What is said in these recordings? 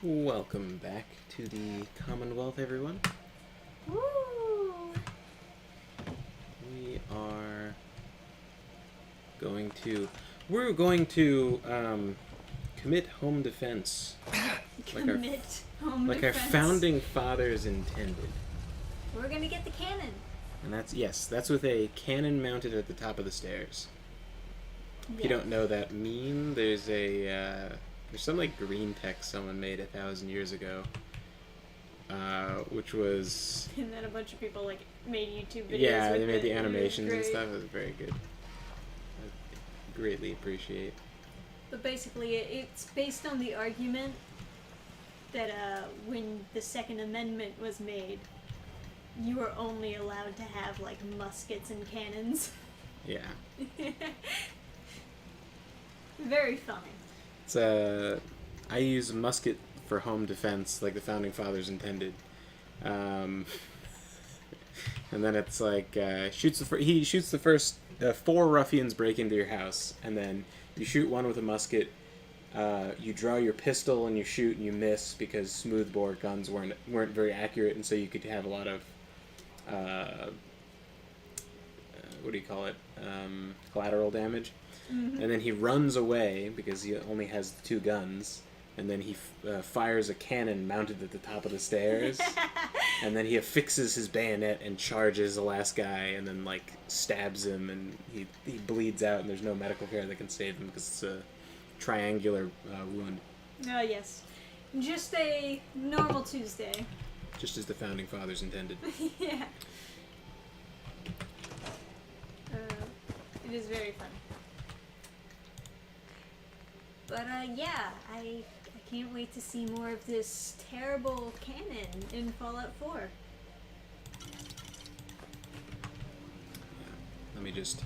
Welcome back to the Commonwealth, everyone. Woo! We are going to we're going to commit home defense, like our Commit home like our defense. founding fathers intended. We're gonna get the cannon. And that's with a cannon mounted at the top of the stairs. If you don't know that meme, there's some like green text someone made 1,000 years ago, which was And then a bunch of people like made YouTube videos. yeah, with they made the it. It was animations and great. stuff. It was very good. I greatly appreciate. But basically, it's based on the argument that when the Second Amendment was made, you were only allowed to have like muskets and cannons. Yeah, Very funny. it's I use musket for home defense, like the founding fathers intended. Um, and then it's like he shoots the first four ruffians break into your house, and then you shoot one with a musket. You draw your pistol and you shoot and you miss because smoothbore guns weren't very accurate, and so you could have a lot of what do you call it, collateral damage. Mm-hmm. And then he runs away because he only has the two guns. And then he fires a cannon mounted at the top of the stairs. And then he affixes his bayonet and charges the last guy, and then like stabs him, and he bleeds out, and there's no medical care that can save him because it's a triangular wound, Oh yes, just a normal Tuesday. just as the founding fathers intended. Yeah. It is very fun. But yeah, I can't wait to see more of this terrible canon in Fallout 4. Let me just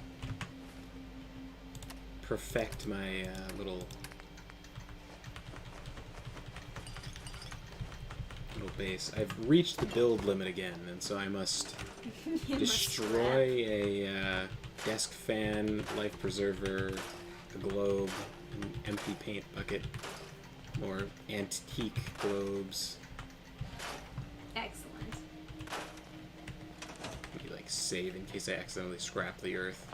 perfect my little base. I've reached the build limit again, and so I must You must destroy a desk fan, life preserver, a globe, an empty paint bucket, more antique globes. Excellent. Maybe like save in case I accidentally scrap the earth.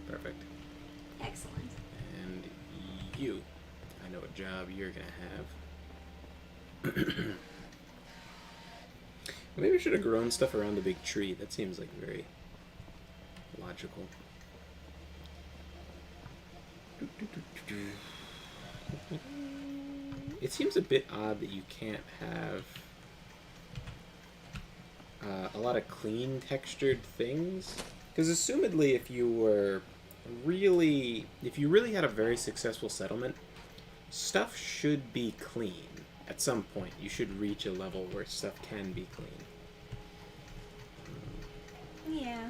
Perfect. Excellent. And you, I know what job you're gonna have. Maybe I should have grown stuff around the big tree. That seems like very logical. It seems a bit odd that you can't have a lot of clean textured things. Because assumedly, if you really had a very successful settlement, stuff should be clean. At some point, you should reach a level where stuff can be clean. Yeah.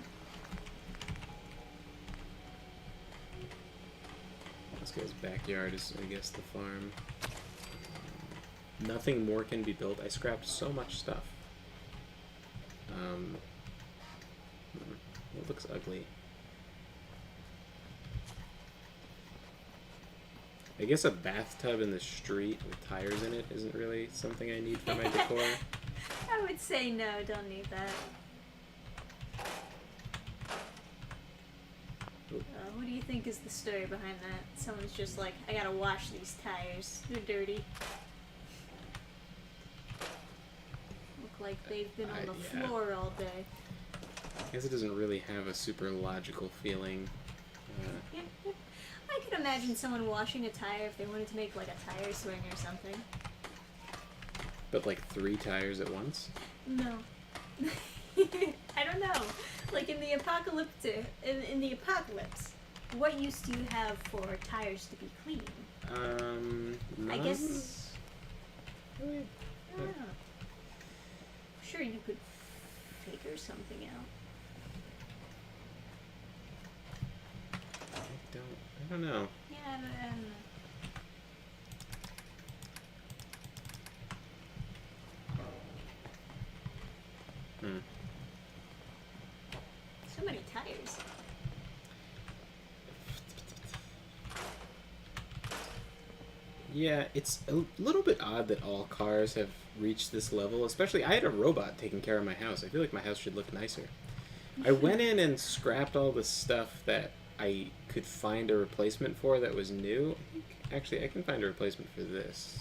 This guy's backyard is, I guess, the farm. Nothing more can be built. I scrapped so much stuff. It looks ugly. I guess a bathtub in the street with tires in it isn't really something I need for my decor. I would say no, don't need that. What do you think is the story behind that? Someone's just like, I gotta wash these tires. They're dirty. Look like they've been on the Yeah. floor all day. I guess it doesn't really have a super logical feeling. I could imagine someone washing a tire if they wanted to make like a tire swing or something. But like 3 tires at once? No. I don't know. Like in the in the apocalypse, what use do you have for tires to be clean? None? I guess. Really? I don't know. Sure, you could figure something out. I don't know. Yeah, I don't know. Hmm. Yeah, it's a little bit odd that all cars have reached this level. Especially, I had a robot taking care of my house. I feel like my house should look nicer. I went in and scrapped all the stuff that I could find a replacement for that was new. Actually, I can find a replacement for this.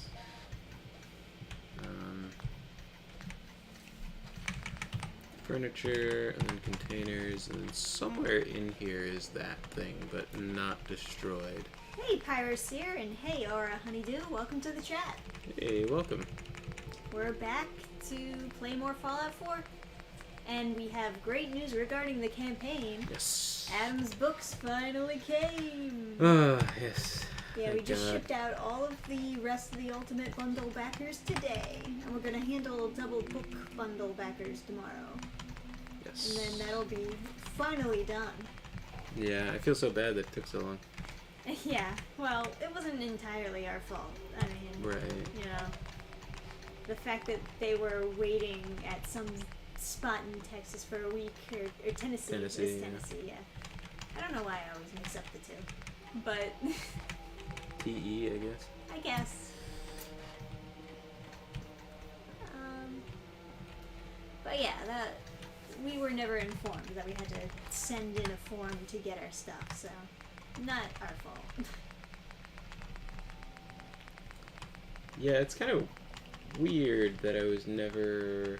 Furniture, and then containers, and then somewhere in here is that thing, but not destroyed. Hey, Pyroseer, and hey, Aura Honeydew, welcome to the chat. Hey, welcome. We're back to play more Fallout 4, and we have great news regarding the campaign. Yes. Adam's books finally came! Ah, yes. Yeah, we Thank just God. shipped out all of the rest of the Ultimate Bundle backers today, and we're gonna handle double book bundle backers tomorrow. Yes. And then that'll be finally done. Yeah, I feel so bad that it took so long. Yeah, well, it wasn't entirely our fault. I mean, Right. you know, the fact that they were waiting at some spot in Texas for a week, or Tennessee. It was Tennessee, yeah. Tennessee, yeah. I don't know why I always mix up the two, but TE, I guess. I guess. But yeah, we were never informed that we had to send in a form to get our stuff, so not our fault. Yeah, it's kind of weird that I was never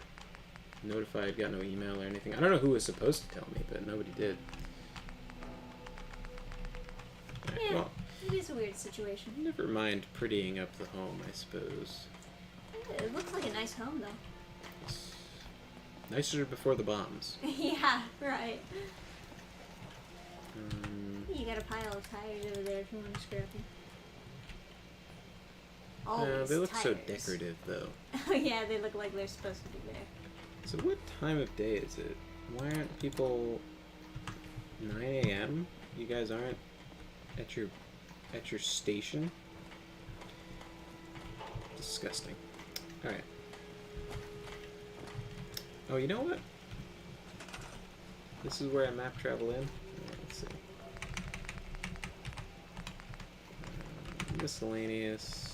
notified, got no email or anything. I don't know who was supposed to tell me, but nobody did. Alright, Yeah, well, it is a weird situation. never mind prettying up the home, I suppose. It looks like a nice home, though. It's nicer before the bombs. Yeah, right. Um, You got a pile of tires over there if you want to scrap them. they look so tires. decorative, though. Oh yeah, they look like they're supposed to be there. So what time of day is it? Why aren't people 9 a.m.? You guys aren't at your station? Disgusting. Alright. Oh, you know what? This is where I map travel in. Let's see. Miscellaneous.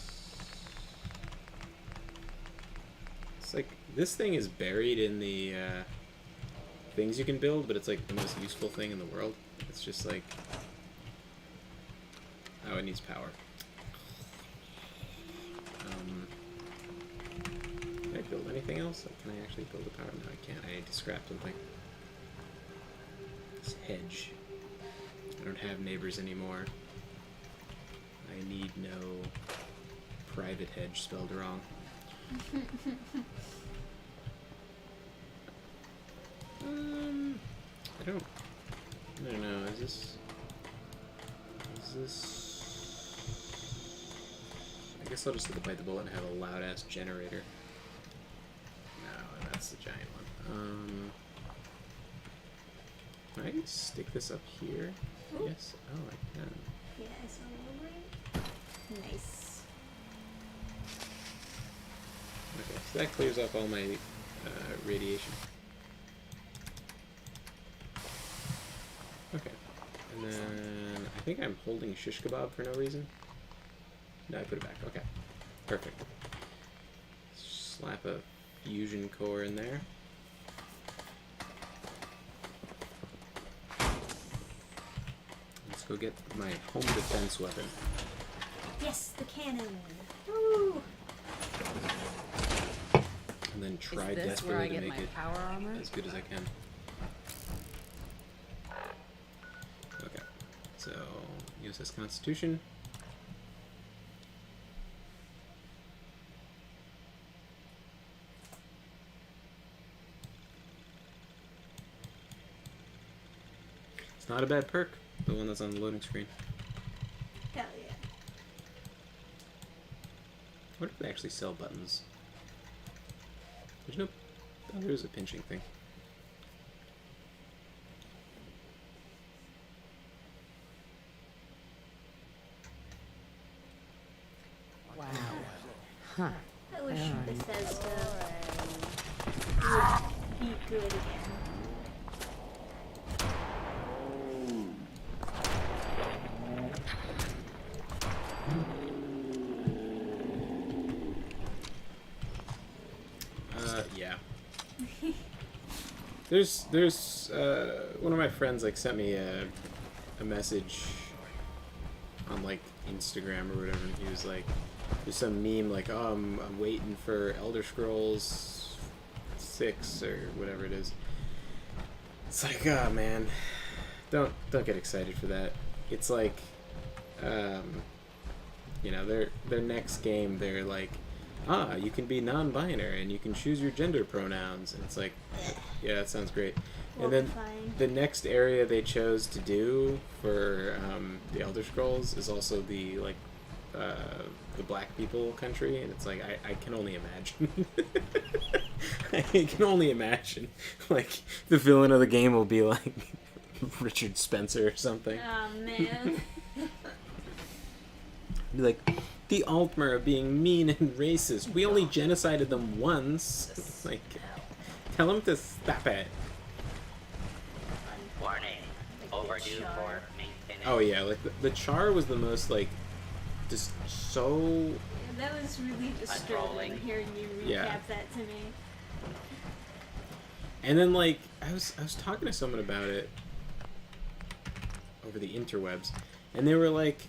It's like, this thing is buried in the things you can build, but it's like the most useful thing in the world. It's just like, oh, it needs power. Can I build anything else? Like, can I actually build a power? No, I can't. I need to scrap something. This hedge. I don't have neighbors anymore. I need no private hedge spelled wrong. I don't know. Is this? I guess I'll just bite the bullet and have a loud ass generator. No, that's the giant one. Can I stick this up here? Ooh. Yes. Oh, I can. Yeah, I saw a little right. Nice. Okay, so that clears off all my radiation. Okay, and then I think I'm holding shish kebab for no reason. No, I put it back. Okay, perfect. Slap a fusion core in there. Let's go get my home defense weapon. Yes, the cannon. Woo! And then try Is this desperately where I to get make my it power armor? as good as I can. Okay, so USS Constitution. It's not a bad perk, the one that's on the loading screen. Hell yeah. What if they actually sell buttons? There's no... Oh, there's a pinching thing. Wow. Huh. I wish Alright. Bethesda would be good again. There's one of my friends like sent me a message on like Instagram or whatever, and he was like, there's some meme like, oh, I'm waiting for Elder Scrolls 6 or whatever it is. It's like, oh man, don't get excited for that. It's like, you know, their next game, they're like, you can be non-binary and you can choose your gender pronouns, and it's like, yeah, that sounds great. And then the next area they chose to do for the Elder Scrolls is also the like the black people country, and it's like I can only imagine. I can only imagine like the villain of the game will be like Richard Spencer or something. Oh man. Be like, the Altmer are being mean and racist. We only genocided them once. Like, tell them to stop it. Warning. Overdue for maintenance. Oh yeah, like the Char was the most like, just so. That was really disturbing hearing you recap that to me. And then like I was talking to someone about it over the interwebs, and they were like,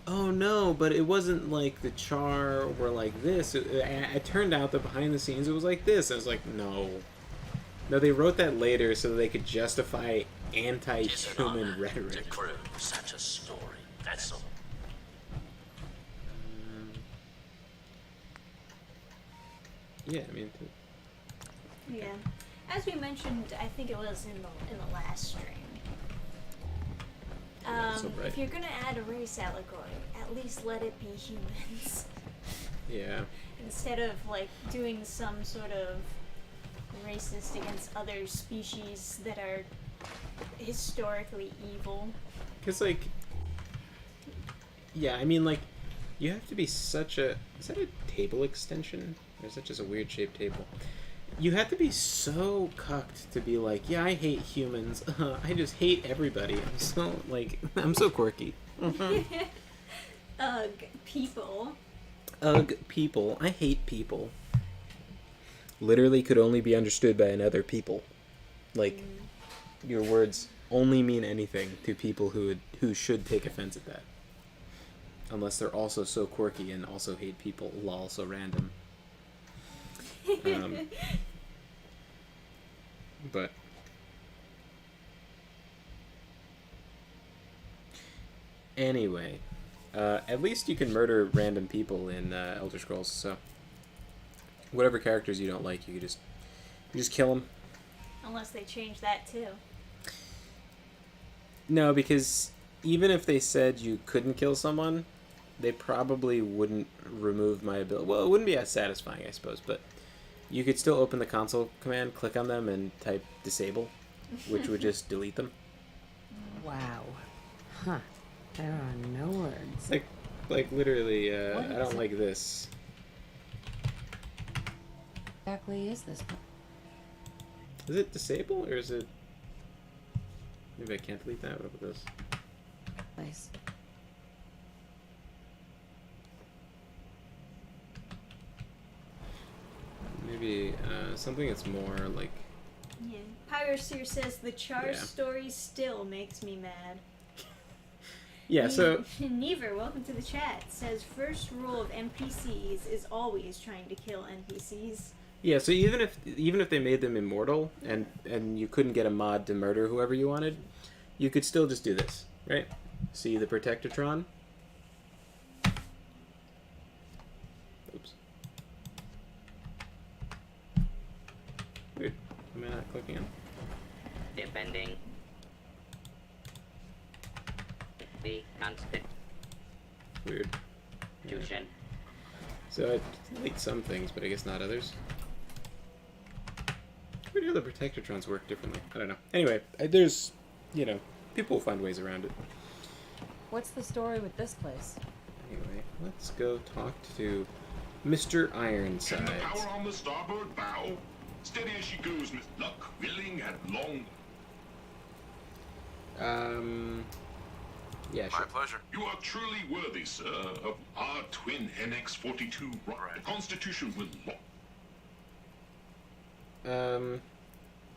oh no, but it wasn't like the Char were like this. It turned out that behind the scenes it was like this. I was like, no, they wrote that later so that they could justify anti-human rhetoric. To crew such a story vessel. Yeah, I mean. Yeah. As we mentioned, I think it was in the last stream. So bright. If you're gonna add a race allegory, at least let it be humans. Yeah. Instead of like doing some sort of racist against other species that are historically evil. Because like, yeah, I mean like, you have to be such a. Is that a table extension? Or is that just a weird shaped table? You have to be so cucked to be like, yeah, I hate humans. I just hate everybody. I'm so like, I'm so quirky. Ugh, people. Ugh, people. I hate people. Literally could only be understood by another people. Like, your words only mean anything to people who should take offense at that. Unless they're also so quirky and also hate people. Lol, so random. But anyway, at least you can murder random people in Elder Scrolls. So whatever characters you don't like, you just kill them. Unless they change that too. No, because even if they said you couldn't kill someone, they probably wouldn't remove my ability. Well, it wouldn't be as satisfying, I suppose, but you could still open the console command, click on them, and type disable, which would just delete them. Wow. Huh. There are no words. Like literally, I don't like this. Exactly is this Is it disable, or is it... Maybe I can't delete that. What about this? place? Maybe something that's more like... Yeah. Pyroseer says the Char Yeah. story still makes me mad. Yeah, so... Never, welcome to the chat, says first rule of NPCs is always trying to kill NPCs. Yeah, so even if they made them immortal and you couldn't get a mod to murder whoever you wanted, you could still just do this, right? See the Protectotron? Oops. Weird. Am I not clicking on? Defending the Weird. Constitution. So I delete some things, but I guess not others. Where do the Protectotrons work differently? I don't know. Anyway, there's, people will find ways around it. What's the story with this place? Anyway, let's go talk to Mr. Ironsides. And the power on the starboard bow. Steady as she goes, Miss Luck, willing and long. Yeah, My sure. pleasure. You are truly worthy, sir, of our twin NX-42 rocket. Right. The Constitution will lock.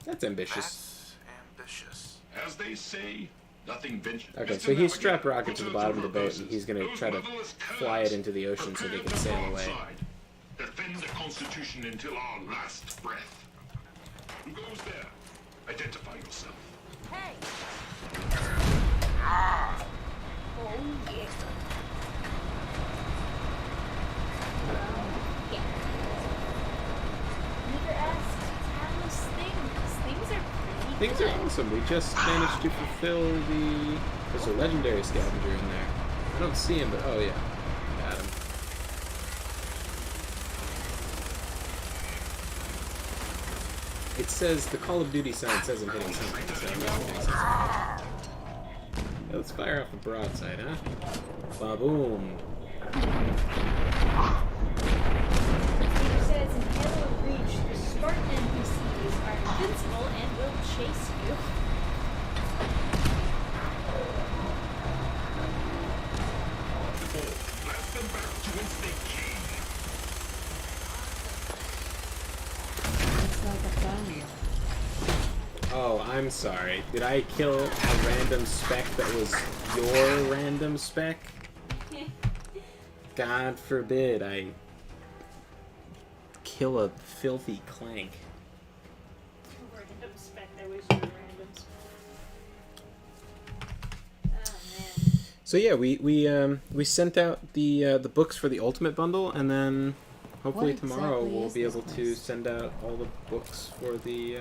That's ambitious. That's ambitious. As they say, nothing ventured. Okay, Mr. so he's strapped Navigator, Rocket to the put bottom of the her boat, to and he's gonna those try to motherless fly it curs. into the ocean so they Prepare can to sail away. broadside. Defend the Constitution until our last breath. Who goes there? Identify yourself. Hey! Ah! Oh, yeah. Neither asks how those things. Things are pretty Things good. are awesome. We just managed to fulfill the... There's a legendary scavenger in there. I don't see him, but oh yeah. Got him. It says, the Call of Duty sign says I'm hitting something, so I'm not hitting something. Let's fire off the broadside, huh? Ba-boom. Peter says in Halo Reach, the Spartan NPCs are invincible and will chase you. Blast them back to whence they came. It's like a family. Oh, I'm sorry. Did I kill a random spec that was your random spec? God forbid I kill a filthy clank. Random spec that was your random spec. Oh man. So yeah, we sent out the books for the Ultimate Bundle, and then hopefully What tomorrow exactly we'll is be this able to place? send out all the books for the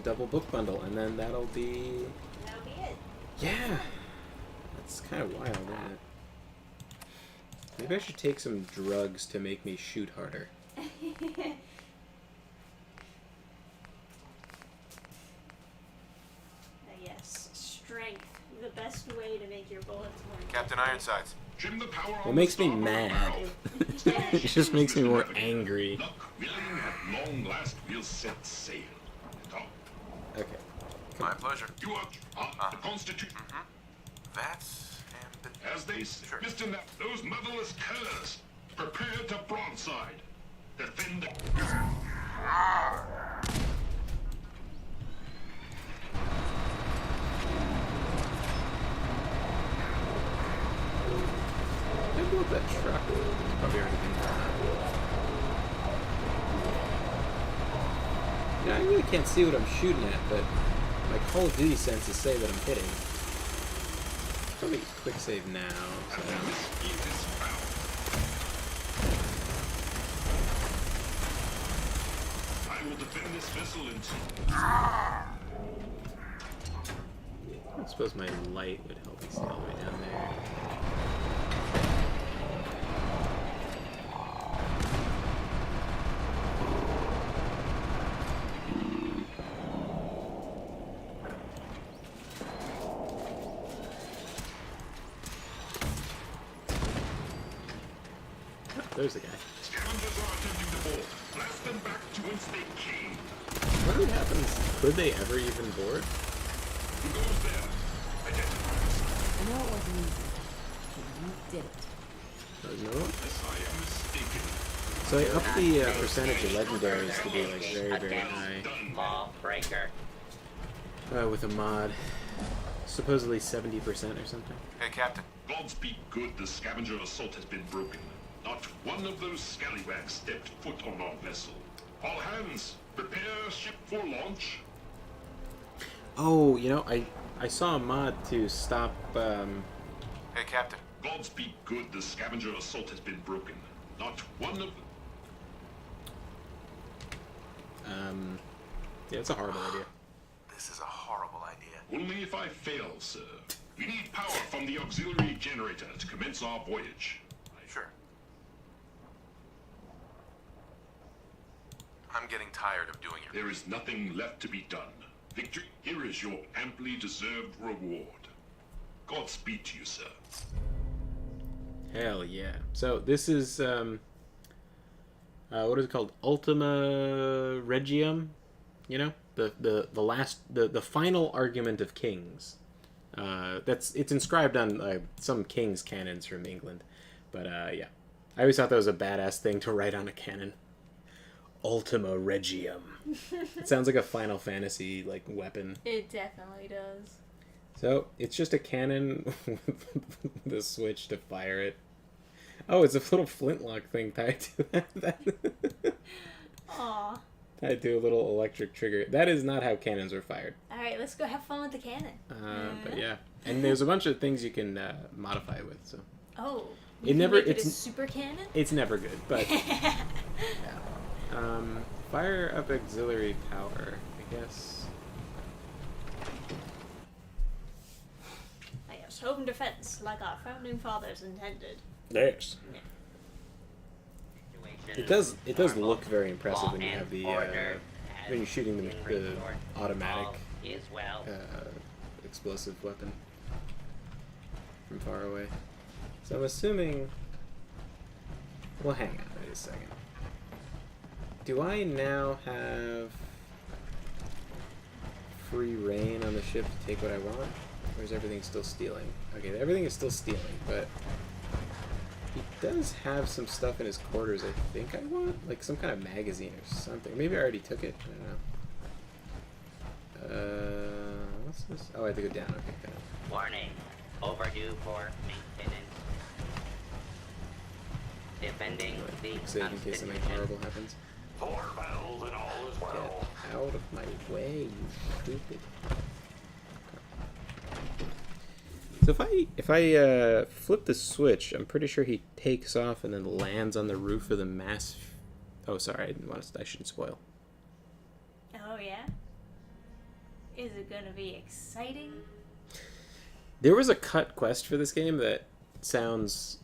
double book bundle, and then that'll be That'll be it. yeah. That's kind of wild, isn't it? Maybe I should take some drugs to make me shoot harder. Yes, strength. The best way to make your bullets more. Captain Ironsides. Trim the power What on makes the me starboard mad? bow. It just makes me Mr. more Navigator. angry. Luck willing, at long last we'll set sail. Talk. Okay. My pleasure. You are the Constitution. That's ambitious. As they say, Sure. Mr. Knapp, those motherless curs, prepare to broadside. Defend the... Did I blow up that truck? It's probably already been done. Yeah, I really can't see what I'm shooting at, but my Call of Duty senses say that I'm hitting. Probably quick save now. So. Whiskey is found. I will defend this vessel until... I suppose my light would help me stay all the way down there. Oh, there's a guy. Scavengers are attempting to board. Blast them back to whence they came. What really happens? Could they ever even board? Who goes there? Identify yourself. I know it wasn't easy, but you did it. No? Unless I am mistaken. So I upped the percentage of legendaries to be like very, very high. Lawbreaker. With a mod. Supposedly 70% or something. Hey, Captain. Gods be good, the scavenger assault has been broken. Not one of those scallywags stepped foot on our vessel. All hands, prepare ship for launch. Oh, you know, I saw a mod to stop, Hey, Captain. Gods be good, the scavenger assault has been broken. Not one of... yeah, it's a horrible idea. This is a horrible idea. Only if I fail, sir. We need power from the auxiliary generator to commence our voyage. Sure. I'm getting tired of doing it. There is nothing left to be done. Victory, here is your amply deserved reward. Godspeed to you, sir. Hell yeah. So this is, what is it called? Ultima Regium? You know? The last, the final argument of kings. It's inscribed on some king's cannons from England. But, yeah. I always thought that was a badass thing to write on a cannon. Ultima Regium. It sounds like a Final Fantasy like weapon. It definitely does. So it's just a cannon with a switch to fire it. Oh, it's a little flintlock thing tied to that. Aw. Tied to a little electric trigger. That is not how cannons were fired. Alright, let's go have fun with the cannon. But yeah, and there's a bunch of things you can modify it with. So Oh. It You can never- make it a it's- super cannon? it's never good, but fire up auxiliary power, I guess. Yes, home defense, like our founding fathers intended. Yes. Situation It does normal. look very impressive Law when you and have the order when you're shooting has the been restored. automatic All is well. explosive weapon from far away. So I'm assuming. Well, hang on, wait a second. Do I now have free reign on the ship to take what I want, or is everything still stealing? Okay, everything is still stealing, but he does have some stuff in his quarters I think I want, like some kind of magazine or something. Maybe I already took it. I don't know. What's this? Oh, I have to go down. Okay, got it. Warning. Overdue for maintenance. Defending the Save in case something Constitution. horrible happens. 4 bells and all is Get well. out of my way, you stupid. So if I flip the switch, I'm pretty sure he takes off and then lands on the roof of the mass. Oh, sorry, I didn't want to. I shouldn't spoil. Oh, yeah? Is it gonna be exciting? There was a cut quest for this game that sounds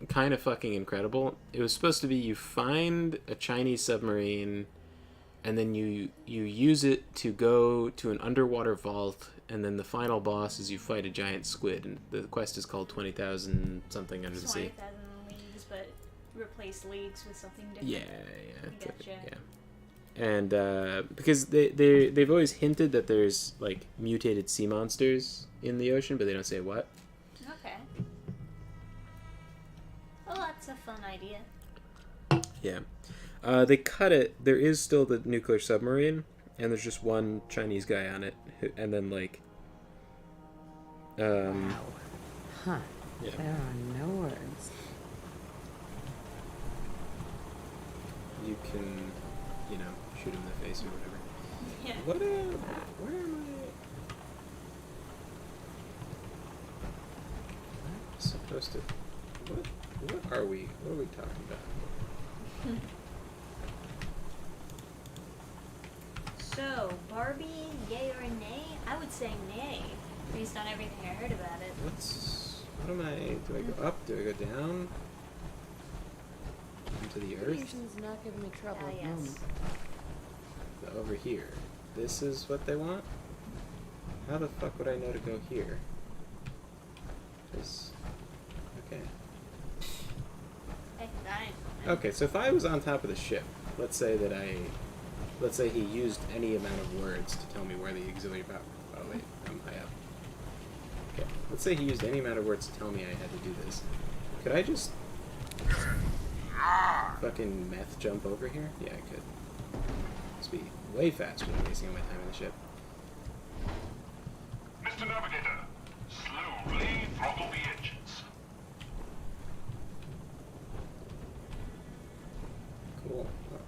kind of fucking incredible. It was supposed to be you find a Chinese submarine and then you use it to go to an underwater vault, and then the final boss is you fight a giant squid, and the quest is called 20,000 something under the sea. 20,000 leagues, but replace leagues with something different. Yeah. Gotcha. Yeah. And because they've always hinted that there's like mutated sea monsters in the ocean, but they don't say what. Okay. Well, that's a fun idea. Yeah. They cut it. There is still the nuclear submarine, and there's just one Chinese guy on it, and then like. Wow. Huh. Yeah. There are no words. You can, shoot him in the face or whatever. Yeah. Where am I supposed to? What are we? What are we talking about? So, Barbie, yay or nay? I would say nay, based on everything I heard about it. What am I? Do I go up? Do I go down? Into the earth? Fusion's not giving me trouble Ah, at the yes. moment. Over here. This is what they want? How the fuck would I know to go here? Okay. Heck, fine. Okay, so if I was on top of the ship, let's say he used any amount of words to tell me where the auxiliary power. Oh wait, I'm high up. Okay, let's say he used any amount of words to tell me I had to do this. Could I just fucking meth jump over here? Yeah, I could. Must be way faster than wasting all my time in the ship. Mr. Navigator, slowly throttle the engines. Cool. Oh.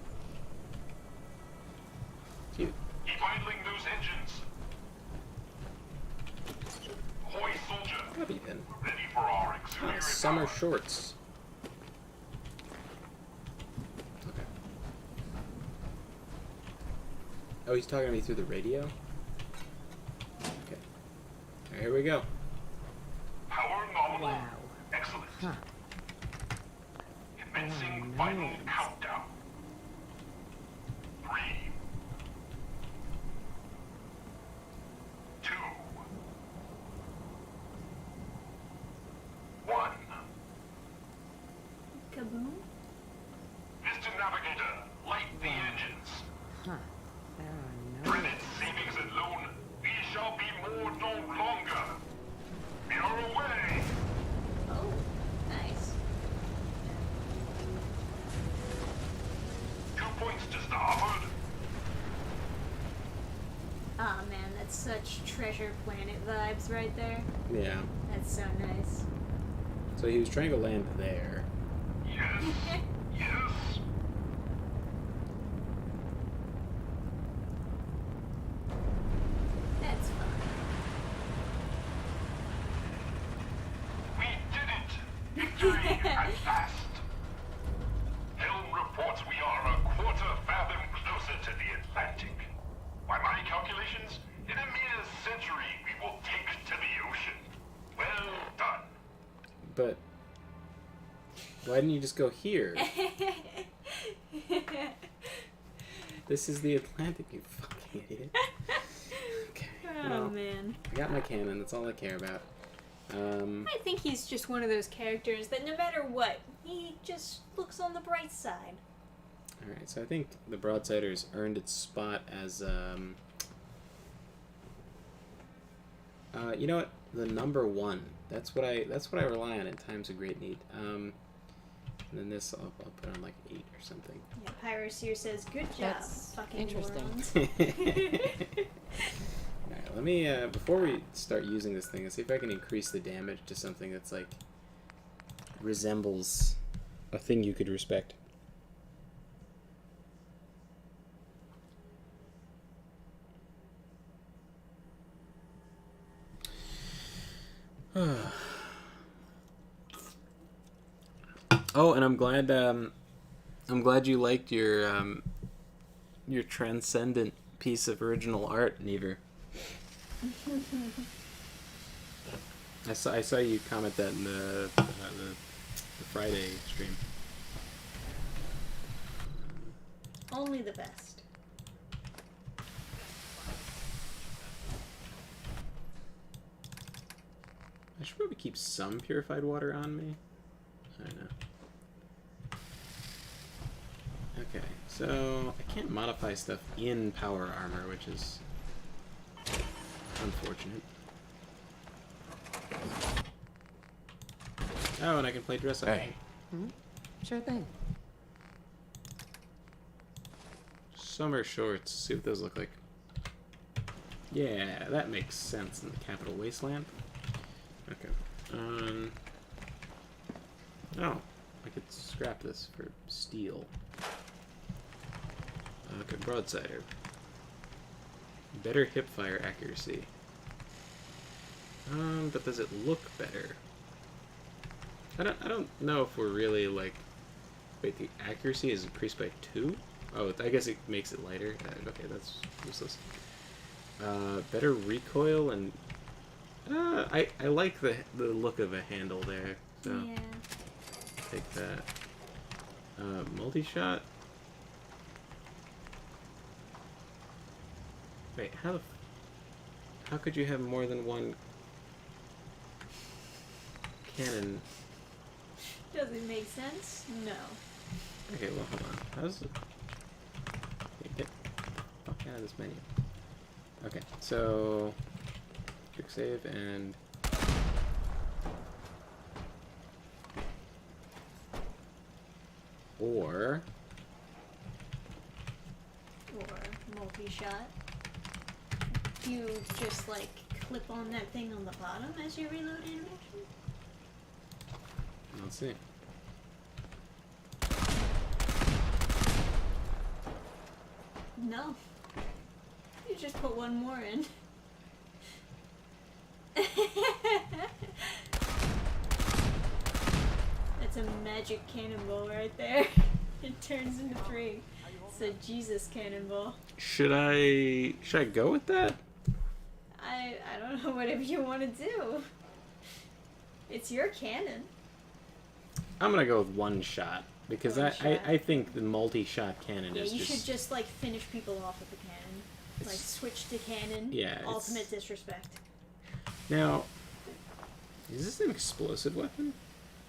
Cute. Keep idling those engines. Ahoy, soldier. Copy then. Ready for our auxiliary Ah, summer power. shorts. Okay. Oh, he's talking to me through the radio? Okay. Alright, here we go. Power nominal. Wow. Excellent. Huh. Commencing Oh, final no. countdown. 3, 2, 1. Kaboom? Mr. Navigator, light the engines. Huh. There are no Credit savings and loan. We shall be moored no longer. We are away. Oh, nice. Oh man, that's such Treasure Planet vibes right there. Yeah. That's so nice. So he was trying to land there. Yes. Yes. That's fine. We did it! Victory at last! Helm reports we are a quarter fathom closer to the Atlantic. By my calculations, in a mere century we will take to the ocean. Well done. But why didn't you just go here? This is the Atlantic, you fucking idiot. Okay. Oh Well, man. I got my cannon. That's all I care about. I think he's just one of those characters that no matter what, he just looks on the bright side. All right. So I think the Broadsider's earned its spot as you know what? The number one. That's what I rely on in times of great need. And then this I'll put on like 8 or something. Yeah, Pyroseer says, "Good job, That's fucking interesting." morons." Alright, let me before we start using this thing, let's see if I can increase the damage to something that's like resembles a thing you could respect. Oh, and I'm glad you liked your transcendent piece of original art, Never. I saw you comment that in the Friday stream. Only the best. I should probably keep some purified water on me. I don't know. Okay, so I can't modify stuff in power armor, which is unfortunate. Oh, and I can play dress up. Hey. Sure thing. Summer shorts. See what those look like. Yeah, that makes sense in the Capital Wasteland. Okay. Oh, I could scrap this for steel. Okay, Broadsider. Better hipfire accuracy. But does it look better? I don't know if we're really like. Wait, the accuracy is increased by 2? Oh, I guess it makes it lighter. Okay, that's useless. Better recoil and I like the look of a handle there. So Yeah. take that. Multi-shot. Wait, how could you have more than one cannon? Doesn't make sense? No. Okay, well, hold on. How's it? Okay, get the fuck out of this menu. Okay, so quick save and or Multi-shot. You just like clip on that thing on the bottom as you reload animation? let's see. No. You just put one more in. That's a magic cannonball right there. It turns into 3. It's a Jesus cannonball. Should I go with that? I don't know, whatever you want to do. It's your cannon. I'm gonna go with one shot because One I shot. think the multi-shot cannon Yeah, is you just should just like finish people off with the cannon. Like switch to cannon. Yeah, it's- Ultimate disrespect. Now, is this an explosive weapon?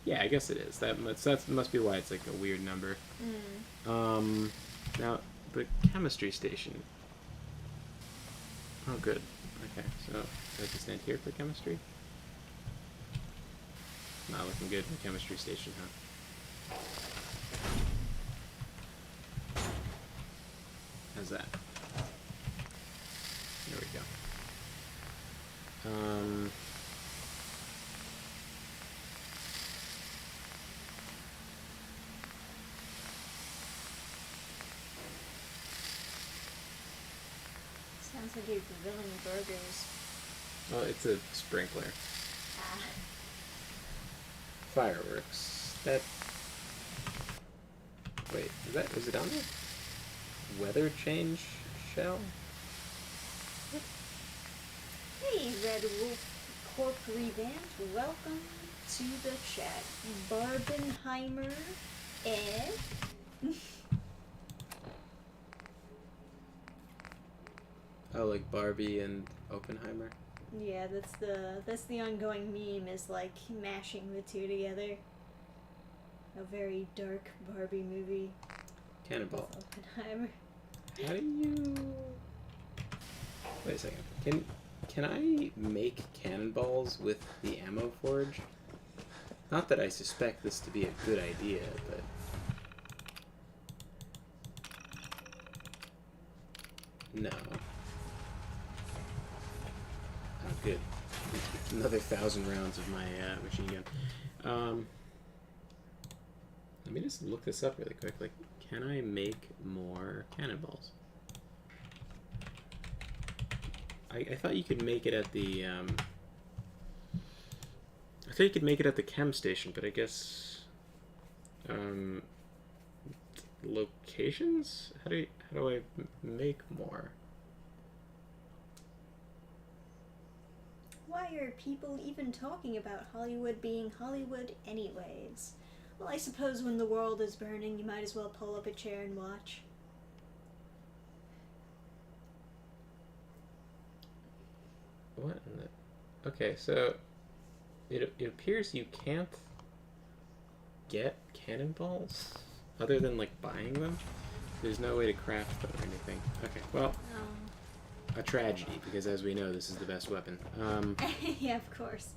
Yeah, I guess it is. That must be why it's like a weird number. Now the chemistry station. Oh, good. Okay, so do I have to stand here for chemistry? Not looking good in the chemistry station, huh? How's that? There we go. Sounds like you're grilling burgers. Oh, it's a sprinkler. Ah. Fireworks. That. Wait, is it on the weather change shell? Hey, Red Wolf Corp Revamped. Welcome to the chat. Barbenheimer Ed. Oh, like Barbie and Oppenheimer? Yeah, that's the ongoing meme, is like mashing the two together. A very dark Barbie movie Cannonball. with Oppenheimer. How do you... Wait a second. Can I make cannonballs with the ammo forge? Not that I suspect this to be a good idea, but... No. Oh, good. Another 1,000 rounds of my machine gun. Let me just look this up really quick. Like, can I make more cannonballs? I thought you could make it at the I thought you could make it at the chem station, but I guess locations? How do I make more? Why are people even talking about Hollywood being Hollywood anyways? Well, I suppose when the world is burning, you might as well pull up a chair and watch. What in the... Okay, so it appears you can't get cannonballs other than like buying them. There's no way to craft them or anything. Okay, well, a tragedy, because as we know, this is the best weapon. Yeah, of course.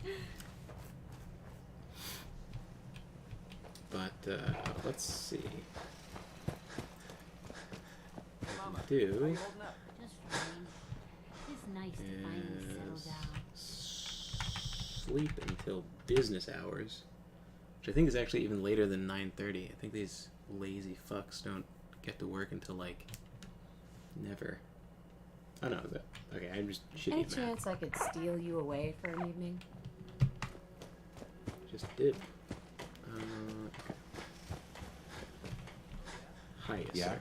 But let's see. Do Just fine. It's nice to finally settle is down. sleep until business hours, which I think is actually even later than 9:30. I think these lazy fucks don't get to work until like never. Oh no, that okay. I'm just shitty Any at math. chance I could steal you away for an evening? Just did. Okay. Hi, Yeah? sir.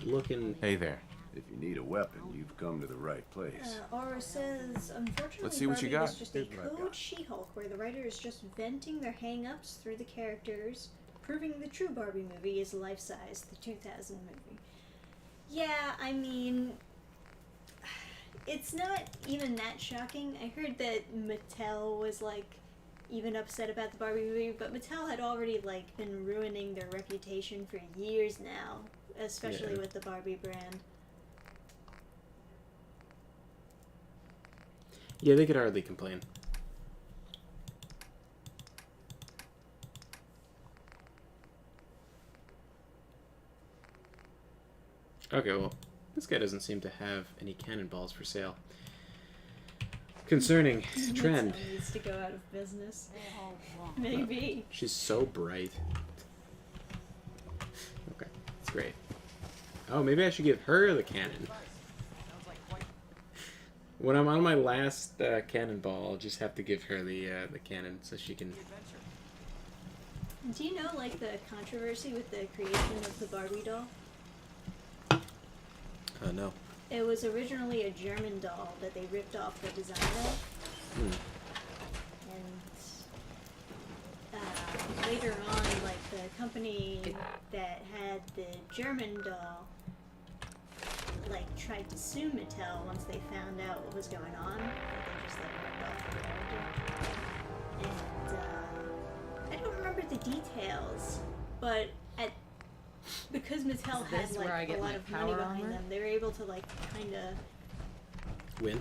Looking. Hey there. If you need a weapon, you've come to the right place. Aura says, unfortunately, Let's see what you Barbie got. was just Here's a what I've code got. She-Hulk where the writer is just venting their hang-ups through the characters, proving the true Barbie movie is life-size, the 2000 movie. Yeah, I mean, it's not even that shocking. I heard that Mattel was, like, even upset about the Barbie movie, but Mattel had already, like, been ruining their reputation for years now, especially Yeah. with the Barbie brand. Yeah, they could hardly complain. Okay, well, this guy doesn't seem to have any cannonballs for sale. Concerning trend. Mattel needs to go out of business. All wrong. Maybe. She's so bright. Okay, that's great. Oh, maybe I should give her the cannon. When I'm on my last cannonball, I'll just have to give her the cannon so she can... Do you know, like, the controversy with the creation of the Barbie doll? no. It was originally a German doll that they ripped off the design of, and later on, like, the company that had the German doll, like, tried to sue Mattel once they found out what was going on. Like, they just, like, ripped off the character. And, I don't remember the details, but because Mattel Is had, this where I like, a get lot my of money power behind armor? them, they were able to, like, kind of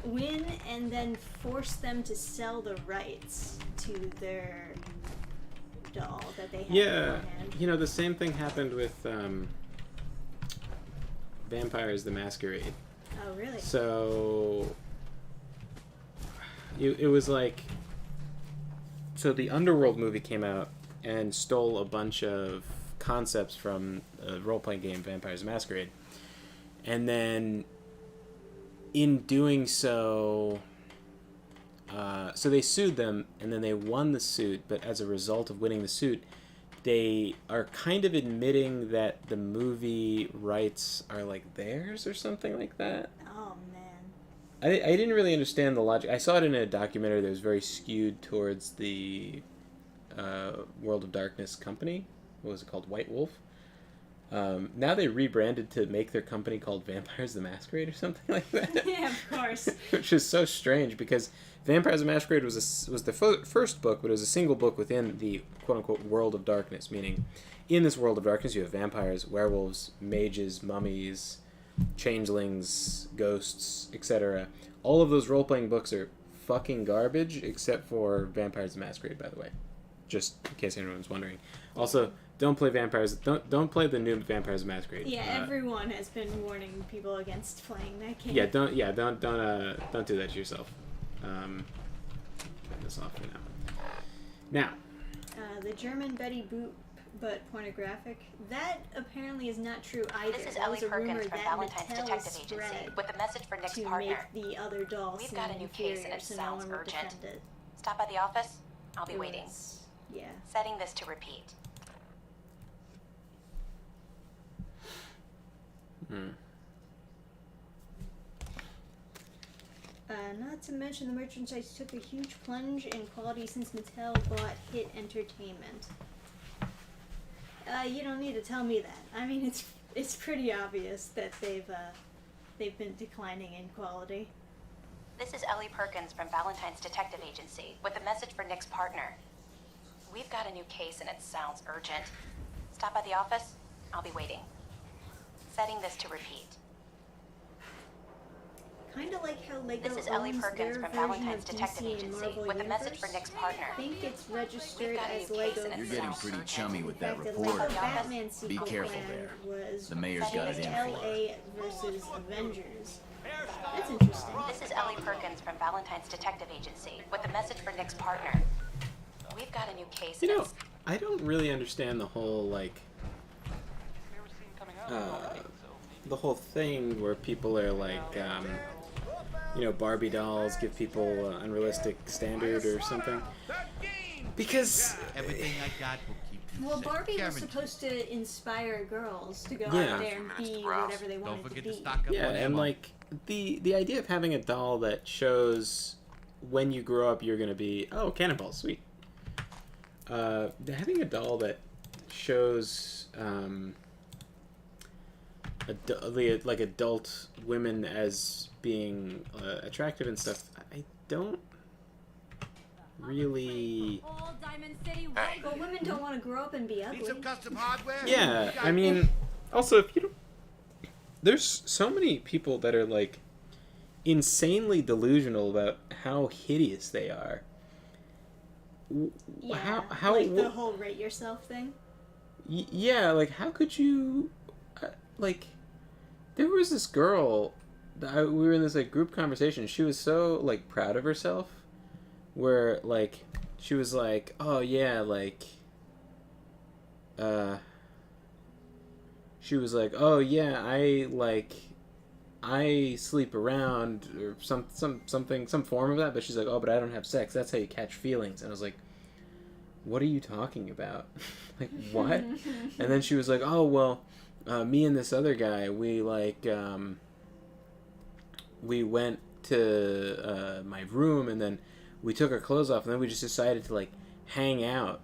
Win? and then force them to sell the rights to their doll that they had Yeah, beforehand. you know, the same thing happened with Vampires the Masquerade. Oh, really? So it was like, so the Underworld movie came out and stole a bunch of concepts from a role-playing game, Vampires the Masquerade, and then in doing so, so they sued them, and then they won the suit, but as a result of winning the suit, they are kind of admitting that the movie rights are like theirs or something like that. Oh, man. I didn't really understand the logic. I saw it in a documentary that was very skewed towards the World of Darkness company. What was it called? White Wolf. Now they rebranded to make their company called Vampires the Masquerade or something like that. Yeah, of course. Which is so strange because Vampires the Masquerade was the first book, but it was a single book within the quote-unquote World of Darkness, meaning in this World of Darkness you have vampires, werewolves, mages, mummies, changelings, ghosts, etc. All of those role-playing books are fucking garbage, except for Vampires the Masquerade, by the way. Just in case anyone's wondering. Also, don't play Vampires. Don't play the new Vampires the Masquerade. Yeah, everyone has been warning people against playing that game. Yeah, don't do that to yourself. Turn this off for now. The German Betty Boop, but pornographic. That apparently is not true either. This is That Ellie was a rumor Perkins from that Valentine's Mattel Detective Agency spread with a message for Nick's to partner. make the other doll We've seem got a new case and inferior, it so no sounds one would urgent. defend it. Stop by the office. I'll be It waiting. was- Yeah. Setting this to repeat. Not to mention the merchandise took a huge plunge in quality since Mattel bought Hit Entertainment. You don't need to tell me that. I mean, it's pretty obvious that they've been declining in quality. This is Ellie Perkins from Valentine's Detective Agency with a message for Nick's partner. We've got a new case and it sounds urgent. Stop by the office. I'll be waiting. Setting this to repeat. Kind of like how Lego This is Ellie owns Perkins their from version Valentine's of Detective DC and Agency Marvel with a message for Universe. Nick's partner. I think it's registered We've got a as new Lego. case and it You're getting sounds pretty urgent. chummy with that In fact, the report. Lego Batman Be sequel careful plan there. was The mayor's got it in for you. LA versus Avengers. That's interesting. This is Ellie Perkins from Valentine's Detective Agency with a message for Nick's partner. We've got a new case. You know, I don't really understand the whole the whole thing where people are like, Barbie dolls give people unrealistic standard or something. Because everything I got will keep you Well, safe. Barbie was Guaranteed. supposed to inspire girls to go Yeah. out there and be whatever they wanted Don't forget to to be. stock up yeah, on and ammo. like the idea of having a doll that shows when you grow up you're gonna be cannonball, sweet. Having a doll that shows like adult women as being attractive and stuff, I don't really. But women don't want to grow up and be ugly. Need some custom hardware? Yeah, You got I mean, also if you don't, there's so many people that are like insanely delusional about how hideous they are. Yeah, how like the whole rate yourself thing. Yeah, like how could you like there was this girl that we were in this like group conversation. She was so like proud of herself where like she was like, oh yeah, like she was like, oh yeah, I sleep around or some form of that, but she's like, oh, but I don't have sex. That's how you catch feelings. And I was like, what are you talking about? Like, what? And then she was like, oh, well, me and this other guy, we went to my room and then we took our clothes off and then we just decided to like hang out.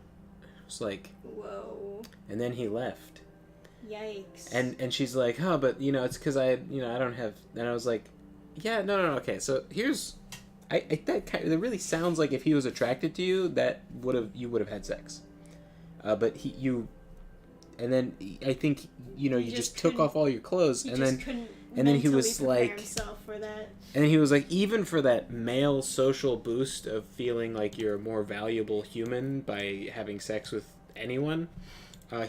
It's like, whoa. And then he left. Yikes. And she's like, oh, but it's because I don't have. And I was like, yeah, no, okay. So here's, that really sounds like if he was attracted to you, you would have had sex. But and then I think you just took off all your clothes, and then he was like, for that. and then he was like, even for that male social boost of feeling like you're a more valuable human by having sex with anyone.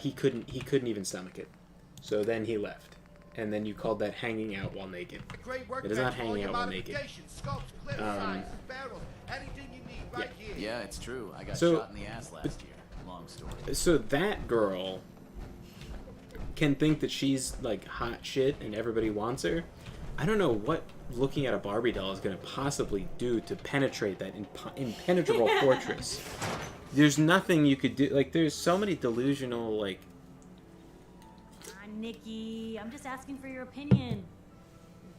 He couldn't even stomach it, so then he left. and then you called that hanging out while naked. Great work. It is not Max. All hanging your out while naked. modifications, Scopes, clip size, barrels, anything you need right here. Yeah, it's true. I got So- shot in the ass last year. Long story. So that girl can think that she's like hot shit and everybody wants her. I don't know what looking at a Barbie doll is going to possibly do to penetrate that impenetrable fortress. There's nothing you could do. Like, there's so many delusional, like... Nikki, I'm just asking for your opinion.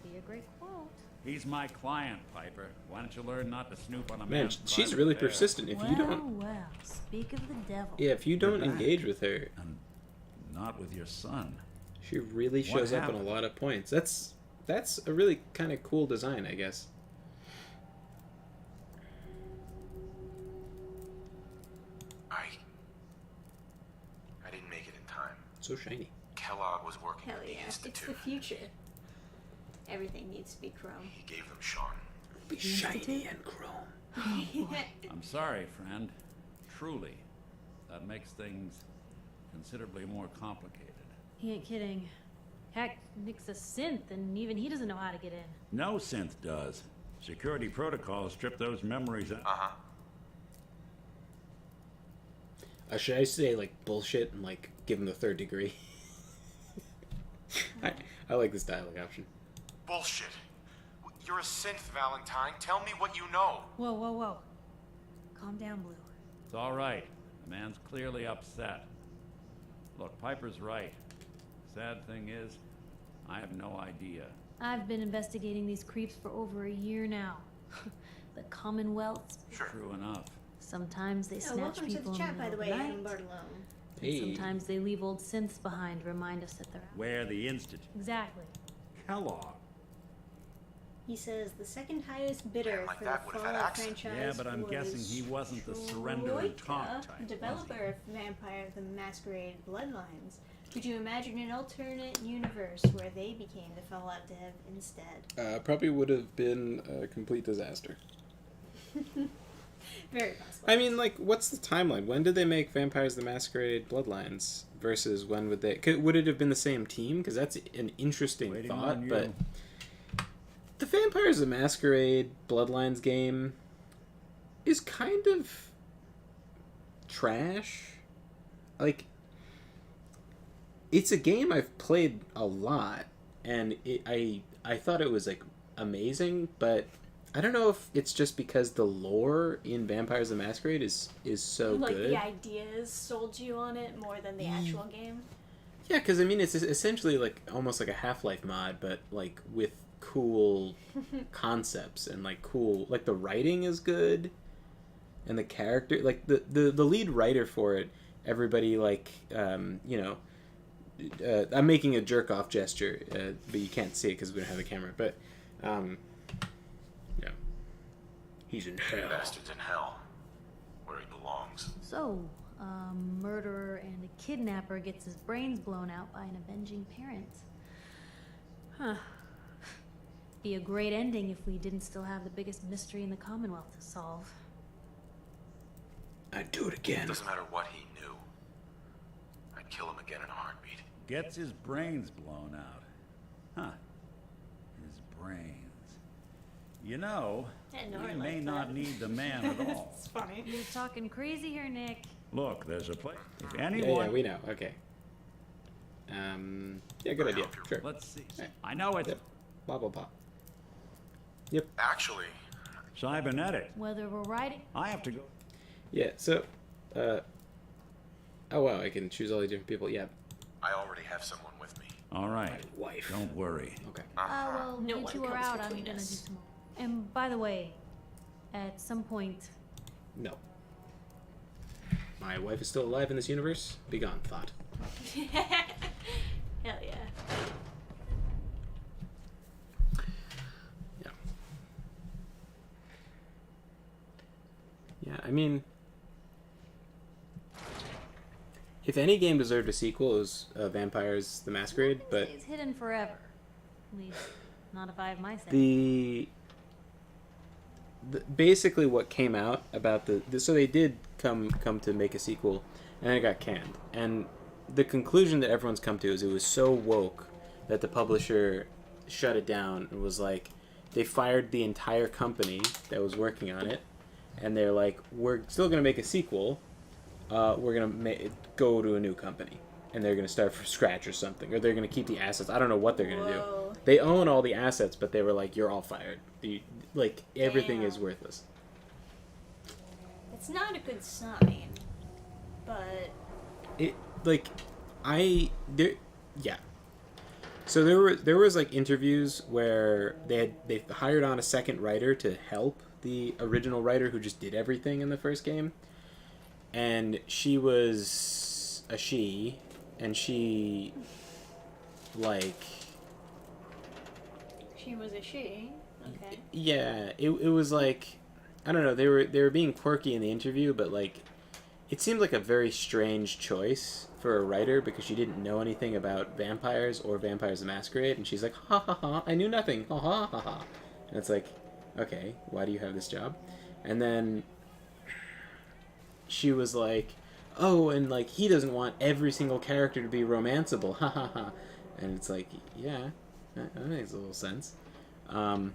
It'd be a great quote. He's my client, Piper. Why don't you learn not to snoop on a Man, man's she's private really affairs? persistent. If you don't... Well, speak of the devil. Yeah, if you don't You're back. engage with her, And not with your son. she really What shows up on a happened? lot of points. That's a really kind of cool design, I guess. I didn't make it in time. So shiny. Kellogg was working Hell at the yeah, it's the Institute. future. Everything needs to be chrome. He gave them Sean. Be shiny and chrome. I'm sorry, friend. Truly. That makes things considerably more complicated. He ain't kidding. Heck, Nick's a synth, and even he doesn't know how to get in. No synth does. Security protocols strip those memories out. Uh-huh. Should I say, like, bullshit and, like, give him the third degree? I like this dialogue option. Bullshit. You're a synth, Valentine. Tell me what you know. Whoa, whoa, whoa. Calm down, Blue. It's all right. The man's clearly upset. Look, Piper's right. Sad thing is, I have no idea. I've been investigating these creeps for over a year now. The Commonwealth. Sure. True enough. Sometimes they Oh, snatch welcome to people the in chat, the by the middle way, of Adam the night. Bartolome. And sometimes they leave old synths behind to remind us that they're out. Where the Institute. Exactly. Kellogg. He says the second highest bidder Man like for that the would've had Fallout access. franchise Yeah, but I'm was guessing he wasn't the surrender and talk Troika, type, was developer of Vampire the Masquerade Bloodlines. Could you imagine an alternate universe where they became the Fallout dev instead? Probably would have been a complete disaster. Very possible. I mean, like, what's the timeline? When did they make Vampires the Masquerade Bloodlines? Versus when would they... Would it have been the same team? Because that's an interesting Waiting thought, on you. but... The Vampires the Masquerade Bloodlines game is kind of trash. Like, it's a game I've played a lot, and I thought it was, like, amazing, but I don't know if it's just because the lore in Vampires the Masquerade is so like good. the ideas sold you on it more than the actual game. Yeah, because I mean, it's essentially like almost like a Half-Life mod, but like with cool concepts and like cool, like the writing is good, and the character, like the lead writer for it, everybody like you know, I'm making a jerk off gesture, but you can't see it because we don't have a camera, but yeah, he's in hell. Bastard's in hell. Where he belongs. So, a murderer and a kidnapper gets his brains blown out by an avenging parent. Huh. Be a great ending if we didn't still have the biggest mystery in the Commonwealth to solve. I'd do it again. Doesn't matter what he knew. I'd kill him again in a heartbeat. Gets his brains blown out. Huh. His brains. You know, I know, we I may like not that. need the man at all. It's funny. You're talking crazy here, Nick. Look, there's a place. If Yeah, anyone... yeah, we know. Okay. Yeah, good idea. Sure. Let's see. Right. I know it's Yep. Blah blah blah. Actually, cybernetic. Whether we're riding... I have to go. Yeah. So, oh wow, I can choose all the different people. Yeah. I already have someone with me. All right. Wife. Don't worry. Okay. well, No get one you are comes out, I'm between gonna do us. some more. And by the way, at some point... No. My wife is still alive in this universe. Be gone, thought. Hell yeah. Yeah. Yeah, I mean, if any game deserved a sequel, it was Vampires: The Masquerade. But It's hidden forever. At least, not if I have my say. the basically what came out about so they did come to make a sequel, and it got canned. And the conclusion that everyone's come to is it was so woke that the publisher shut it down and was like, they fired the entire company that was working on it, and they're like, we're still going to make a sequel, we're going to go to a new company, and they're going to start from scratch or something, or they're going to keep the assets. I don't know what they're going to do. They own all the assets, but they were like, you're all fired. Everything is worthless. It's not a good sign, but... So there was like interviews where they hired on a second writer to help the original writer who just did everything in the first game, and she was a she, and she was a she. Okay. Yeah, it was like, I don't know, they were being quirky in the interview, but like it seemed like a very strange choice for a writer because she didn't know anything about vampires or Vampires the Masquerade, and she's like, ha ha ha, I knew nothing, ha ha ha ha. And it's like, okay, why do you have this job? And then she was like, oh, and like he doesn't want every single character to be romanceable, ha ha ha. And it's like, yeah, that makes a little sense. And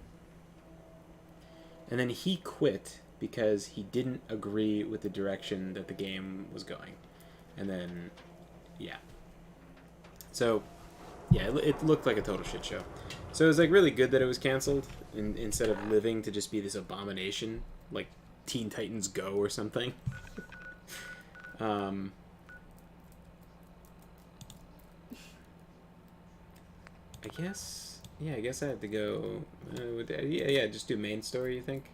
then he quit because he didn't agree with the direction that the game was going. And then, yeah. So, yeah, it looked like a total shit show. So it was like really good that it was canceled instead of living to just be this abomination, like Teen Titans Go or something. I guess I have to go. Just do main story. You think?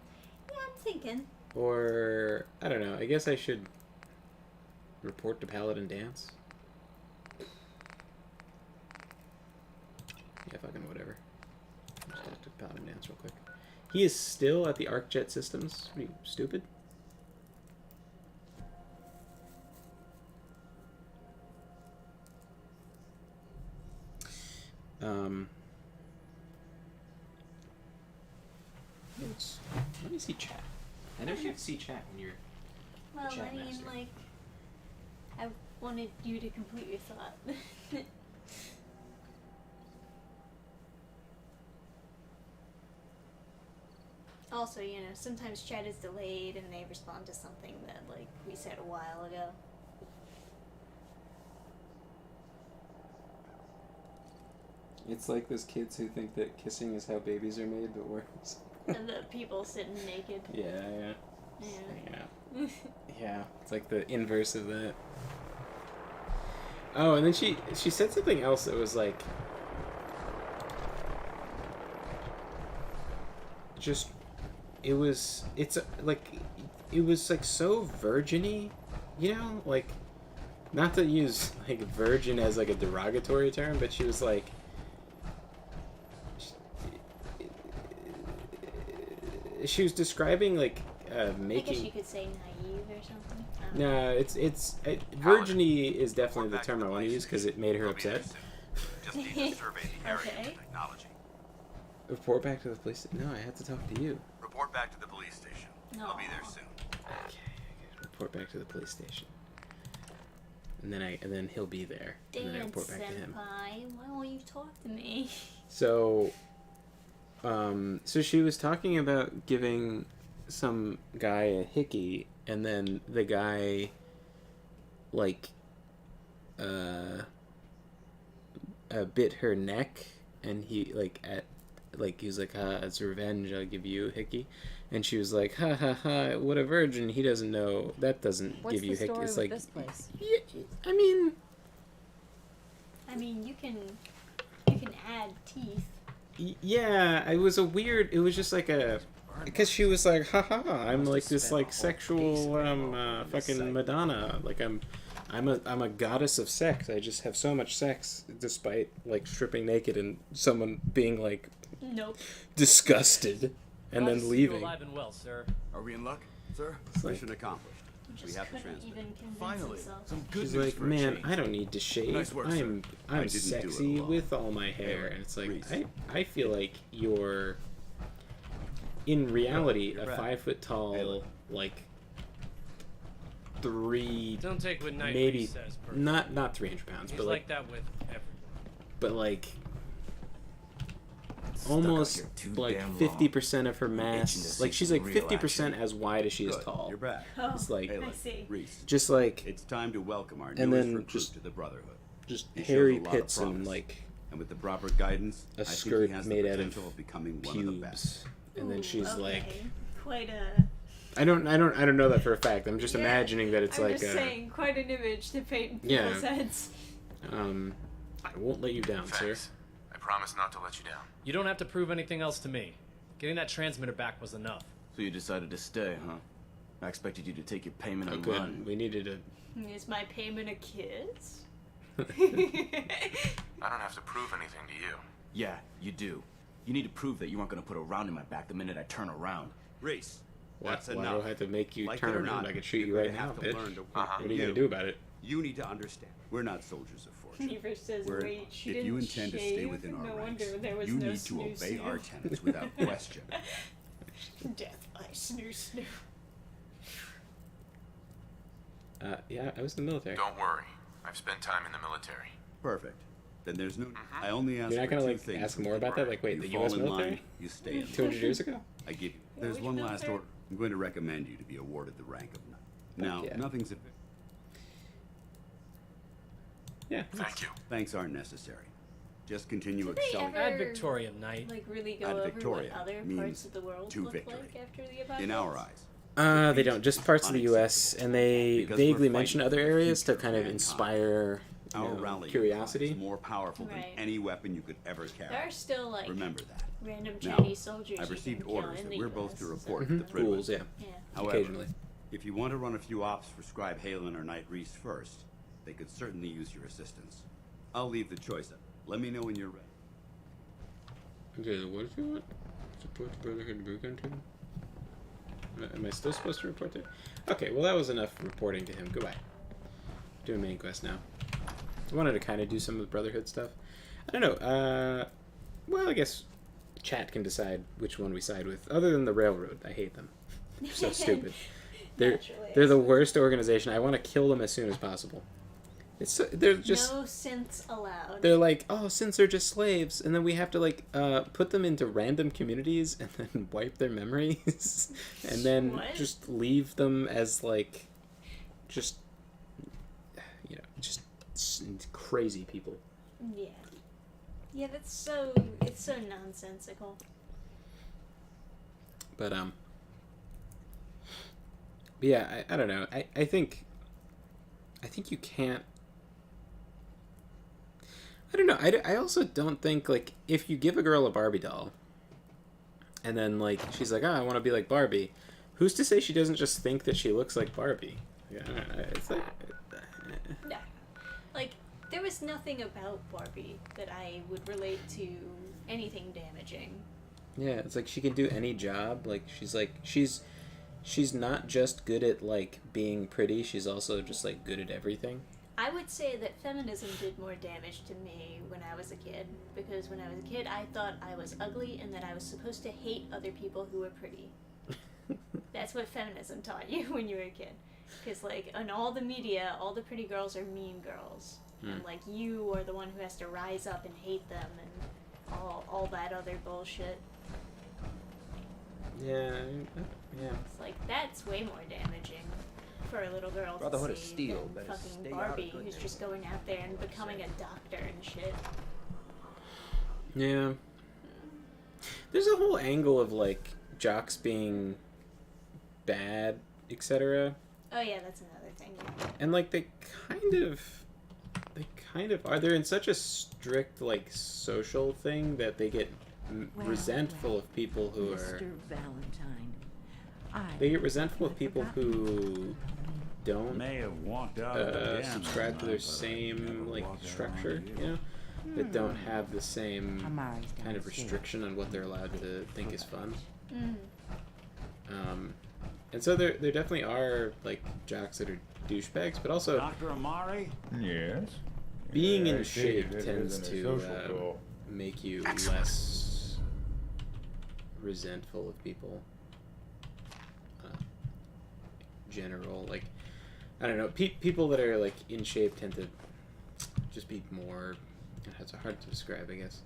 Yeah, I'm thinking. Or I don't know. I guess I should report to Paladin Dance. Yeah, fucking whatever. Just talk to Paladin Dance real quick. He is still at the ArcJet Systems. What are you, stupid? Let me see chat. I know you have to see chat when you're Well, chat I mean, master. like, I wanted you to complete your thought. Also, you know, sometimes chat is delayed and they respond to something that, like, we said a while ago. It's like those kids who think that kissing is how babies are made, but worse. And the people sitting naked. Yeah. Yeah. Hanging out. Yeah, it's like the inverse of that. Oh, and then she said something else that was like, just, it was like so virgin-y, you know, like, not to use like virgin as like a derogatory term, but she was like, she was describing like making. I guess you could say naive or something. No, it's virgin-y is definitely the term I want to use because it made her upset. Just need to survey the area Okay. for technology. Report back to the police. No, I have to talk to you. Report back to the police station. I'll be there soon. Okay. Report back to the police station. And then he'll be there. And then I Dance, report back to him. senpai. Why won't you talk to me? So she was talking about giving some guy a hickey, and then the guy, like, bit her neck, and he, he was like, it's revenge, I'll give you a hickey. And she was like, ha ha ha, what a virgin, he doesn't know, that doesn't What's give you the hickey. story It's with like, this place? yeah, I mean, you can add teeth. yeah, it was just like a, because she was like, haha, I'm like this like sexual fucking Madonna, like I'm a goddess of sex. I just have so much sex despite like stripping naked and someone being like Nope. disgusted and then leaving. Alive and well, sir. Are we in luck, sir? It's like- Mission accomplished. We Just have the couldn't transmitter. even convince Finally, himself. some good She's news like, for a man, change. I don't need to shave. Nice work, sir. I'm I didn't do it sexy alone. with all my hair, Hey, and it's like Reese. I feel like you're in reality You're a right. 5 foot tall, Hey, look. like 3, Don't take what Knight maybe says personally. not 300 pounds, He's but like that with everyone. but like stuck out almost here too like damn long. 50% of her I'm itching to mass. see Like she's some like real 50% action. as wide as she is Good, tall. You're back. Oh, It's like I Hey, look, see. Reese, just like it's time to welcome our And newest then recruit just- to the Brotherhood. just He shows hairy a lot of pits and promise. like And with the proper guidance, a I think skirt he has made the out of potential of becoming one of the best. pubes. And then Ooh, she's okay. like, quite a. I don't know that for a fact. I'm just Yeah, imagining that it's I'm like just saying, quite an image to paint in Yeah. people's heads. I won't let you down, sir. Thanks. I promise not to let you down. You don't have to prove anything else to me. Getting that transmitter back was enough. So you decided to stay, huh? I expected you to take your payment Oh, and good. run. We needed a. Is my payment a kiss? I don't have to prove anything to you. Yeah, you do. You need to prove that you aren't gonna put a round in my back the minute I turn around. Reese, Why that's do enough. I have to make you Like turn it or around? not, I could shoot you you're right gonna now, have to bitch. learn to work What are with you gonna you. do about it? You need to understand, we're not soldiers of fortune. Never says We're- wait. She if didn't you intend to stay shave. within our No ranks, wonder there was you no need to snoo obey our snoo. tenets without question. Death by snoo snoo. Yeah, I was in the military. Don't worry. I've spent time in the military. Perfect. Then there's no. I only ask You're not for gonna two like things ask from more you. about that? Like, wait, You the fall U.S. in military? line, you stay in 200 years ago? I give you. Yeah, There's which one last military? order. I'm going to recommend you to be awarded the rank of knight. Now, yeah. nothing's a. Yeah. Thank you. Thanks aren't necessary. Just continue Did they excelling. ever Ad Victoriam, Knight. like really go Ad over Victoriam what other means parts of the world to look victory. like after the apocalypse? In our eyes. They don't. Just parts of the U.S. and they Because vaguely we're mention fighting other for the areas to future kind of of mankind. inspire Our you know, rally curiosity. is more powerful than Right. any weapon you could ever carry. There are still like Remember that. random Now, Chinese soldiers. I've you received can kill orders in that the we're US, both to so- report to the Mhm. Ghouls, Brotherhood. yeah. Yeah. However, Occasionally. if you want to run a few ops for Scribe Halen or Knight Reese first, they could certainly use your assistance. I'll leave the choice up. Let me know when you're ready. Okay, what do you want? Support the Brotherhood Boot Camp team? Am I still supposed to report to? Okay, well that was enough reporting to him. Goodbye. Doing main quest now. I wanted to kind of do some of the Brotherhood stuff. I don't know. Well, I guess chat can decide which one we side with. Other than the Railroad, I hate them. They're so stupid. They're the worst organization. I want to kill them as soon as possible. They're just no synths allowed. they're like, oh, since they're just slaves, and then we have to like put them into random communities and then wipe their memories, and then What? just leave them as like, just you know, just crazy people. Yeah. Yeah, it's so nonsensical. But yeah, I don't know. I think you can't. I don't know. I also don't think, like, if you give a girl a Barbie doll, and then, like, she's like, I want to be like Barbie, who's to say she doesn't just think that she looks like Barbie? Yeah, it's like... No. Like, there was nothing about Barbie that I would relate to anything damaging. Yeah, it's like she can do any job. Like, she's not just good at, like, being pretty, she's also just, like, good at everything. I would say that feminism did more damage to me when I was a kid, because when I was a kid, I thought I was ugly and that I was supposed to hate other people who were pretty. That's what feminism taught you when you were a kid. Because, like, in all the media, all the pretty girls are mean girls. And, like, you are the one who has to rise up and hate them and all that other bullshit. Yeah. It's like, that's way more damaging for a little girl Brotherhood to of see Steel than better fucking stay out of Barbie, good who's just neighborhoods. going out there and becoming a doctor and shit. Yeah. There's a whole angle of, like, jocks being bad, etc. Oh yeah, that's another thing. Yeah. And, like, they kind of are. They're in such a strict, like, social thing that they get resentful of people who are... Mr. Valentine, They get resentful of people who don't May have walked out of the den subscribe to one their night, but I same, never like, walked out structure, on you know? That don't have the same Amari's kind of downstairs. restriction on what they're allowed to think is fun. Mm. And so there definitely are, like, jocks that are douchebags, but also Dr. Amari? Yes. being Yeah, in I see shape that tends isn't a to social goal. make you less resentful of people. General, like, I don't know, people that are, like, in shape tend to just be more, it's hard to describe, I guess.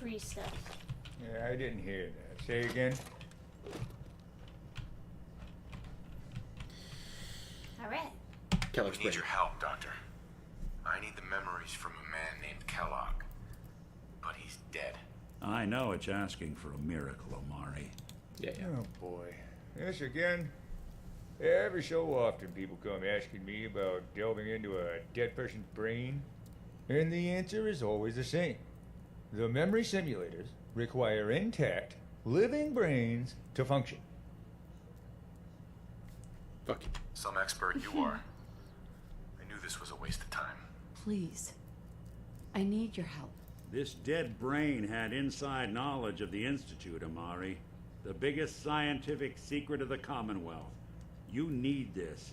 free stuff. Yeah, I didn't hear that. Say again? Alright. Keller's We need your help, Doctor. I need the memories from a man named Kellogg. But he's dead. I know it's asking for a miracle, Omari. Yeah. Oh boy. This again? Every so often people come asking me about delving into a dead person's brain, and the answer is always the same. The memory simulators require intact, living brains to function. Fuck you. Some expert you are. I knew this was a waste of time. Please. I need your help. This dead brain had inside knowledge of the Institute, Omari. The biggest scientific secret of the Commonwealth. You need this,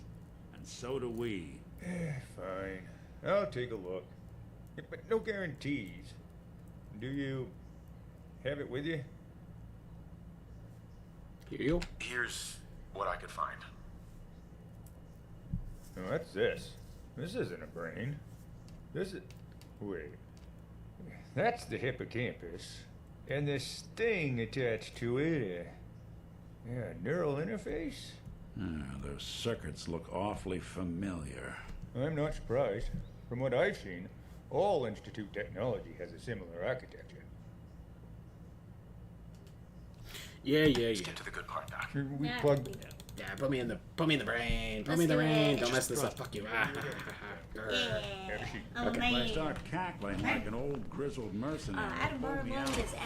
and so do we. Fine. I'll take a look. But no guarantees. Do you have it with you? You? Here's what I could find. No, that's this. This isn't a brain. This is... Wait. That's the hippocampus. And this thing attached to it, yeah, neural interface? Those circuits look awfully familiar. I'm not surprised. From what I've seen, all Institute technology has a similar architecture. Yeah. Let's get to the good part, Doc. We plugged... Yeah, put me in the brain. Put me in the Let's do brain. it. Don't mess this up. Fuck you. If I start cackling like an old grizzled mercenary, Adam pull me Barlow out, is okay?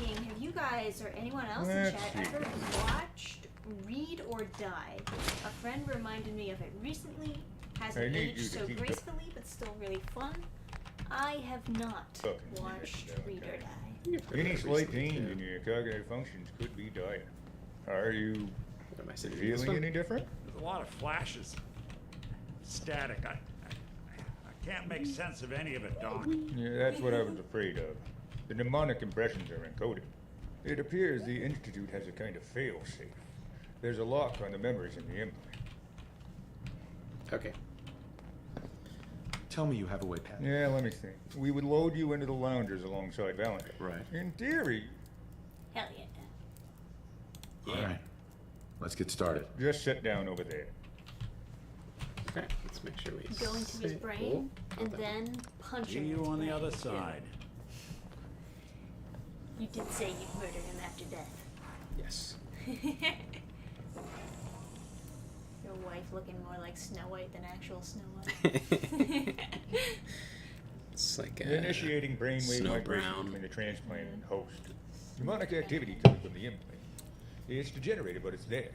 asking, have you guys or anyone else in Let's chat see. ever watched Read or Die? A friend reminded me of it recently. I Hasn't need aged you to so keep it. gracefully, but still really fun. I have not Fucking watched minute, Read or okay. Die. Any slight change in your cognitive functions could be dire. Are you What am I saying? This feeling one? any different? There's a lot of flashes. Static. I can't make sense of any of it, Doc. Yeah, that's what I was afraid of. The mnemonic impressions are encoded. It appears the Institute has a kind of fail-safe. There's a lock on the memories in the implant. Okay. Tell me you have a way past. Yeah, let me think. We would load you into the loungers alongside Valentine. Right. In theory, Hell yeah. All right. Let's get started. just sit down over there. Okay. Let's make sure we Go into his sit- brain Oh, and hold on. then punch See him. in you his on the brain. other side. You did say you'd murder him after death. Yes. Your wife looking more like Snow White than actual Snow White. It's like Initiating brainwave Snow migration Brown. between the transplant and host. Mnemonic activity comes from the implant. It's degenerated, but it's there.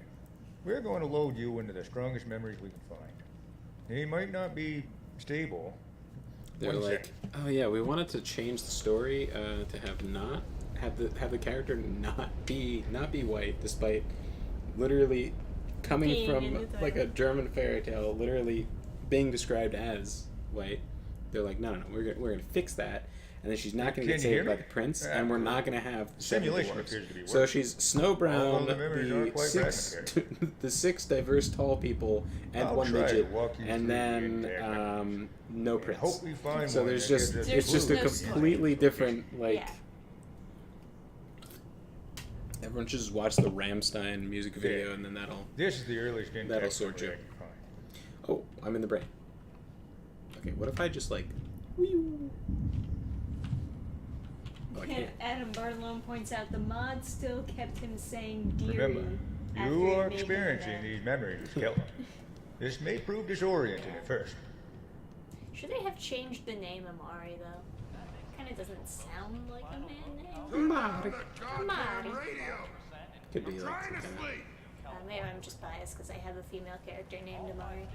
We're going to load you into the strongest memories we can find. They might not be stable. They're One like, second. oh yeah, we wanted to change the story to have the character not be white, despite literally coming Being in from the like a title. German fairy tale, literally being described as white. They're like, no, we're gonna fix that, and then she's not gonna Can get you saved hear by me? the prince, Yeah. and we're not gonna have Simulation dwarves. appears to be So working. she's Snow Brown, the memories aren't quite the six diverse tall people, and I'll one try to midget, walk you and through then the exact memories. no And prince. hope we find So one there's that just gives us it's just a clues. completely different like. Yeah. Everyone should just watch the Rammstein music video, Yeah. and then that'll. This is the earliest That'll intact sort memory you. I can find. Oh, I'm in the brain. Okay, what if I just like. Whee-oo. Oh, I can't. Adam Barlow points out the mod still kept him saying dearie. Remember, after you he are made him experiencing that. these memories as Kellogg. This may prove disorienting at first. Should they have changed the name Amari though? Kind of doesn't sound like a man name. Amari. Amari. Could be like some kind Maybe I'm just biased because I have a female character named Amari. of.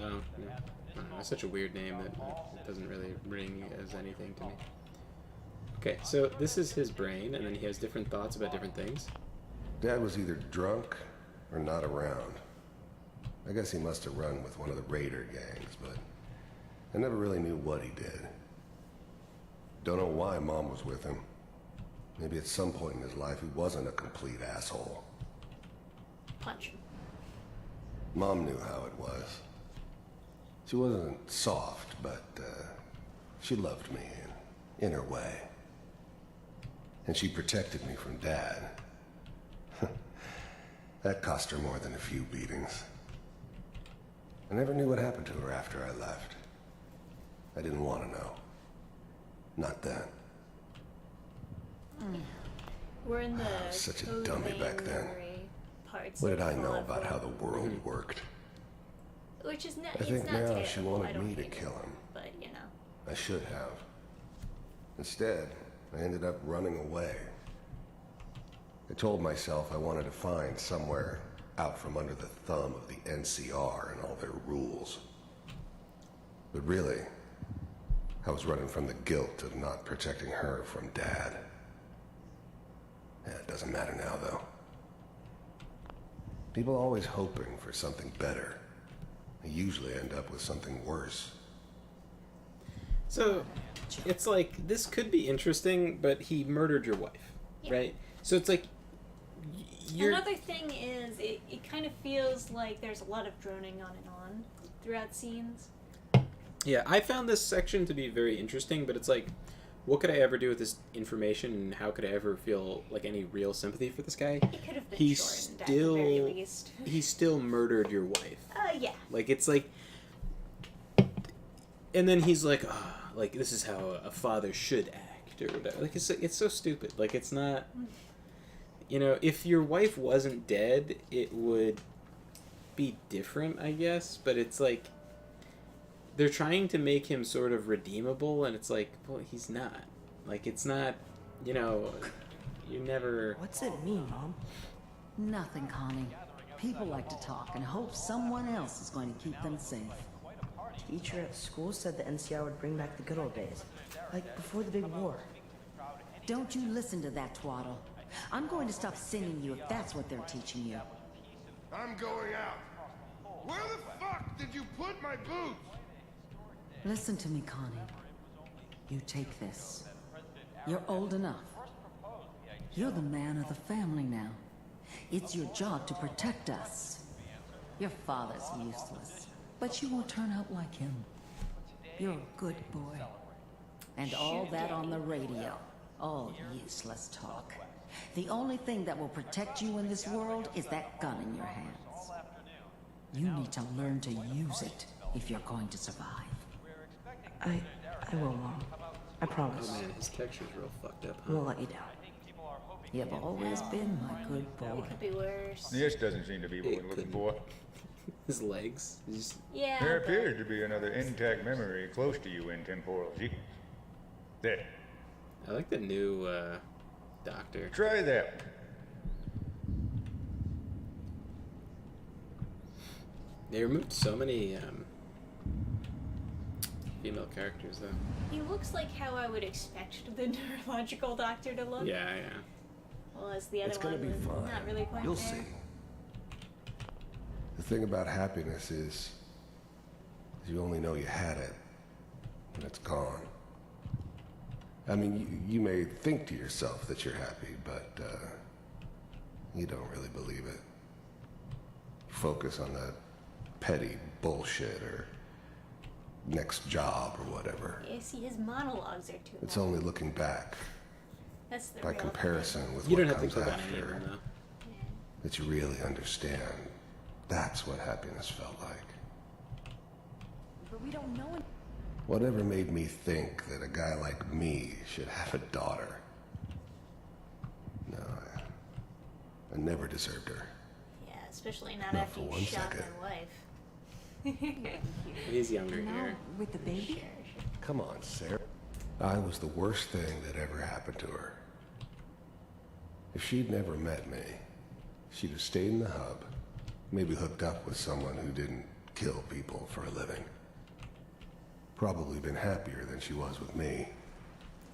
Oh, yeah. I don't know, it's such a weird name that it doesn't really ring as anything to me. Okay, so this is his brain, and then he has different thoughts about different things. Dad was either drunk or not around. I guess he must have run with one of the raider gangs, but I never really knew what he did. Don't know why Mom was with him. Maybe at some point in his life he wasn't a complete asshole. Punch him. Mom knew how it was. She wasn't soft, but she loved me in her way. And she protected me from Dad. That cost her more than a few beatings. I never knew what happened to her after I left. I didn't want to know. Not then. We're in the Such a code dummy vein back then. memory parts What did of I know Fallout about 4, how the world worked? which is not. I think it's not now terrible. she I wanted don't me to hate kill it, him. but you know. I should have. Instead, I ended up running away. I told myself I wanted to find somewhere out from under the thumb of the NCR and all their rules. But really, I was running from the guilt of not protecting her from Dad. Yeah, it doesn't matter now, though. People are always hoping for something better. They usually end up with something worse. So, it's like, this could be interesting, but he murdered your wife, right? So it's like, you're... Another thing is, it kind of feels like there's a lot of droning on and on throughout scenes. Yeah, I found this section to be very interesting, but it's like, what could I ever do with this information, and how could I ever feel like any real sympathy for this guy? It could have been shortened at the very least. He still murdered your wife. Yeah. Like, it's like, and then he's like, oh, like, this is how a father should act, or whatever. Like, it's so stupid. Like, it's not, you know, if your wife wasn't dead, it would be different, I guess, but it's like, they're trying to make him sort of redeemable, and it's like, well, he's not. Like, it's not, you know, you never... What's it mean, Mom? Nothing, Connie. People like to talk and hope someone else is going to keep them safe. Teacher at school said the NCR would bring back the good old days. Like before the big war. Don't you listen to that twaddle. I'm going to stop singing you if that's what they're teaching you. I'm going out. Where the fuck did you put my boots? Listen to me, Connie. You take this. You're old enough. You're the man of the family now. It's your job to protect us. Your father's useless, but you won't turn out like him. You're a good boy. And all that on the radio. All useless talk. The only thing that will protect you in this world is that gun in your hands. You need to learn to use it if you're going to survive. I will, Mom. I promise. Oh man, his texture's real fucked up, huh? We'll let you down. You've always been my good boy. Could be worse. This doesn't seem to be what we're looking for. His legs. Just... Yeah. There appears to be another intact memory close to you in temporal sequence. There. I like the new doctor. Try that. They removed so many female characters, though. He looks like how I would expect the neurological doctor to look. Yeah, yeah. Well, as the other It's gonna one be was fine. not really quite You'll there. see. The thing about happiness is you only know you had it when it's gone. I mean, you may think to yourself that you're happy, but you don't really believe it. You focus on that petty bullshit or next job or whatever. Yeah, see, his monologues are too It's long. only looking back That's the by real comparison with You what don't have to comes click on any of after them, though. that you really understand. That's what happiness felt like. But we don't know it. Whatever made me think that a guy like me should have a daughter? No, I never deserved her. Yeah, especially not Not after for you one shot second. my wife. He's younger Now, here. with the baby? Come on, Sarah. I was the worst thing that ever happened to her. If she'd never met me, she'd have stayed in the hub, maybe hooked up with someone who didn't kill people for a living. Probably been happier than she was with me.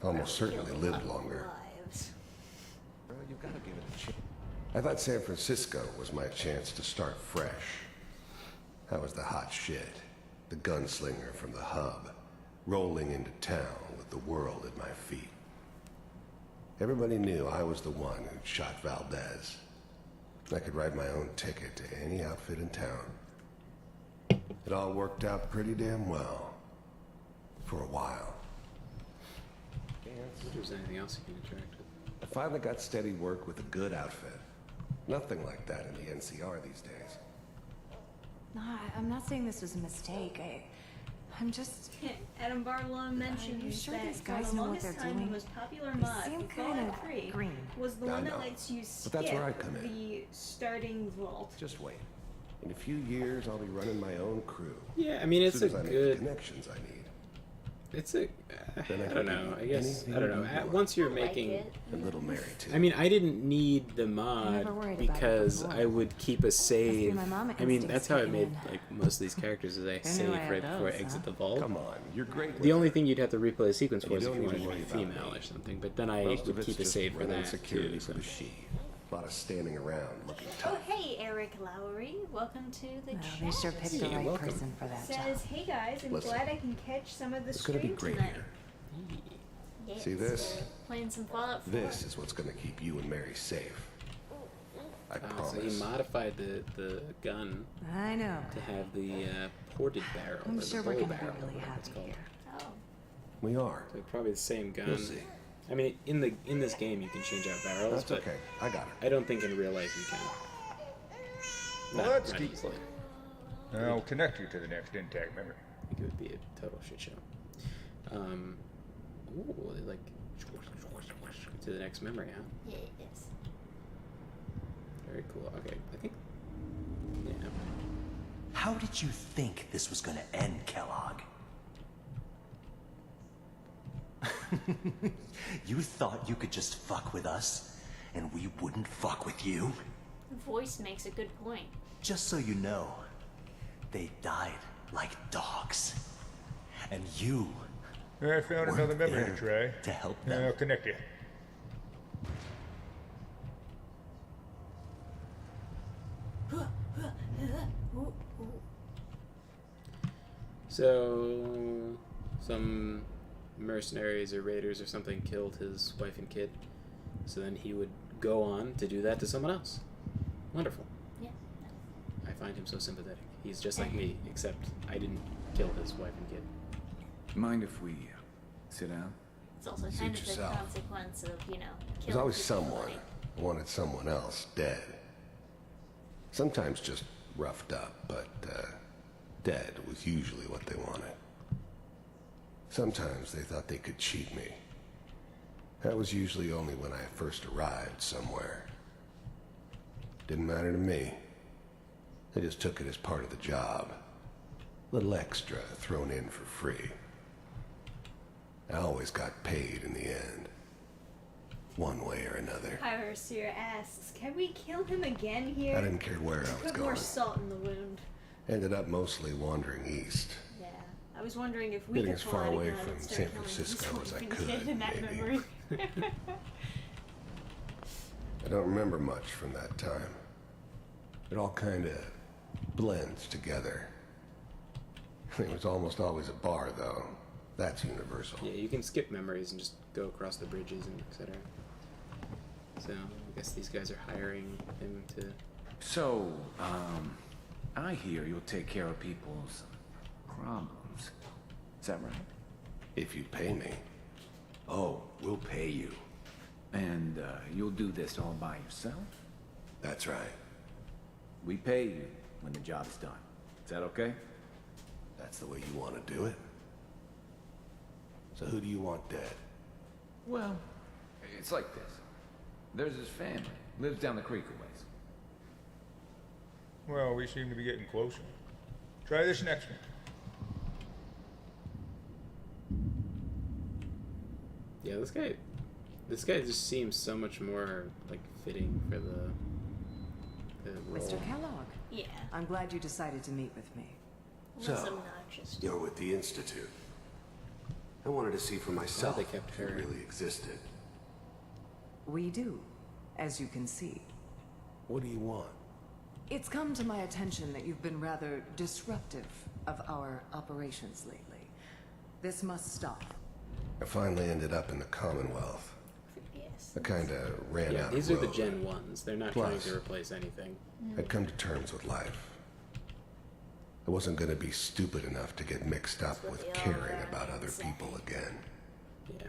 Almost certainly lived longer. Bro, you gotta give it a chance. I thought San Francisco was my chance to start fresh. I was the hot shit, the gunslinger from the hub, rolling into town with the world at my feet. Everybody knew I was the one who'd shot Valdez. I could write my own ticket to any outfit in town. It all worked out pretty damn well. For a while. If there's anything else you can interact with. finally got steady work with a good outfit. Nothing like that in the NCR these days. No, I'm not saying this was a mistake. I'm just... Adam Barlow mentioned Are you sure that these for guys the know what longest they're time doing? the most popular They mod seem for Fallout kinda 3 green. was the I one that know. lets you But skip that's where I come in. the starting vault. Just wait. In a few years, I'll be running my own crew. Yeah, I mean, it's as soon a as I make good- the connections I need. It's a. Then I can don't know. do I guess anything I don't know. you want. Once you're making, And little Mary too. I mean, I didn't need the never mod worried about it because before. I would keep a save. my mama I mean, instincts that's how I kicking made in. like most of these characters. Is I Who knew save I had right before I those, exit huh? the vault. Come on, you're great. The only thing you'd have to replay a sequence And for is you if don't you need to wanted a worry about female me. or something. But then I Most of would it's keep a just save for running that security too. for So. the she. A lot of standing around looking Oh, tough. hey, Eric Lowry. Welcome to the Well, chat. they sure picked the Yeah, right welcome. person for that job. Says, hey guys, I'm Listen, glad I can catch some of the It's gonna stream be great tonight. here. Yes, See this? Playing some Fallout 4. This is what's gonna keep you and Mary safe. I promise. So he modified the gun I know. to have the ported barrel. I'm or sure the we're bow gonna be barrel, really whatever it's happy called. here. Oh. We are. So probably the same gun. We'll see. I mean, in this game you can change out barrels, That's but okay. I got her. I don't think in real life you can. Well, Not that's right deep. easily. I'll connect you to the next intact memory. I think it would be a total shit show. Ooh, like to the next memory, huh? Yes. Very cool. Okay, I think. Yeah. How did you think this was gonna end, Kellogg? You thought you could just fuck with us, and we wouldn't fuck with you? The voice makes a good point. Just so you know, they died like dogs. And you I found another memory to try. to help them. I'll connect you. So, some mercenaries or raiders or something killed his wife and kid. So then he would go on to do that to someone else. Wonderful. Yeah. I find him so sympathetic. He's just like me, except I didn't kill his wife and kid. Mind if we sit down? It's also Suit kind of yourself. the consequence of, There's killing always people. someone who wanted someone else dead. Sometimes just roughed up, but dead was usually what they wanted. Sometimes they thought they could cheat me. That was usually only when I first arrived somewhere. Didn't matter to me. I just took it as part of the job. Little extra thrown in for free. I always got paid in the end. One way or another. Pyroseer asks, can we kill him again here? I didn't care where I was Put more going. salt in the wound. Ended up mostly wandering east. Yeah. I was wondering if we Getting could as pull far out a away gun from and start San killing Francisco this as I woman could, kid in that maybe. memory. I don't remember much from that time. It all kind of blends together. It was almost always a bar, though. That's universal. Yeah, you can skip memories and just go across the bridges and etc. So I guess these guys are hiring him to. So, I hear you'll take care of people's problems. Is that right? If you pay me. Oh, we'll pay you. And you'll do this all by yourself? That's right. We pay you when the job's done. Is that okay? That's the way you want to do it. So who do you want dead? Well, it's like this. There's his family. Lives down the creek a ways. Well, we seem to be getting closer. Try this next one. Yeah, this guy just seems so much more like fitting for the role. Mr. Kellogg. Yeah. I'm glad you decided to meet with me. Less So, obnoxious. you're with the Institute. I wanted to see for myself they kept if it her. really existed. We do, as you can see. What do you want? It's come to my attention that you've been rather disruptive of our operations lately. This must stop. I finally ended up in the Commonwealth. Yes. I kinda ran Yeah, out these of are the road. Gen 1s. They're not Plus, trying to replace anything. I'd come to terms with life. I wasn't gonna be stupid enough to get mixed up with caring about other people again. Yeah.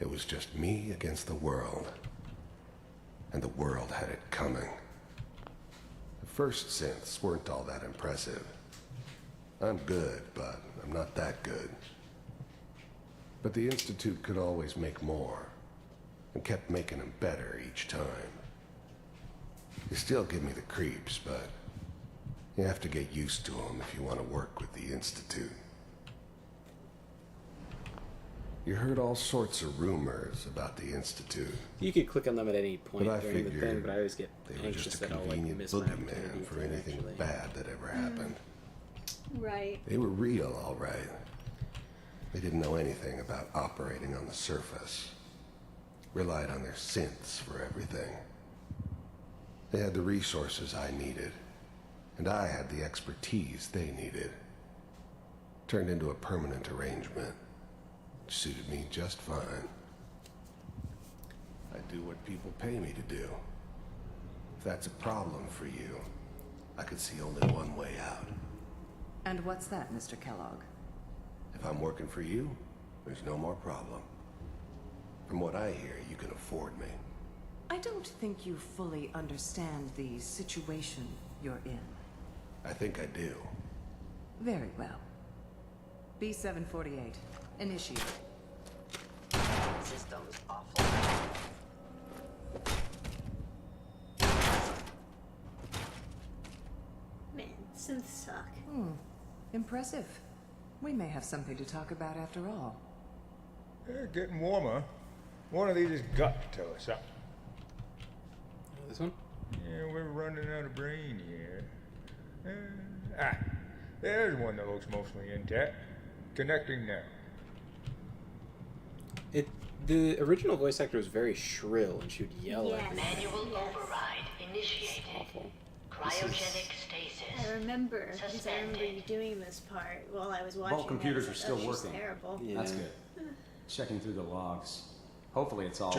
It was just me against the world, and the world had it coming. The first synths weren't all that impressive. I'm good, but I'm not that good. But the Institute could always make more, and kept making them better each time. They still give me the creeps, but you have to get used to them if you want to work with the Institute. You heard all sorts of rumors about the Institute. You could click on them at any point But I during the thing, figured but I always get they were anxious just a that I'll like convenient miss my opportunity boogeyman for to anything actually- bad that ever happened. Right. They were real, all right. They didn't know anything about operating on the surface. Relied on their synths for everything. They had the resources I needed, and I had the expertise they needed. Turned into a permanent arrangement, which suited me just fine. I do what people pay me to do. If that's a problem for you, I could see only one way out. And what's that, Mr. Kellogg? If I'm working for you, there's no more problem. From what I hear, you can afford me. I don't think you fully understand the situation you're in. I think I do. Very well. B-748, initiate. Systems offline. Man, synths suck. Impressive. We may have something to talk about after all. They're getting warmer. One of these has got to tell us something. This one? Yeah, we're running out of brain here. There's one that looks mostly intact. Connecting now. The original voice actor was very shrill, and she would yell Yes. at me. Manual override initiated. Awful. Cryogenic stasis. I remember, because I remember you doing this part while I was watching. Vault computers it. are still She's working. terrible. Yeah. That's good. Checking through the logs. Hopefully it's all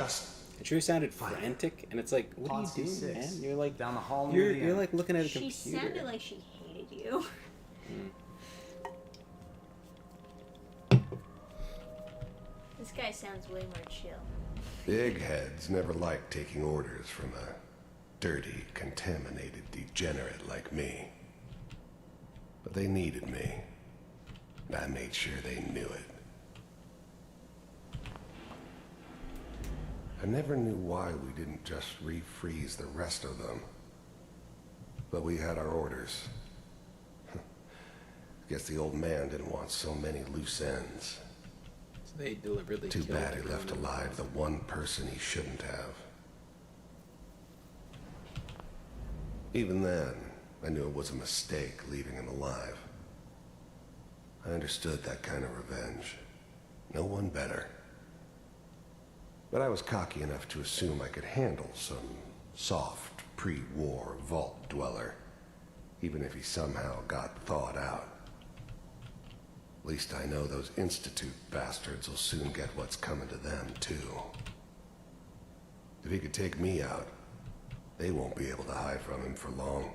It sure sounded frantic, and it's like, what are you Pod doing, C6. man? You're like down the hall near the you're end. like looking at a She computer. sounded like she hated you. This guy sounds way more chill. Big heads never liked taking orders from a dirty, contaminated degenerate like me. But they needed me, and I made sure they knew it. I never knew why we didn't just refreeze the rest of them. But we had our orders. Guess the old man didn't want so many loose ends. So they deliberately Too killed bad he everyone left in the alive house. the one person he shouldn't have. Even then, I knew it was a mistake leaving him alive. I understood that kind of revenge. No one better. But I was cocky enough to assume I could handle some soft, pre-war vault dweller, even if he somehow got thawed out. At least I know those Institute bastards will soon get what's coming to them, too. If he could take me out, they won't be able to hide from him for long.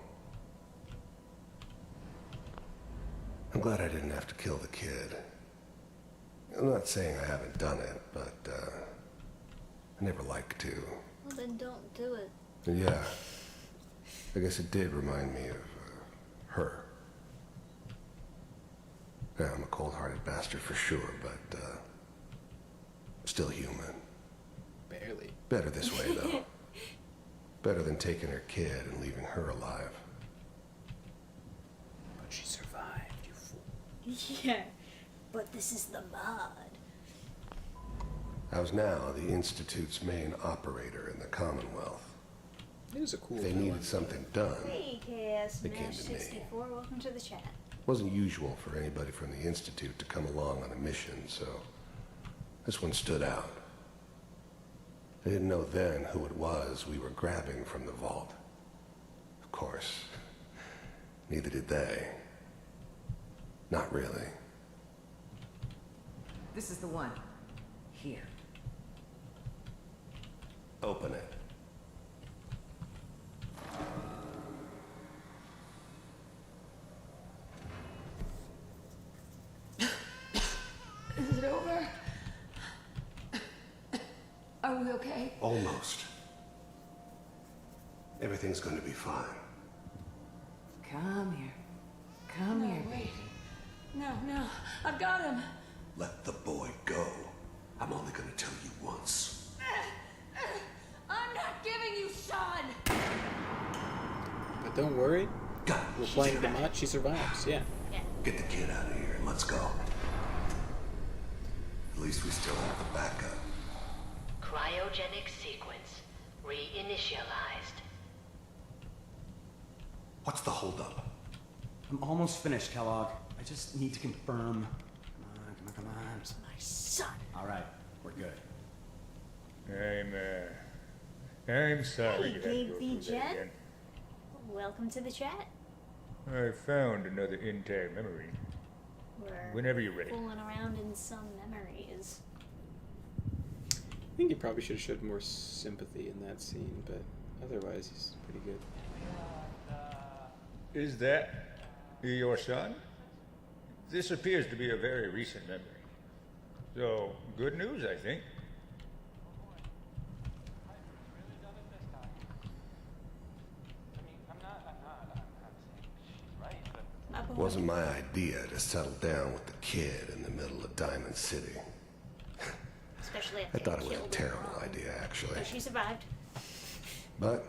I'm glad I didn't have to kill the kid. I'm not saying I haven't done it, but, I never like to. Well, then don't do it. And yeah, I guess it did remind me of her. Yeah, I'm a cold-hearted bastard for sure, but still human. Barely. Better this way, though. Better than taking her kid and leaving her alive. But she survived, you fool. Yeah, but this is the mod. I was now the Institute's main operator in the Commonwealth. It was a cool If they villain. needed something done, Hey, KS They came Smash to me. 64, welcome to the chat. it wasn't usual for anybody from the Institute to come along on a mission, so this one stood out. I didn't know then who it was we were grabbing from the vault. Of course, neither did they. Not really. This is the one. Here. Open it. Is it over? Are we okay? Almost. Everything's going to be fine. Come here. Come here, baby. No, I've got him. Let the boy go. I'm only going to tell you once. I'm not giving you Sean. But don't worry. God, we're playing the mod. She survives. Yeah. Get the kid out of here and let's go. At least we still have the backup. Cryogenic sequence reinitialized. What's the holdup? I'm almost finished, Kellogg. I just need to confirm. Come on. My son. All right, we're good. I'm sorry. Hey, you had to Gabe go V. through that Jen. again. Welcome to the chat. I found another intact memory. We're Whenever you're ready. fooling around in some memories. I think he probably should have showed more sympathy in that scene, but otherwise he's pretty good. Is that your son? This appears to be a very recent memory. So, good news, I think. It wasn't my idea to settle down with the kid in the middle of Diamond City. Especially I after thought it they was a killed terrible idea, actually. But she survived. But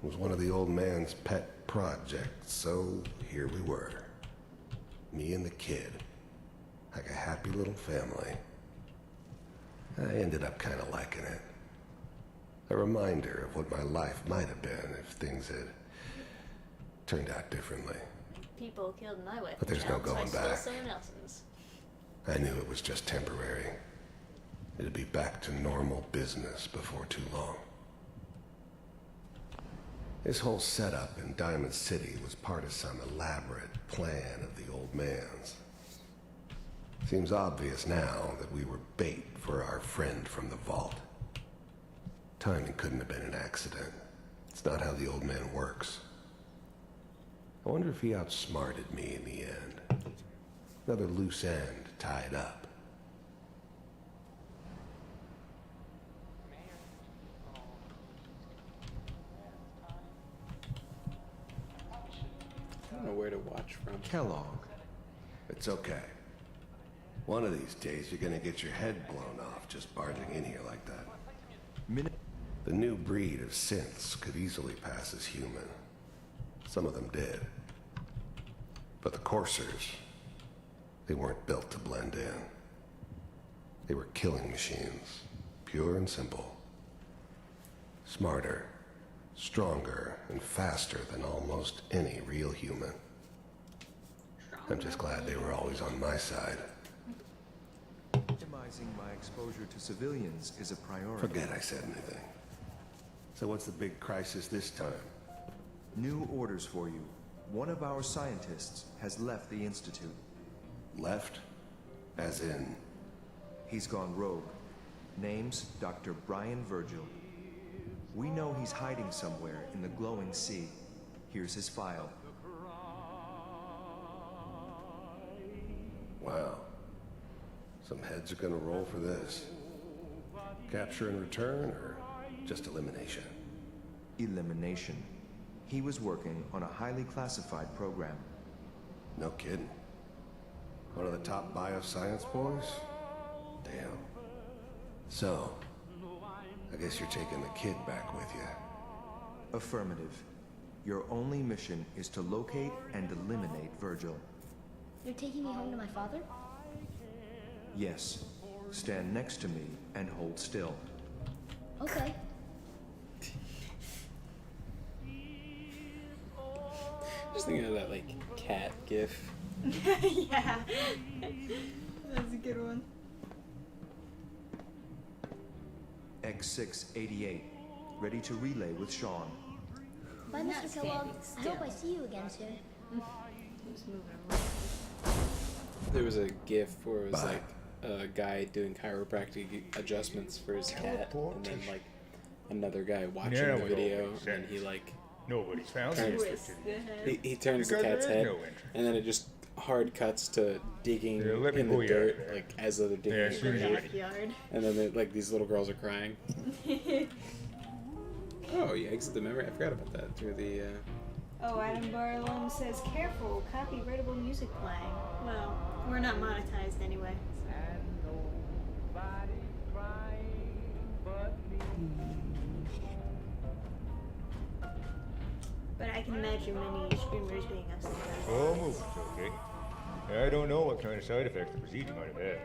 it was one of the old man's pet projects, so here we were. Me and the kid. Like a happy little family. I ended up kind of liking it. A reminder of what my life might have been if things had turned out differently. People killed my wife. But there's and no child, so I going stole back. someone else's. I knew it was just temporary. It'd be back to normal business before too long. This whole setup in Diamond City was part of some elaborate plan of the old man's. Seems obvious now that we were bait for our friend from the vault. Timing couldn't have been an accident. It's not how the old man works. I wonder if he outsmarted me in the end. Another loose end tied up. I don't know where to watch from. Kellogg. It's okay. One of these days you're gonna get your head blown off just barging in here like that. The new breed of synths could easily pass as human. Some of them did. But the coursers, they weren't built to blend in. They were killing machines, pure and simple. Smarter, stronger, and faster than almost any real human. I'm just glad they were always on my side. Minimizing my exposure to civilians is a priority. Forget I said anything. So what's the big crisis this time? New orders for you. One of our scientists has left the Institute. Left? As in? He's gone rogue. Name's Dr. Brian Virgil. We know he's hiding somewhere in the glowing sea. Here's his file. Wow. Some heads are gonna roll for this. Capture and return, or just elimination? Elimination. He was working on a highly classified program. No kidding. One of the top bioscience boys? Damn. So, I guess you're taking the kid back with you. Affirmative. Your only mission is to locate and eliminate Virgil. You're taking me home to my father? Yes. Stand next to me and hold still. Okay. Just thinking of that like cat gif. Yeah. That's a good one. X688. Ready to relay with Sean. Bye, Not Mr. Kellogg. standing I hope still. I see you again soon. Who's moving around? There was a gif where it was like a guy doing chiropractic adjustments for his cat, and then like another guy watching Now the it video, all makes and then he sense. like Nobody's found turns, it. he turns the Because cat's there is head, no entrance. and then it just hard cuts to digging Yeah, let me in pull the you out dirt, of there. like as though they're digging Yeah, in as the soon as you- dirt. Backyard. And then like these little girls are crying. Oh, yeah, exit the memory. I forgot about that through the. Oh, Adam Barlow says, careful, copyrightable music playing. Well, we're not monetized anyway. But I can imagine many streamers being upset about it. Oh, moving's okay. I don't know what kind of side effects the procedure might have had.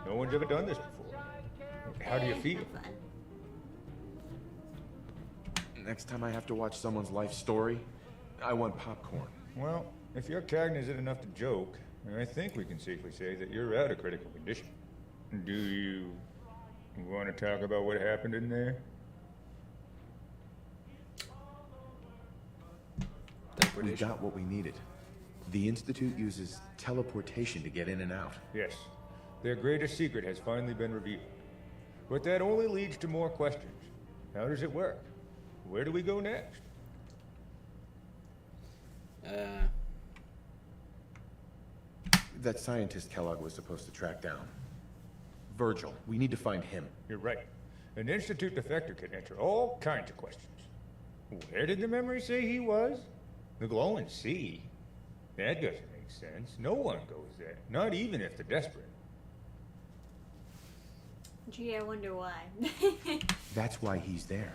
No one's ever done this before. How do you feel? Next time I have to watch someone's life story, I want popcorn. Well, if you're cognizant enough to joke, I think we can safely say that you're out of critical condition. Do you want to talk about what happened in there? We got what we needed. The Institute uses teleportation to get in and out. Yes. Their greatest secret has finally been revealed. But that only leads to more questions. How does it work? Where do we go next? That scientist Kellogg was supposed to track down. Virgil. We need to find him. You're right. An Institute defector can answer all kinds of questions. Where did the memory say he was? The glowing sea? That doesn't make sense. No one goes there. Not even if they're desperate. Gee, I wonder why. That's why he's there.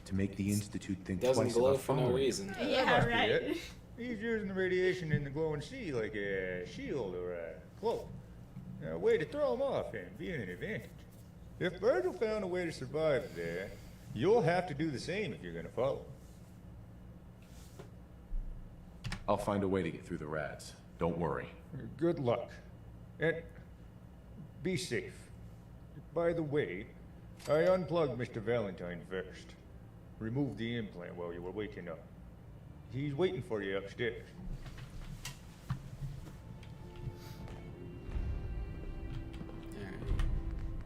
To make the Institute think Doesn't twice glow about for no following reason. him. Yeah, That must be right. it. He's using the radiation in the glowing sea like a shield or a cloak. A way to throw him off and be an advantage. If Virgil found a way to survive there, you'll have to do the same if you're gonna follow. I'll find a way to get through the rats. Don't worry. Good luck. And be safe. By the way, I unplugged Mr. Valentine first. Removed the implant while you were waking up. He's waiting for you upstairs.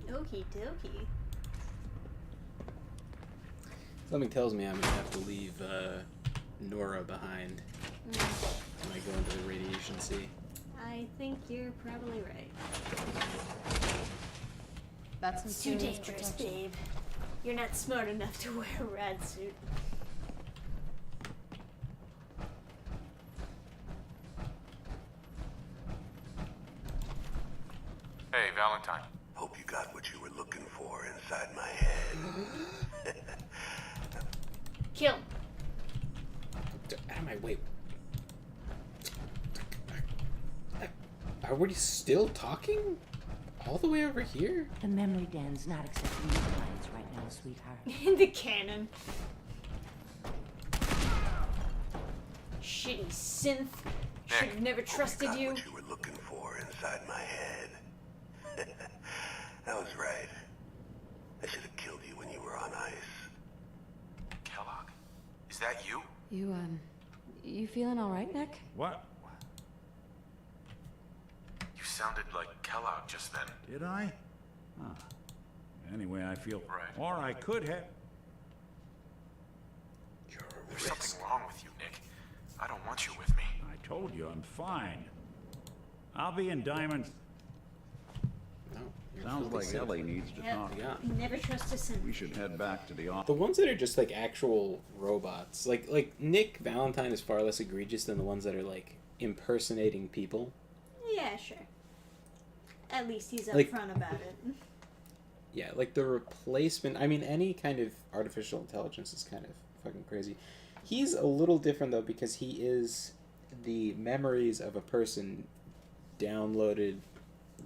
Okie dokie. Something tells me I'm gonna have to leave Nora behind when I go into the radiation sea. I think you're probably right. That's It's too dangerous, babe. You're not smart enough to wear a rad suit. Hey, Valentine. Hope you got what you were looking for inside my head. Kill. Out of my way. Are we still talking? All the way over here? The memory den's not accepting new clients right now, sweetheart. In the cannon. Shitty synth. Should have never trusted you. What you were looking for inside my head. That was right. I should have killed you when you were on ice. Kellogg. Is that you? You feeling all right, Nick? What? You sounded like Kellogg just then. Did I? Huh. Anyway, I feel... Right. Or I could have... There's something wrong with you, Nick. I don't want you with me. I told you, I'm fine. I'll be in Diamond... Sounds like Ellie needs to talk. Yeah. Never trust a synth. We should head back to the office. The ones that are just like actual robots, like Nick Valentine is far less egregious than the ones that are like impersonating people. Yeah, sure. At least he's Like- upfront about it. Yeah, like the replacement. I mean, any kind of artificial intelligence is kind of fucking crazy. He's a little different though because he is the memories of a person downloaded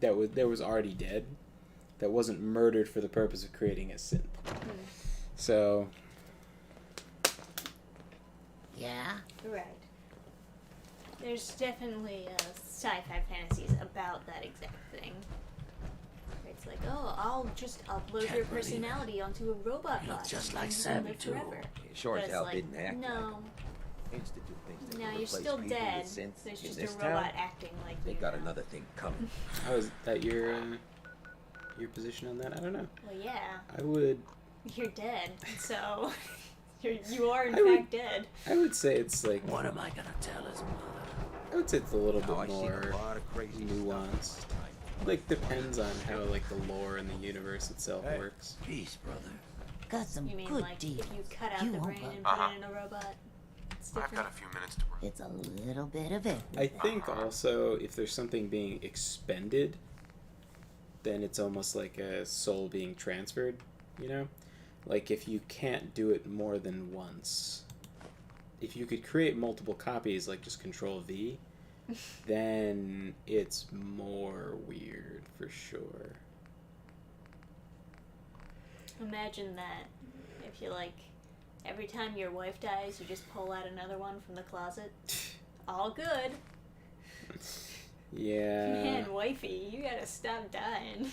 that was already dead, that wasn't murdered for the purpose of creating a synth. So. Yeah. Right. There's definitely sci-fi fantasies about that exact thing. It's like, oh, I'll just upload your personality onto a robot You look bot just and like you can Sammy, live too. forever. Sure as But it's hell like, didn't act no. Institute thinks they No, can you're replace still people dead. with synths There's in just this a robot town. acting like They you. got now. another thing coming. How is that your position on that? I don't know. Well, yeah. I would. You're dead, so you are in I would- fact dead. I would say it's like. What am I gonna tell his mother? I would say it's a little Now I bit seen a more lot of crazy nuanced. Like depends on how like the lore and the universe itself Hey. works. Peace, brother. Got some You mean good like deals. if you cut out You the won't brain and bug. put it in a robot? It's I've different. got a few minutes to work. It's a little bit of it. I think also if there's something being expended, then it's almost like a soul being transferred, you know? Like if you can't do it more than once. If you could create multiple copies, like just Control V, then it's more weird for sure. Imagine that. If you like, every time your wife dies, you just pull out another one from the closet. All good. Yeah. Man, wifey, you gotta stop dying.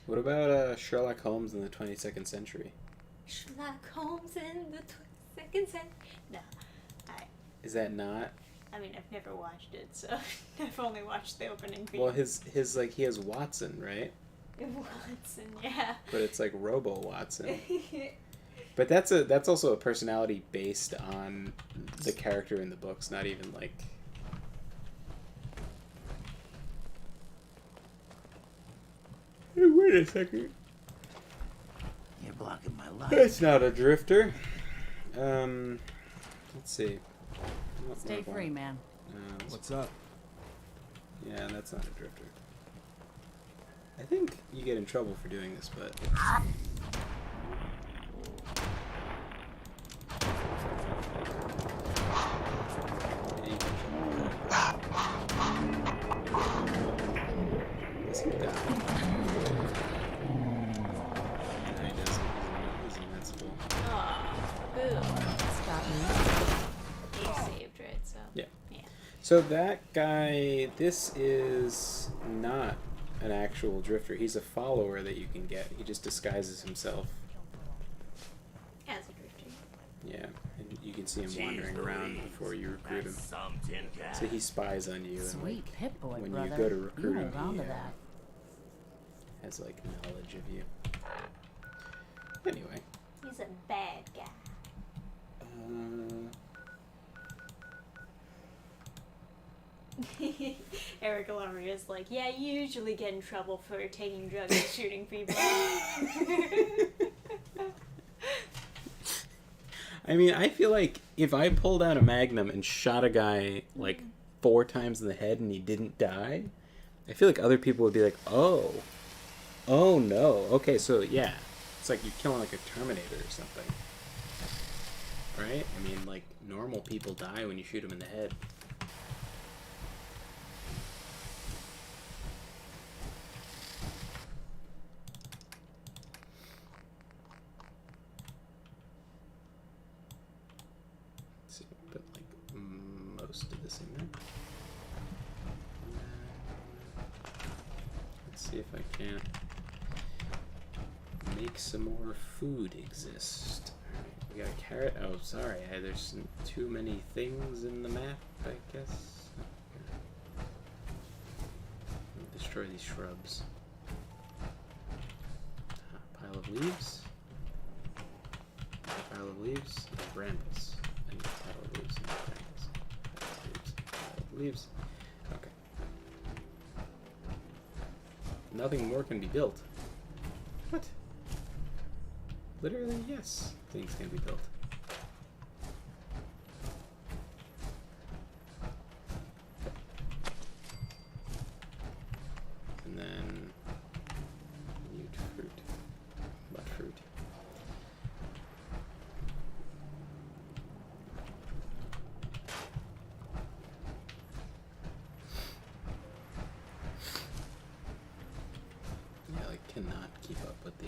What about Sherlock Holmes in the 22nd century? Sherlock Holmes in the 22nd century. No, Is that not? I mean, I've never watched it, so I've only watched the opening theme. Well, his like he has Watson, right? Watson, yeah. But it's like Robo Watson. But that's also a personality based on the character in the books, not even like. Hey, wait a second. You're blocking my light. That's not a drifter. Let's see. Stay free, man. What's up? Yeah, that's not a drifter. I think you get in trouble for doing this, but. Does he die? No, he doesn't. He's invincible. Boo. Stop me. You saved, right? So. Yeah. Yeah. So that guy, this is not an actual drifter. He's a follower that you can get. He just disguises himself. As a drifter. Yeah, and you can see him wandering around before you recruit him. So he spies on you. And Sweet like, Pip-Boy, when brother. you go to recruit You him, hold on he to that. has like knowledge of you. Anyway. He's a bad guy. Eric Lumley is like, yeah, you usually get in trouble for taking drugs and shooting people. I mean, I feel like if I pulled out a Magnum and shot a guy like 4 times in the head and he didn't die, I feel like other people would be like, oh no, okay, so yeah, it's like you're killing like a Terminator or something, right? I mean, like normal people die when you shoot them in the head. Put like most of this in there. Let's see if I can't make some more food exist. Alright, we got a carrot. Oh, sorry, there's too many things in the map, I guess. Destroy these shrubs. Pile of leaves. Pile of leaves. Brambles. And a pile of leaves and brambles. Pile of leaves. Pile of leaves. Okay. Nothing more can be built. What? Literally, yes. Things can be built. And then mute fruit. Mud fruit. Yeah, I cannot keep up with the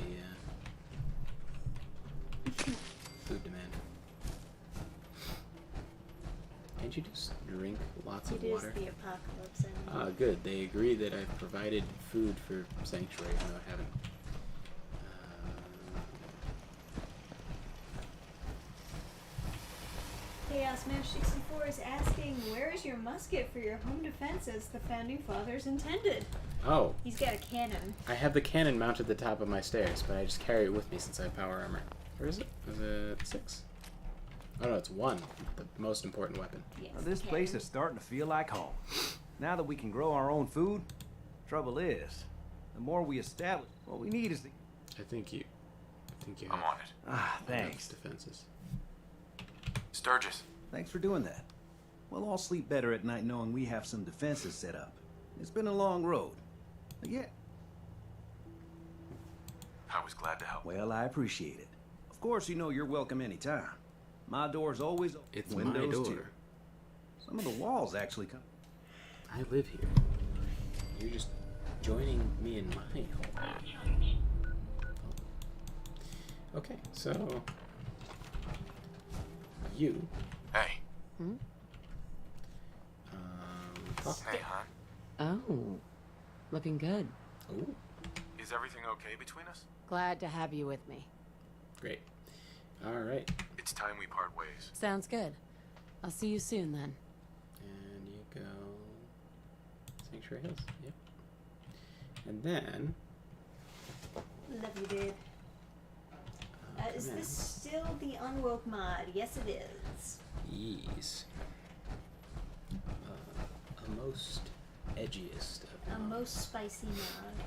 food demand. Can't you just drink lots of It is water? the apocalypse. Ah, good. They agree that I've provided food for Sanctuary. No, I haven't. Chaos Match 64 is asking, where is your musket for your home defense as the Founding Fathers intended? Oh. He's got a cannon. I have the cannon mounted at the top of my stairs, but I just carry it with me since I have power armor. Where is it? Is it 6? Oh no, it's 1. The most important weapon. Yes, Well, this place is starting to feel like home. Now that we can grow our own food, trouble is, the more we establish, what we need is the... I think I think you I'm have on it. Ah, enough thanks. defenses. Sturgis. Thanks for doing that. We'll all sleep better at night knowing we have some defenses set up. It's been a long road. But yeah, I was glad to help. well, I appreciate it. Of course, you know you're welcome anytime. My door's always open. It's Windows my door. too. Some of the walls actually come. I live here. You're just joining me in my home. Okay, so you. Hey. Talk. Hey, hon. Oh, looking good. Ooh, Is everything okay between us? Glad to have you with me. great. All right, It's time we part ways. Sounds good. I'll see you soon then. and you go Sanctuary Hills. Yep. And then Love you, dude. Is come this in. still the Unwoke mod? Yes, it is. Ease. A most edgiest of A most spicy mod.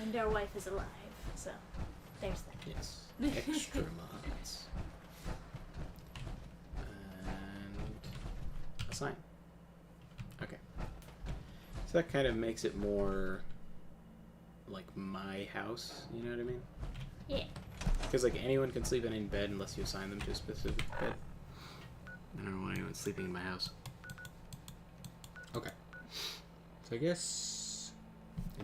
And our wife is alive, so there's that. yes, extra mods. And assign. Okay. So that kind of makes it more like my house, you know what I mean? Yeah. Because like anyone can sleep in any bed unless you assign them to a specific bed. I don't want anyone sleeping in my house. Okay. So I guess,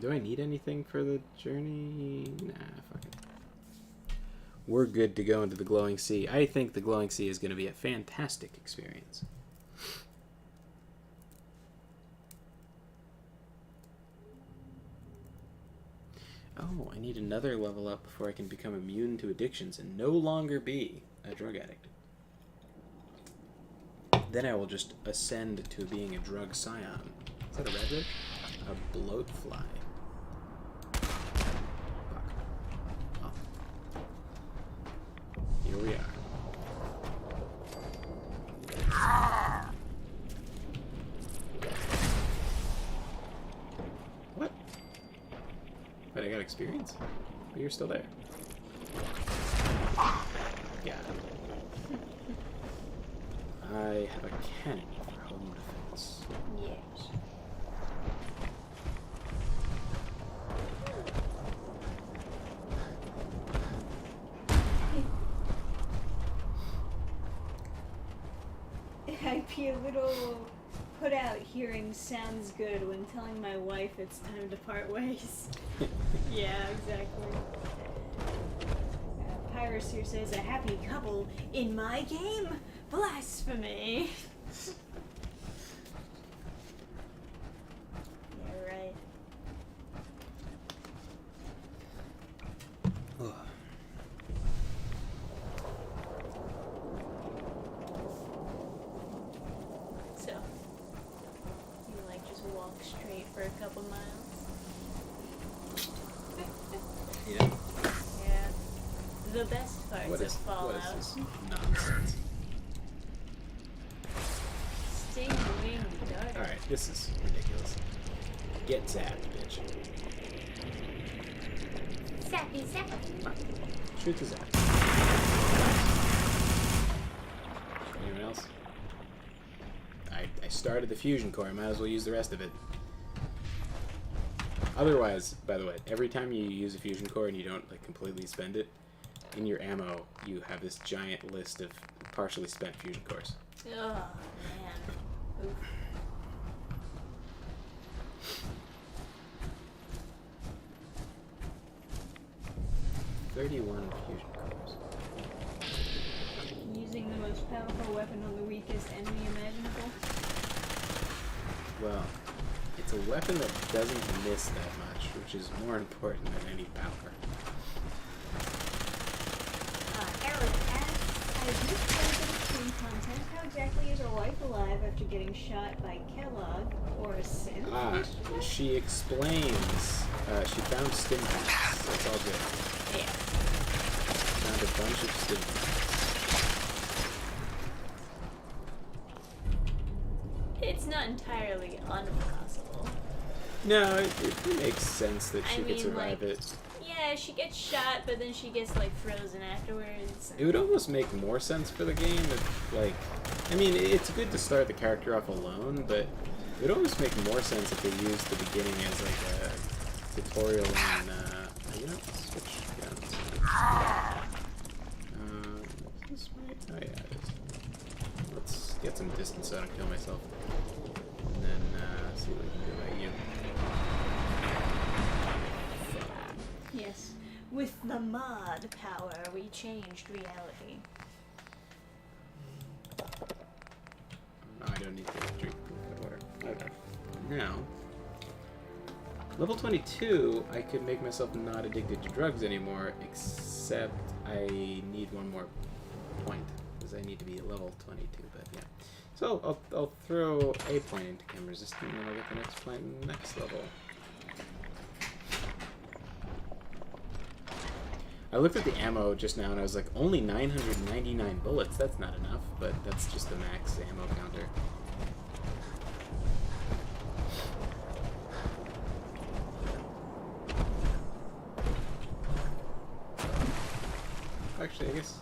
do I need anything for the journey? Nah, fuck it. We're good to go into the Glowing Sea. I think the Glowing Sea is going to be a fantastic experience. Oh, I need another level up before I can become immune to addictions and no longer be a drug addict. Then I will just ascend to being a drug scion. Is that a redwood? A bloatfly. Fuck. Oh. Here we are. What? But I got experience? But you're still there. Yeah. I have a cannon for home defense. Yes. I'd be a little put out hearing sounds good when telling my wife it's time to part ways. Yeah, exactly. Pyrus here says a happy couple in my game? Blasphemy! Yeah, right. Ugh. So, you like just walk straight for a couple miles? Yeah. Yeah. The best parts What of is Fallout. this nonsense? Sting wing darter. Alright, this is ridiculous. Get zapped, bitch. Sappy, sappy. Shoot the zap. Anyone else? I started the fusion core. I might as well use the rest of it. Otherwise, by the way, every time you use a fusion core and you don't like completely spend it, in your ammo you have this giant list of partially spent fusion cores. Oh, man. Oof. "31 fusion cores. Using the most powerful weapon on the weakest enemy imaginable. Well, it's a weapon that doesn't miss that much, which is more important than any power. Eric asks, as you play the stream content, how exactly is your wife alive after getting shot by Kellogg or a synth? She explains, she found stim packs, so it's all good. Yeah. Found a bunch of stim packs. It's not entirely impossible. No, it makes sense that she I could mean, survive like, it. Yeah, yeah, she gets shot, but then she gets like frozen afterwards. It would almost make more sense for the game if, like, I mean, it's good to start the character off alone, but it would almost make more sense if they used the beginning as like a tutorial on, you know, switch guns. Is this right? Oh yeah, it is. Let's get some distance so I don't kill myself. And then, see what we can do about you. Yes. With the mod power, we changed reality. Oh, I don't need to drink water. Okay. Now, level 22, I could make myself not addicted to drugs anymore, except I need one more point, because I need to be at level 22, but yeah. So, I'll throw a point into chem resistant, and then I'll get the next point in the next level. I looked at the ammo just now and I was like, only 999 bullets. That's not enough, but that's just the max ammo counter. Actually, I guess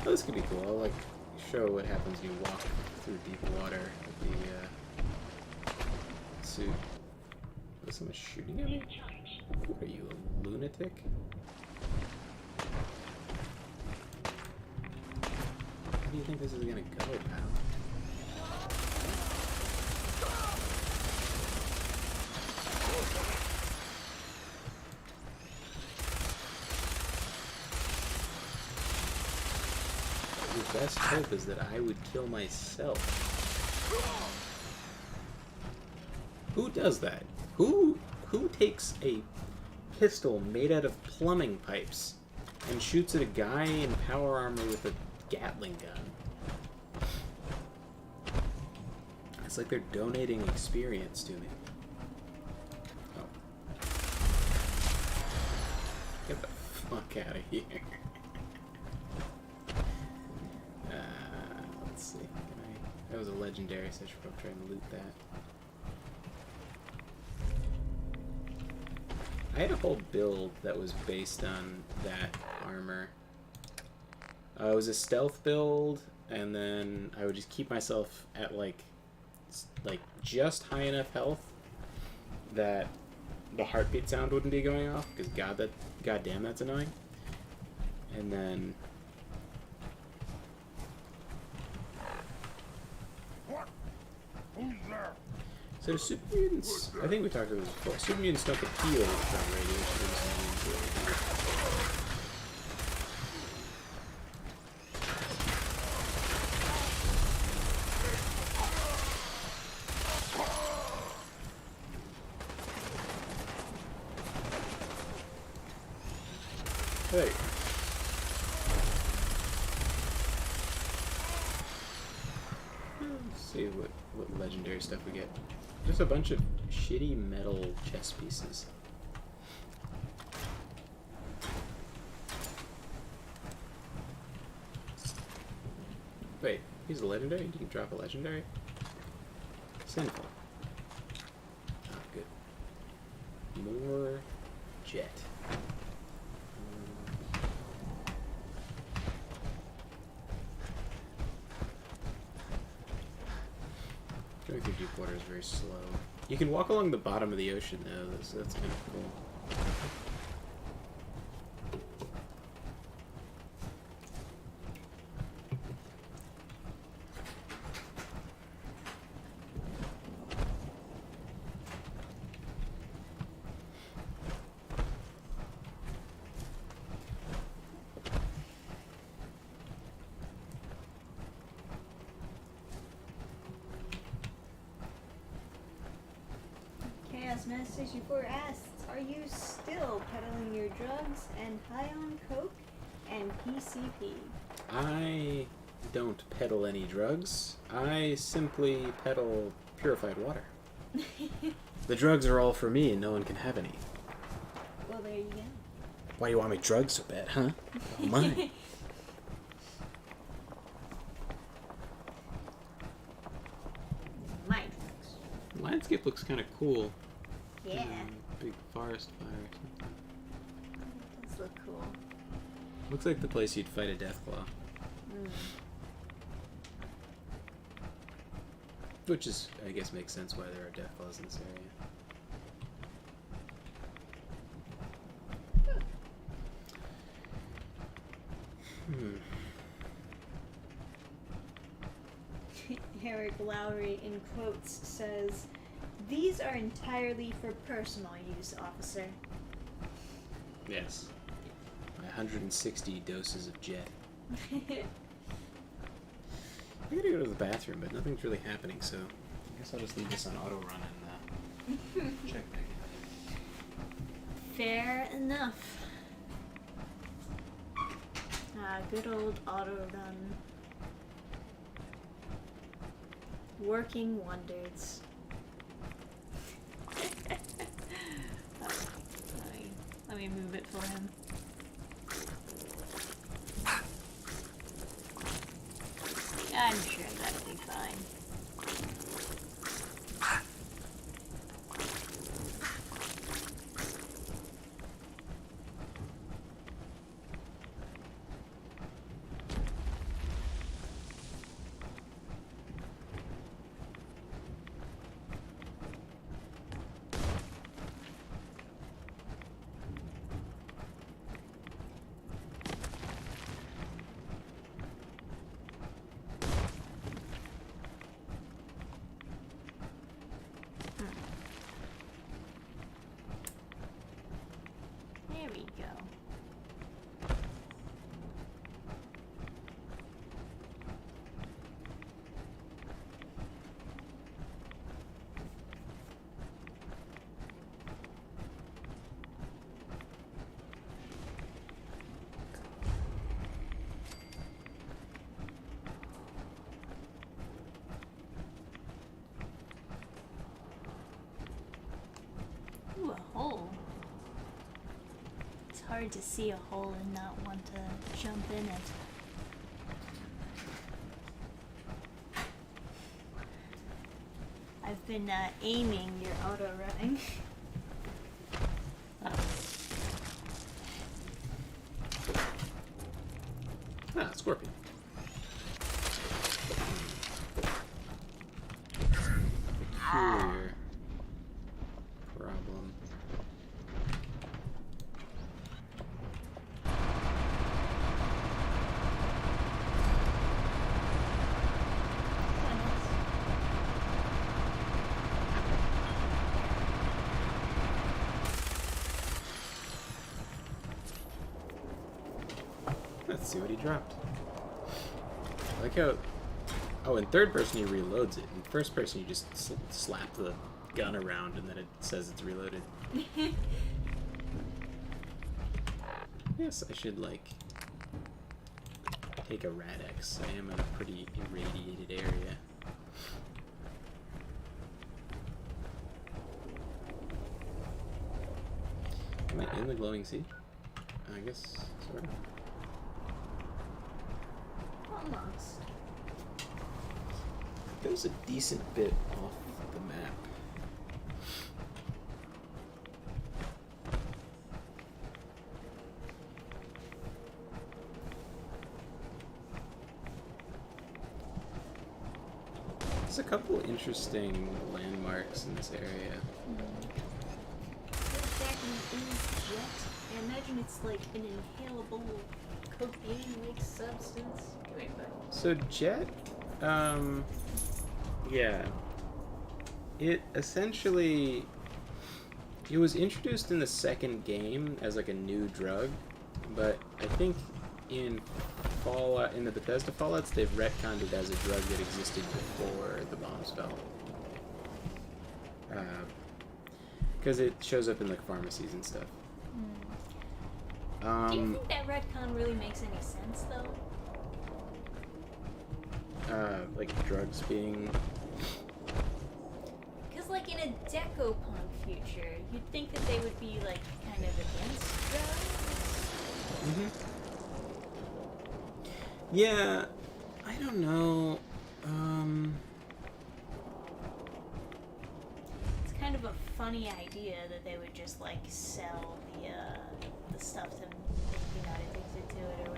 this could be cool. I'll like show what happens when you walk through deep water with the suit. Was someone shooting at me? What are you, a lunatic? Where do you think this is gonna go, pal? Your best hope is that I would kill myself. Who does that? Who takes a pistol made out of plumbing pipes and shoots at a guy in power armor with a Gatling gun? It's like they're donating experience to me. Oh. Get the fuck out of here. Let's see. That was a legendary, so I should probably try and loot that. I had a whole build that was based on that armor. It was a stealth build, and then I would just keep myself at like just high enough health that the heartbeat sound wouldn't be going off, because goddamn that's annoying. And then so super mutants, I think we talked about this before, super mutants don't get healed from radiation. Hey. Let's see what legendary stuff we get. Just a bunch of shitty metal chess pieces. Wait, he's a legendary? You can drop a legendary? Sinful. Ah, good. More jet. Going through deep water is very slow. You can walk along the bottom of the ocean though, so that's kind of cool. Master 64 asks, are you still peddling your drugs and high on coke and PCP? I don't peddle any drugs. I simply peddle purified water. The drugs are all for me and no one can have any. Well, there you go. Why do you want my drugs so bad, huh? Oh, mine. Mine. Landscape looks kind of cool. Yeah. Big forest fire or something. Looks like the place you'd fight a Deathclaw. Which is, I guess, makes sense why there are Deathclaws in this area. Eric Lowry, in quotes, says, "These are entirely for personal use, officer." Yes. 160 doses of jet. I gotta go to the bathroom, but nothing's really happening, so I guess I'll just leave this on auto run and check back in. Fair enough. Good old auto run. Working wonders. Let me move it for him. I'm sure that'll be fine. There we go. Ooh, a hole. It's hard to see a hole and not want to jump in it. I've been aiming your auto running. Scorpion. Peculiar problem. Let's see what he dropped. I like how... Oh, in third person he reloads it. In first person you just slap the gun around and then it says it's reloaded. Yes, I should, like, take a Rad-X. I am in a pretty irradiated area. Am I in the glowing sea? I guess, sort of. Almost. It was a decent bit off the map. There's a couple interesting landmarks in this area. What exactly is jet? I imagine it's like an inhalable cocaine-like substance. Wait, what? So jet, yeah. It essentially, it was introduced in the second game as like a new drug, but I think in Fallout, in the Bethesda Fallouts, they've retconned it as a drug that existed before the bombs fell. Because it shows up in like pharmacies and stuff. Do you think that retcon really makes any sense, though? Like drugs being... Because, like, in a Decopunk future, you'd think that they would be, like, kind of against drugs? Yeah, I don't know. It's kind of a funny idea that they would just, like, sell the stuff to make you not addicted to it or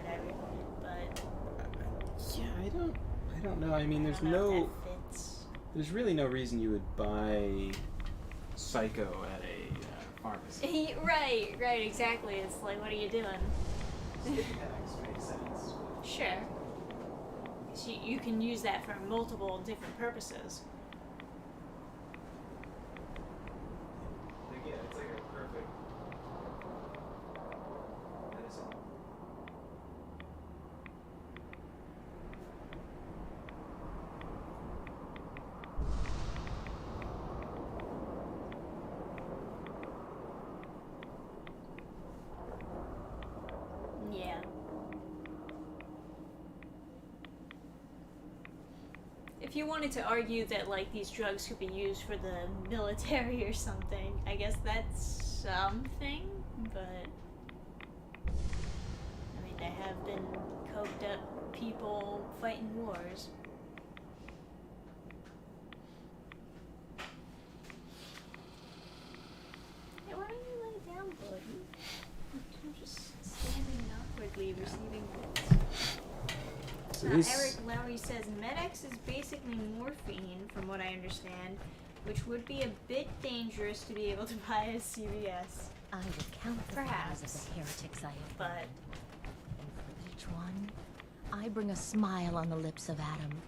don't know. I mean, there's there's really no reason you would buy Psycho at a pharmacy. Right, exactly. It's like, what are you doing? Makes sense. Sure. 'Cause you can use that for multiple different purposes. Again, it's like a perfect medicine. Yeah. If you wanted to argue that, like, these drugs could be used for the military or something, I guess that's something, but I mean, there have been coked up people fighting wars. Hey, why don't you lay down, buddy? You're just standing awkwardly receiving hits. So these- Eric Lowry says Med-X is basically morphine, from what I understand, which would be a bit dangerous to be able to buy at CVS. I will count the Perhaps. bodies of the heretics I have But and for each one, I bring a smile on the lips of Adam.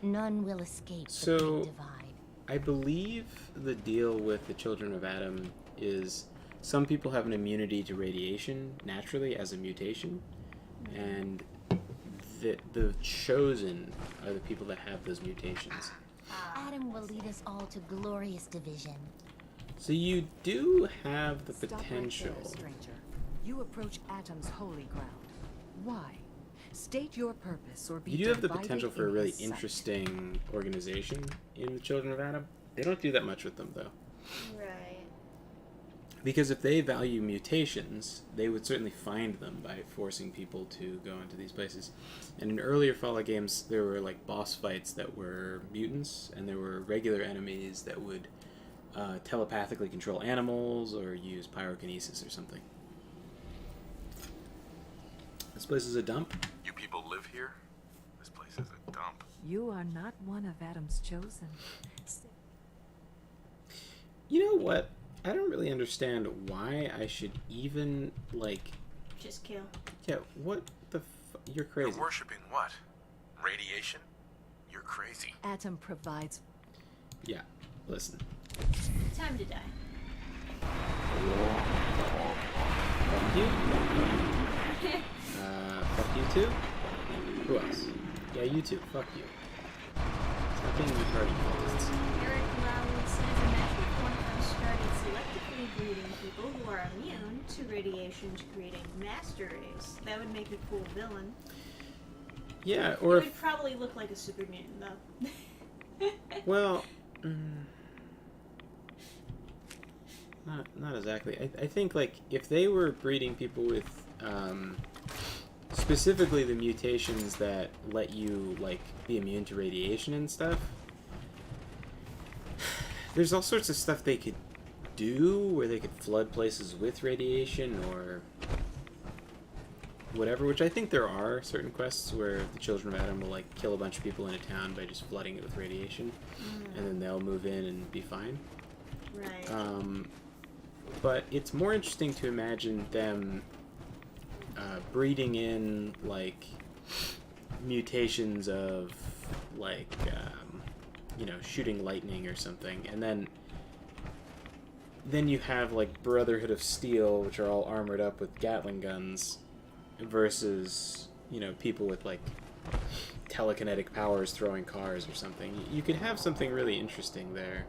None will escape the So, great divide. I believe the deal with the Children of Adam is some people have an immunity to radiation naturally as a mutation, and the chosen are the people that have those mutations. Adam will lead us all to glorious division. So you do have the Stop right potential. there, stranger. You approach Atom's holy ground. Why? State your purpose or be You do have the divided potential for a in really his sight. interesting organization in the Children of Adam. They don't do that much with them, though. right. Because if they value mutations, they would certainly find them by forcing people to go into these places. And in earlier Fallout games, there were like boss fights that were mutants, and there were regular enemies that would telepathically control animals or use pyrokinesis or something. This place is a dump. You people live here? This place is a dump. You are not one of Adam's chosen. You know what? I don't really understand why I should even, like... Just kill. Yeah, what the You're crazy. You're worshipping what? Radiation? You're crazy. Atom provides. Yeah, listen. Time to die. Fuck you. Fuck you too? Who else? Yeah, you too. Fuck you. Stop being retarded cultists. Eric Lowry says, imagine if one of them started selectively breeding people who are immune to radiation to create a master race. That would make a cool villain. Yeah, It or would if... probably look like a super mutant, though. Well... Not exactly. I think, like, if they were breeding people with, specifically the mutations that let you, like, be immune to radiation and stuff, there's all sorts of stuff they could do where they could flood places with radiation or whatever, which I think there are certain quests where the Children of Adam will, like, kill a bunch of people in a town by just flooding it with radiation, and then they'll move in and be fine. Right. But it's more interesting to imagine them breeding in, like, mutations of, like, you know, shooting lightning or something, and then you have, like, Brotherhood of Steel, which are all armored up with Gatling guns, versus, you know, people with, like, telekinetic powers throwing cars or something. You could have something really interesting there.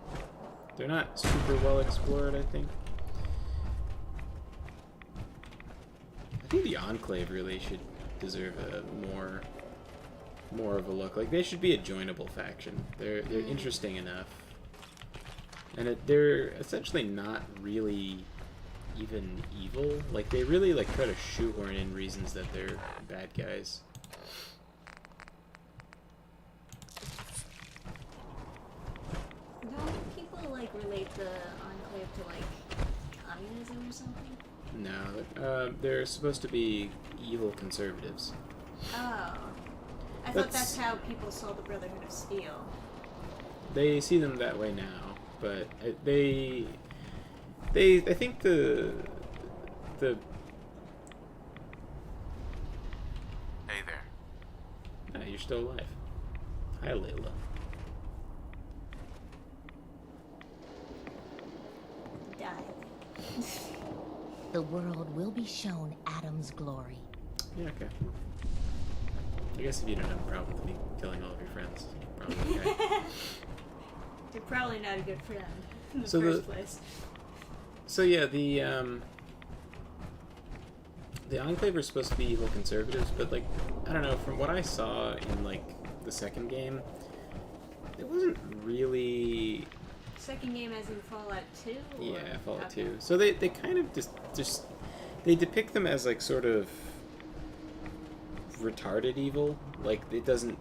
They're not super well explored, I think. I think the Enclave really should deserve a more of a look. Like, they should be a joinable faction. They're interesting enough, and they're essentially not really even evil. Like, they really, like, try to shoehorn in reasons that they're bad guys. Don't people, like, relate the Enclave to, like, communism or something? No, they're supposed to be evil conservatives. Oh. I thought that's how people saw the Brotherhood of Steel. They see them that way now, but I think the Hey there. you're still alive. Hi, Layla. Die. The world will be shown Adam's glory. Yeah, okay. I guess if you don't have a problem with me killing all of your friends, you're probably okay. You're probably not a good friend in the So first place. So yeah, the Enclave are supposed to be evil conservatives, but like, I don't know, from what I saw in like the second game, it wasn't really. Second game as in Fallout 2? Yeah, Fallout Okay. 2. So they kind of just they depict them as like sort of retarded evil. Like it doesn't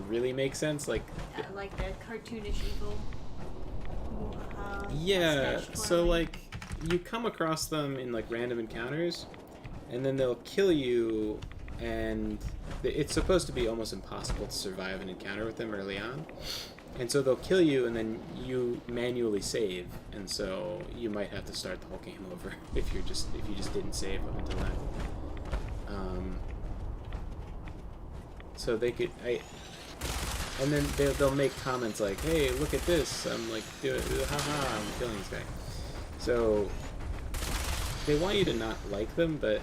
really make sense. Like Like the cartoonish evil. yeah, mustache so twirling. like you come across them in like random encounters, and then they'll kill you, and it's supposed to be almost impossible to survive an encounter with them early on. And so they'll kill you, and then you manually save, and so you might have to start the whole game over if you just didn't save up until then. So they could and then they'll make comments like, "Hey, look at this! I'm like, haha, I'm killing this guy." So they want you to not like them, but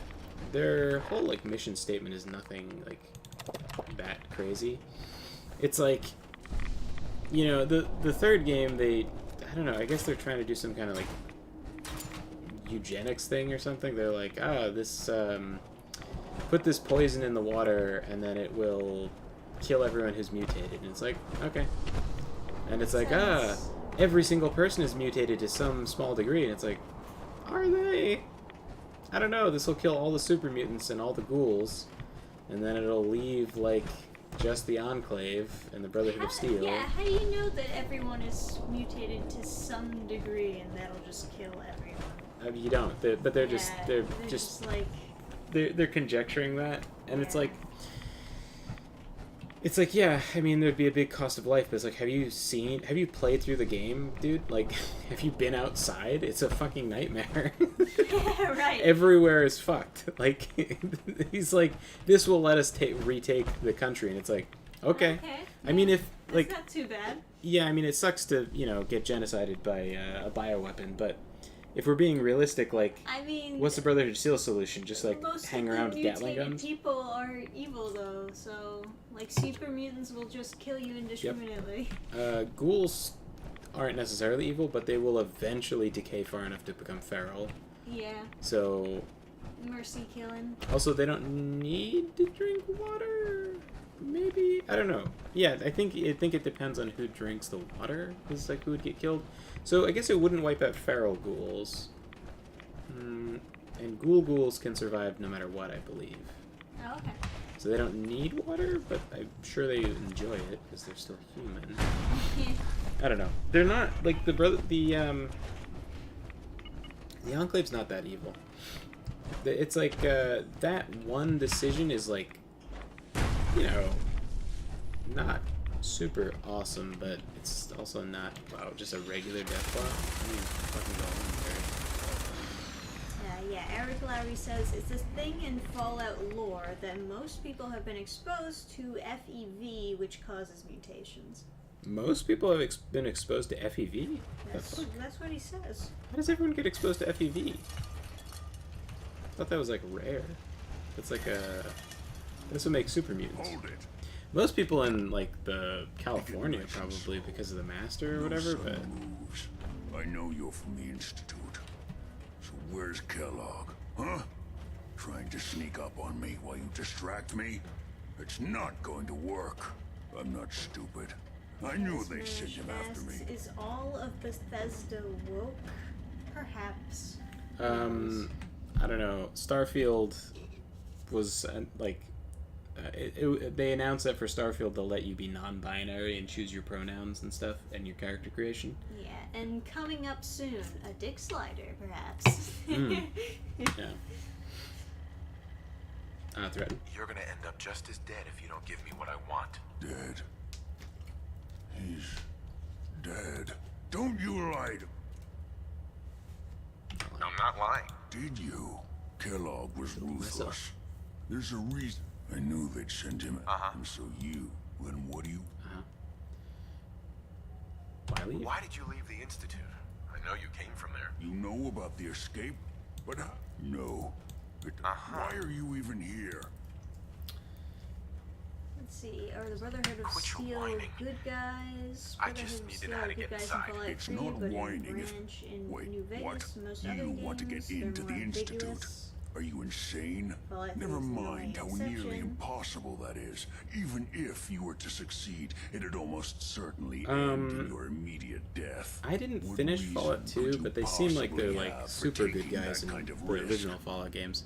their whole like mission statement is nothing like that crazy. It's like, you know, the third game, I don't know, I guess they're trying to do some kind of like eugenics thing or something. They're like, this put this poison in the water and then it will kill everyone who's mutated. And it's like, okay. And it's like, every single person is mutated to some small degree. And it's like, are they? I don't know, this will kill all the super mutants and all the ghouls. And then it'll leave like just the Enclave and the Brotherhood of Steel. Yeah, how do you know that everyone is mutated to some degree and that'll just kill everyone? You don't. They're just like they're conjecturing that, and it's like yeah. I mean, there'd be a big cost of life, but it's like, have you played through the game, dude? Like, have you been outside? It's a fucking nightmare. Yeah, right. Everywhere is fucked. Like, he's like, this will let us retake the country, and it's like, okay. I mean, if like, that's not too bad. Yeah, I mean, it sucks to get genocided by a bioweapon, but if we're being realistic, like, I mean, what's the Brotherhood of Steel solution? Just like most hang of the around with Gatling mutated guns? people are evil though, so like super mutants will just kill you indiscriminately. Ghouls aren't necessarily evil, but they will eventually decay far enough to become feral. Yeah. So Mercy killing. also they don't need to drink water. Maybe, I don't know. Yeah, I think it depends on who drinks the water. Is like who would get killed. So I guess it wouldn't wipe out feral ghouls. And ghouls can survive no matter what, I believe. Oh, okay. So they don't need water, but I'm sure they enjoy it because they're still human. I don't know. They're not like the Enclave's not that evil. It's like that one decision is like, not super awesome, but it's also not just a regular death block. I mean, fucking go on there. Yeah, Eric Lowry says it's a thing in Fallout lore that most people have been exposed to FEV, which causes mutations. Most people have been exposed to FEV? That's what he says. How does everyone get exposed to FEV? I thought that was like rare. It's like this would make super mutants. Hold it. Most people in like the California probably because of the Master or whatever, but Moves. I know you're from the Institute. So where's Kellogg? Huh? Trying to sneak up on me while you distract me? It's not going to work. I'm not stupid. I knew they'd send him after me. Is all of Bethesda woke? Perhaps. I don't know. Starfield was they announced that for Starfield they'll let you be non-binary and choose your pronouns and stuff and your character creation. Yeah, and coming up soon, a dick slider, perhaps. Yeah. threaten. You're gonna end up just as dead if you don't give me what I want. Dead. He's dead. Don't you lie to... I'm not lying. Did you? Kellogg was ruthless. There's a reason. I knew they'd send him. And so you, then what do you... Why leave? Why did you leave the Institute? I know you came from there. You know about the escape? But no. But why are you even here? Let's see. Are the Brotherhood of Steel good guys? I Brotherhood just of needed Steel how to are get good guys in inside. Fallout It's 3, not but in whining if... Branch in Wait, New Vegas, what? most You other want to games, get into they're the more Institute? ambiguous. Are you insane? Fallout 3 Never is the mind how only nearly exception. impossible that is. Even if you were to succeed, it'd almost certainly end in your immediate death. I didn't What finish reason Fallout 2, could you but they seem like they're possibly like have for super good taking guys that in kind of the risk? original Fallout games.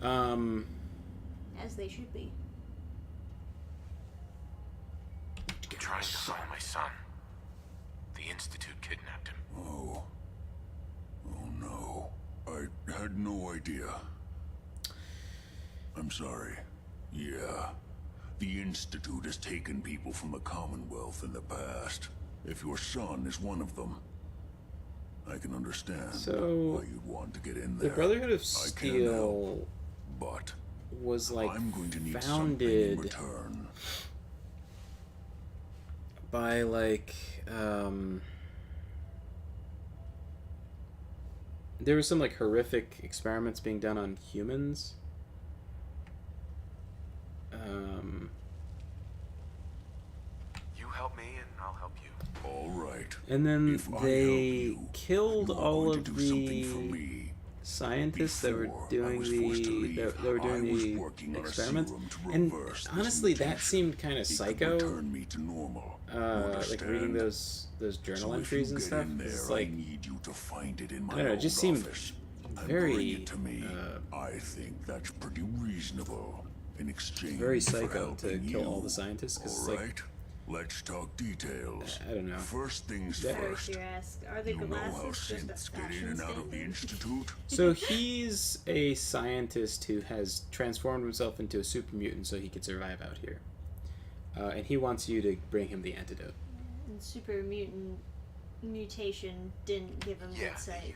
As they should be. I'm trying to find my son. The Institute kidnapped him. Oh. Oh no. I had no idea. I'm sorry. Yeah. The Institute has taken people from the Commonwealth in the past. If your son is one of them, I can understand why you'd want to get in there. The Brotherhood of I can't help, Steel but was like I'm going to need something in founded return. by like there was some like horrific experiments being done on humans. You help me and I'll help you. All right. And then If I help they you, killed you are all going of to do something for the me. scientists that were Before I doing was forced to the leave, that were I doing was the working on a experiments. serum to And reverse this honestly, that mutation. seemed kind of It could psycho. return me to normal. You Like reading understand? those journal So if entries you and get stuff. in there, It's like I need you to find it in my I don't know. It old just seemed office. And very bring it to me. I think that's pretty reasonable. In exchange very for psycho to helping kill you. all the scientists because it's All like right. Let's talk details. I don't know. First things Yeah. first. You ask, are the You know how glasses just synths a get in fashion and out of the statement? Institute? So he's a scientist who has transformed himself into a super mutant so he could survive out here. And he wants you to bring him the antidote. And super mutant mutation didn't give him good sight.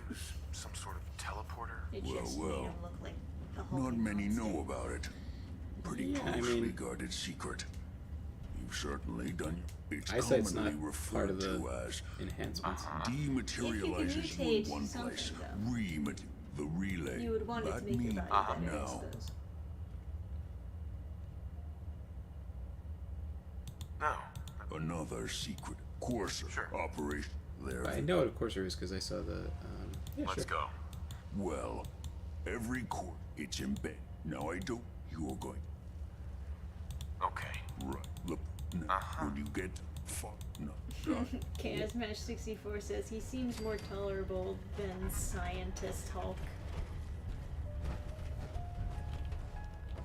Some sort of teleporter? It Well, just well. made him look like a Not hulking many monster. know about it. Pretty Yeah, I closely mean- guarded secret. You've certainly done. It's Eyesight's commonly not referred part of the to as enhancements. dematerializes you mutate in one something, place. though. The relay. You would want it to That make your means body better, I now. suppose. No. Another secret Corsair operation. There. I know what a Corsair is because I saw the. Yeah, Let's sure. go. Well, every core, it's in bed. Now I don't. You're going. Okay. Right. Look. Now, when you get no. Chaos Match 64 says he seems more tolerable than Scientist Hulk.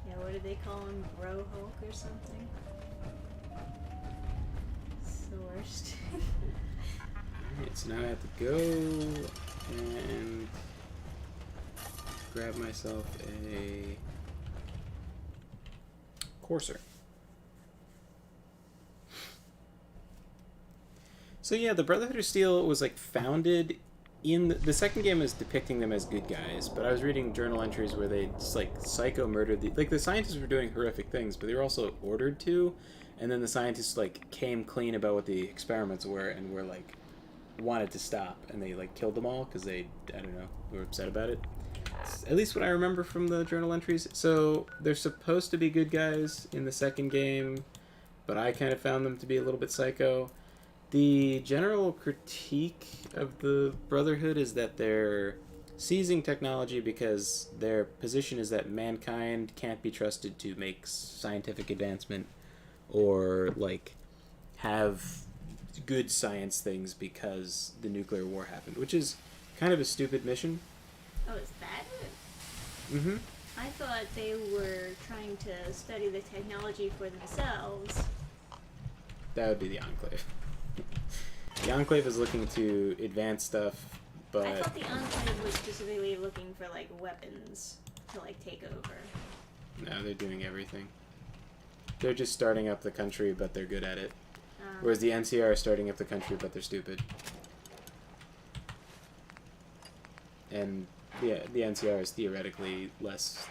Yeah, what did they call him? Bro Hulk or something? It's the worst. Alright, so now I have to go and grab myself a Corsair. So yeah, the Brotherhood of Steel was like founded in the second game is depicting them as good guys, but I was reading journal entries where they just like psycho murdered the scientists were doing horrific things, but they were also ordered to, and then the scientists like came clean about what the experiments were and were like wanted to stop, and they like killed them all because they I don't know were upset about it. It's at least what I remember from the journal entries. So they're supposed to be good guys in the second game, but I kind of found them to be a little bit psycho. The general critique of the Brotherhood is that they're seizing technology because their position is that mankind can't be trusted to make scientific advancement or like have good science things because the nuclear war happened, which is kind of a stupid mission. Oh, is that it? Mm-hmm. I thought they were trying to study the technology for themselves. That would be the Enclave. The Enclave is looking to advance stuff, but I thought the Enclave was specifically looking for like weapons to like take over. No, they're doing everything. They're just starting up the country, but they're good at it. Whereas the NCR is starting up the country, but they're stupid. And yeah, the NCR is theoretically less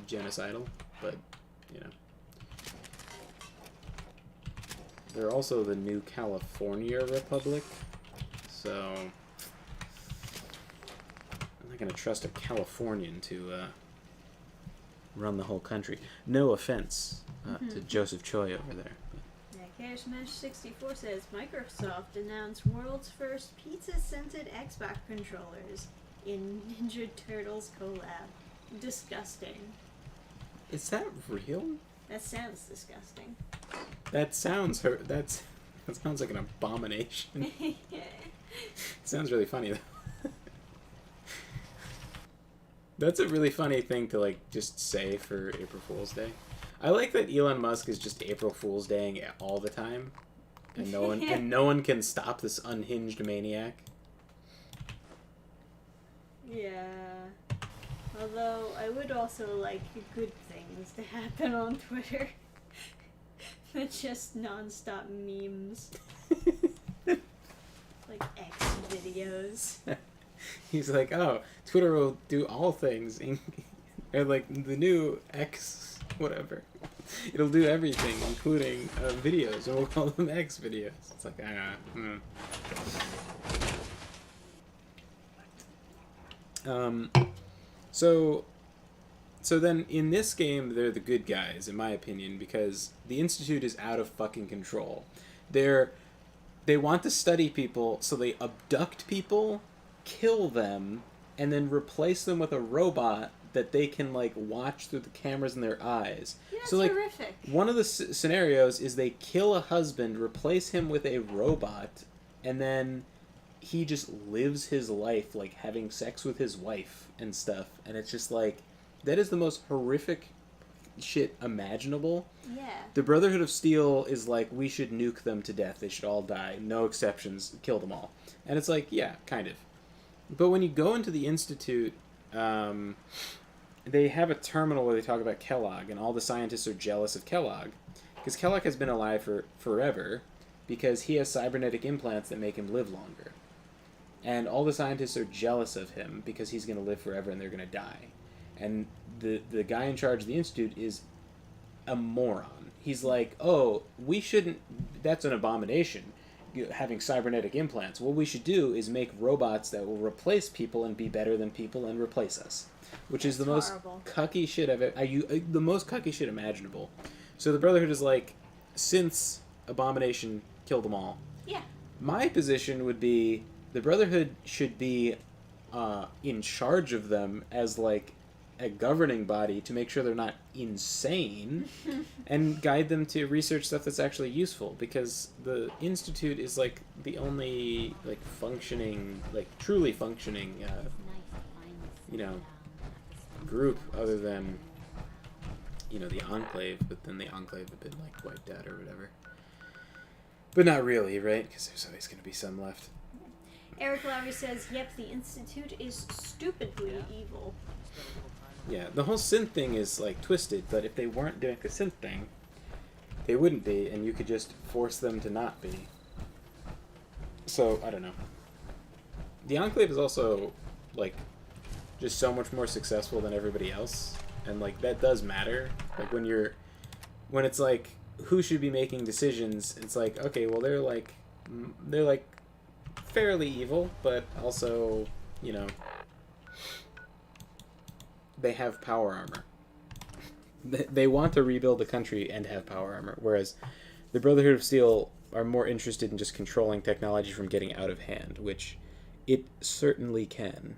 genocidal, but, you know. They're also the New California Republic, so I'm not going to trust a Californian to run the whole country. No offense to Joseph Choi over there. Yeah, CashMash64 says Microsoft announced world's first pizza-scented Xbox controllers in Ninja Turtles collab. Disgusting. Is that real? That sounds disgusting. That sounds that sounds like an abomination. It sounds really funny though. That's a really funny thing to like just say for April Fool's Day. I like that Elon Musk is just April Fool's Daying all the time, and no one can stop this unhinged maniac. Yeah. Although I would also like good things to happen on Twitter. But just non-stop memes. Like X videos. He's like, oh, Twitter will do all things. Or like the new X, whatever. It'll do everything, including videos, and we'll call them X videos. It's like, So then in this game, they're the good guys, in my opinion, because the Institute is out of fucking control. They want to study people, so they abduct people, kill them, and then replace them with a robot that they can like watch through the cameras in their eyes. Yeah, so like terrific. one of the scenarios is they kill a husband, replace him with a robot, and then he just lives his life like having sex with his wife and stuff, and it's just like that is the most horrific shit imaginable. Yeah. The Brotherhood of Steel is like, we should nuke them to death. They should all die. No exceptions. Kill them all. And it's like, yeah, kind of. But when you go into the Institute, they have a terminal where they talk about Kellogg, and all the scientists are jealous of Kellogg. Because Kellogg has been alive for forever, because he has cybernetic implants that make him live longer. And all the scientists are jealous of him because he's going to live forever and they're going to die. And the guy in charge of the Institute is a moron. He's like, oh, we shouldn't... That's an abomination, having cybernetic implants. What we should do is make robots that will replace people and be better than people and replace us. Which is the most cucky shit the most cucky shit imaginable. So the Brotherhood is like, since Abomination killed them all. Yeah. My position would be the Brotherhood should be in charge of them as like a governing body to make sure they're not insane and guide them to research stuff that's actually useful, because the Institute is like the only like functioning, like truly functioning group other than the Enclave, but then the Enclave have been like wiped out or whatever. But not really, right? Because there's always going to be some left. Eric Lowry says, yep, the Institute is stupidly evil. Yeah, the whole synth thing is like twisted, but if they weren't doing the synth thing, they wouldn't be, and you could just force them to not be. So, I don't know. The Enclave is also, like, just so much more successful than everybody else, and, like, that does matter. Like, when it's like, who should be making decisions, it's like, okay, well, they're fairly evil, but also, they have power armor. They want to rebuild the country and have power armor, whereas the Brotherhood of Steel are more interested in just controlling technology from getting out of hand, which it certainly can.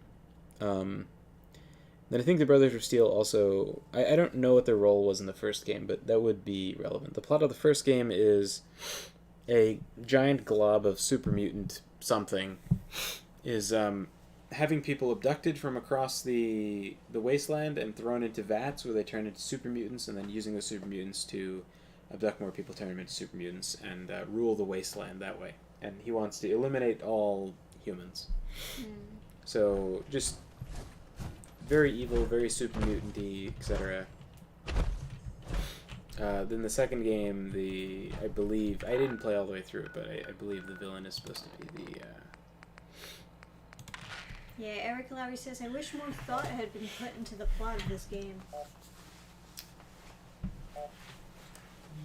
Then I think the Brotherhood of Steel also... I don't know what their role was in the first game, but that would be relevant. The plot of the first game is a giant glob of super mutant something is having people abducted from across the wasteland and thrown into vats where they turn into super mutants, and then using the super mutants to abduct more people, turn them into super mutants, and rule the wasteland that way. And he wants to eliminate all humans. So just very evil, very super mutant-y, etc. Then the second game, I believe I didn't play all the way through it, but I believe the villain is supposed to be the. Yeah, Eric Lowry says, I wish more thought had been put into the plot of this game.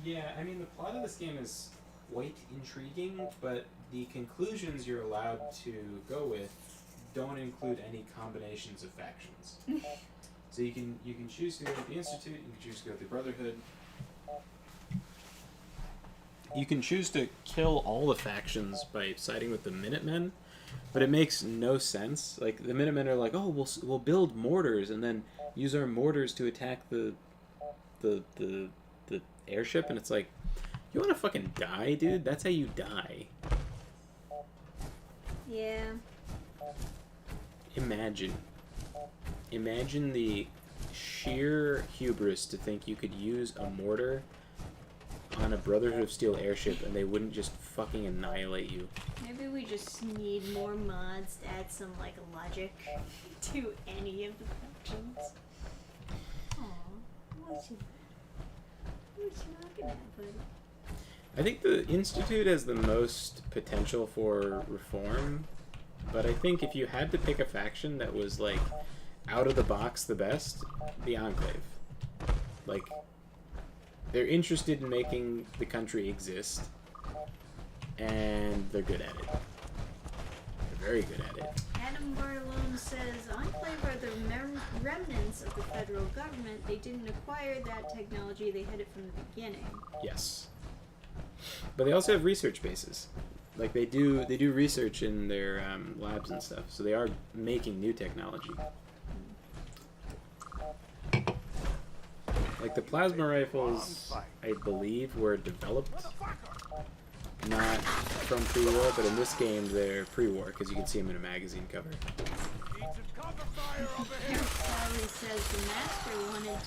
Yeah, I mean the plot of this game is quite intriguing, but the conclusions you're allowed to go with don't include any combinations of factions. So you can choose to go with the Institute, you can choose to go with the Brotherhood. You can choose to kill all the factions by siding with the Minutemen, but it makes no sense. Like the Minutemen are like, oh, we'll build mortars and then use our mortars to attack the airship, and it's like, you want to fucking die, dude? That's how you die. Yeah. Imagine the sheer hubris to think you could use a mortar on a Brotherhood of Steel airship and they wouldn't just fucking annihilate you. Maybe we just need more mods to add some, like, logic to any of the factions. Aww, what you knocking at, buddy? I think the Institute has the most potential for reform, but I think if you had to pick a faction that was, like, out of the box the best, the Enclave. Like, they're interested in making the country exist, and they're good at it. They're very good at it. Adam Barlone says, Enclave are the remnants of the federal government. They didn't acquire that technology, they had it from the beginning. Yes. But they also have research bases. Like, they do research in their labs and stuff, so they are making new technology. Like, the plasma rifles, I believe, were developed not from pre-war, but in this game they're pre-war, because you can see them in a magazine cover. Eric Crowley says the Master wanted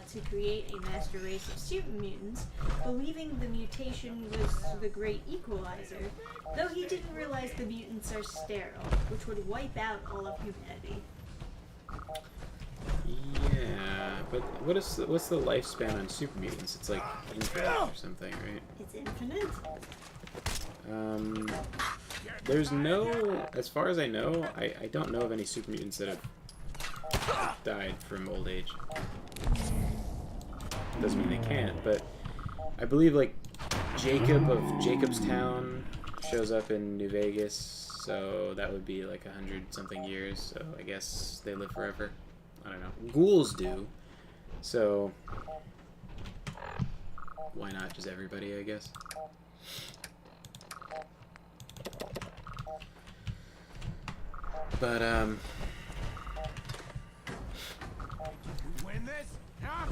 to create a master race of super mutants, believing the mutation was the great equalizer, though he didn't realize the mutants are sterile, which would wipe out all of humanity. Yeah, but what's the lifespan on super mutants? It's like infinite or something, right? It's infinite? There's no, as far as I know, I don't know of any super mutants that have died from old age. Doesn't mean they can't, but I believe like Jacob of Jacobstown shows up in New Vegas, so that would be like 100-something years, so I guess they live forever. I don't know. Ghouls do, so why not just everybody, I guess? But, Win this? Huh?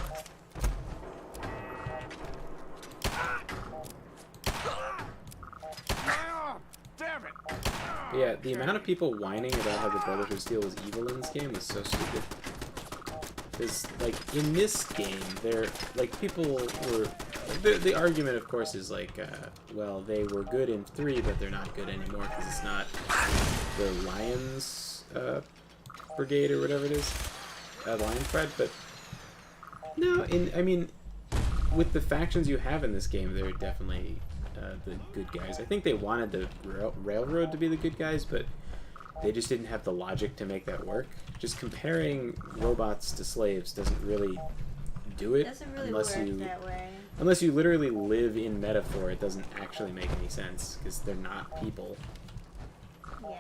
Damn it! yeah, the amount of people whining about how the Brotherhood of Steel was evil in this game is so stupid. Because, like, in this game, people were... The argument, of course, is like, well, they were good in 3, but they're not good anymore because it's not the Lions Brigade or whatever it is. Lions Pride, but... No, I mean, with the factions you have in this game, they're definitely the good guys. I think they wanted the Railroad to be the good guys, but they just didn't have the logic to make that work. Just comparing robots to slaves doesn't really do it. Doesn't really unless work you, that way. Unless you literally live in metaphor, it doesn't actually make any sense, because they're not people. Yeah.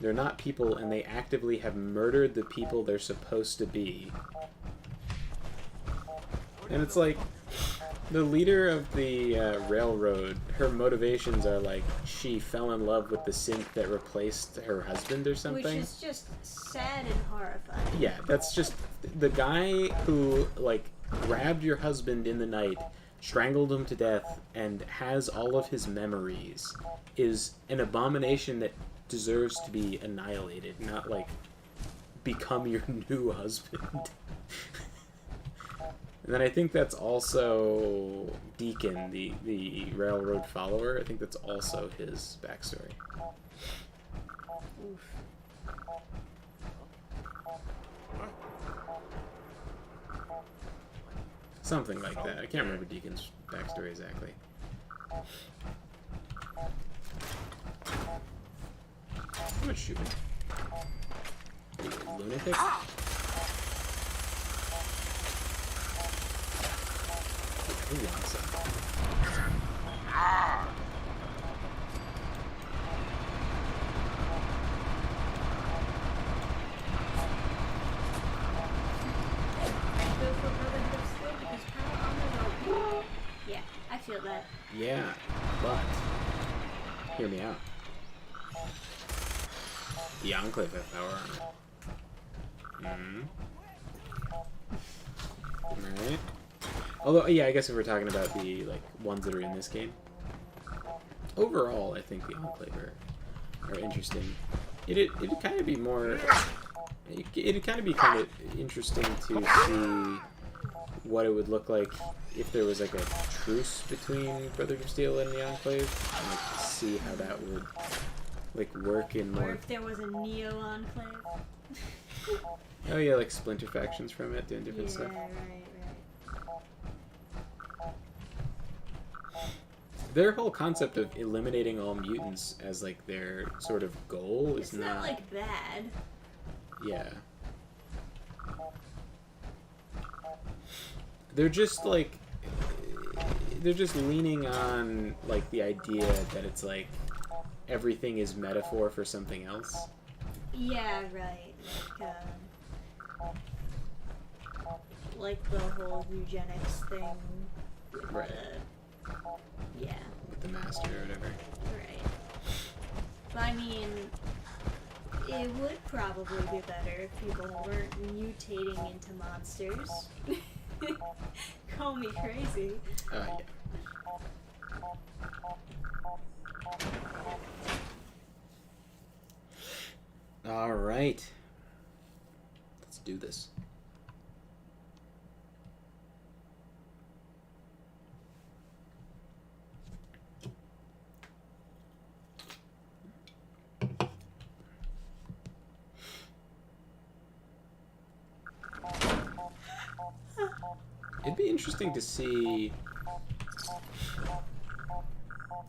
They're not people, and they actively have murdered the people they're supposed to be. And it's like, the leader of the railroad, her motivations are like, she fell in love with the synth that replaced her husband or something. Which is just sad and horrifying. Yeah, that's just the guy who, like, grabbed your husband in the night, strangled him to death, and has all of his memories, is an abomination that deserves to be annihilated, not, like, become your new husband. And then I think that's also Deacon, the railroad follower. I think that's also his backstory. Oof. Something like that. I can't remember Deacon's backstory exactly. How much shooting? You lunatic? Who wants that? Yeah, I feel that. Yeah, but hear me out. The Enclave have power armor. Alright. Although, yeah, I guess if we're talking about the like ones that are in this game, overall, I think the Enclave are interesting. It'd kind of be more. It'd kind of be interesting to see what it would look like if there was like a truce between Brothers of Steel and the Enclave, and like see how that would like work in Or more. if there was a Neo Enclave. Oh yeah, like splinter factions from it doing different stuff. Right. Their whole concept of eliminating all mutants as like their sort of goal is It's not like bad. Yeah. They're just like leaning on like the idea that it's like everything is metaphor for something else. Yeah, right. Like the whole eugenics thing. With Right. Yeah. With the master or whatever. Right. But I mean, it would probably be better if people weren't mutating into monsters. Call me crazy. Yeah. All right. Let's do this. It'd be interesting to see.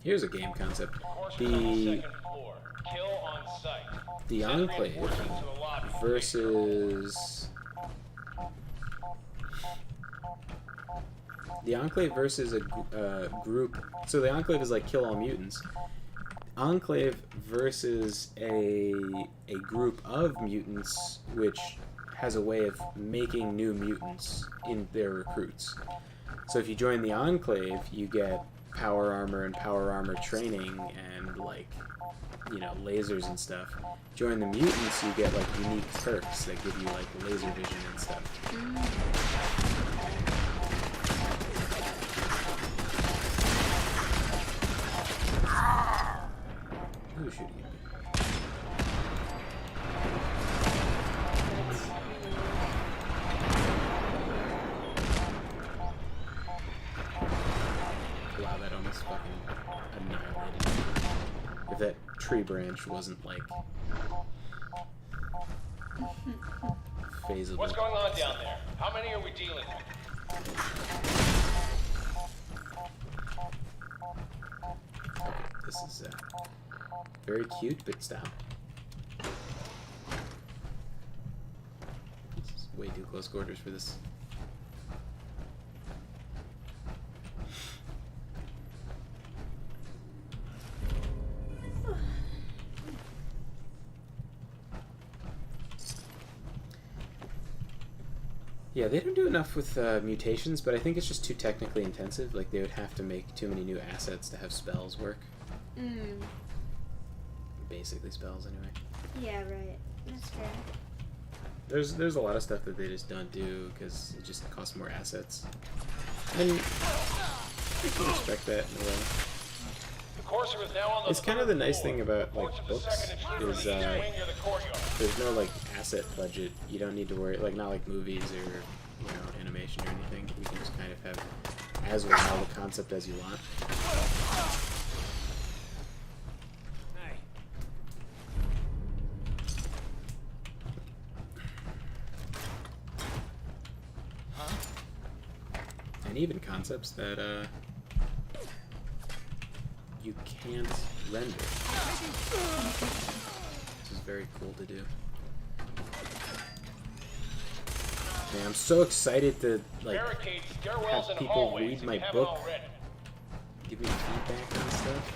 Here's a game concept. The Enclave versus a group. So the Enclave is like kill all mutants. Enclave versus a group of mutants which has a way of making new mutants in their recruits. So if you join the Enclave, you get power armor and power armor training and like, you know, lasers and stuff. Join the mutants, you get like unique perks that give you like laser vision and stuff. Who's shooting at me? Wow, that almost fucking annihilated me. If that tree branch wasn't like phasable. What's going on down there? How many are we dealing with? Okay, this is very cute, but stop. This is way too close quarters for this. Yeah, they don't do enough with mutations, but I think it's just too technically intensive. Like, they would have to make too many new assets to have spells work. Basically spells, anyway. Yeah, right. That's fair. There's a lot of stuff that they just don't do because it just costs more assets. And I can respect that in a way. It's kind of the nice thing about like books is there's no like asset budget. You don't need to worry, like not like movies or animation or anything. You can just kind of have as wild a concept as you want. and even concepts that you can't render, which is very cool to do. Man, I'm so excited to like Barricades, have stairwells, and people hallways read if my you haven't book, already. give me feedback on stuff.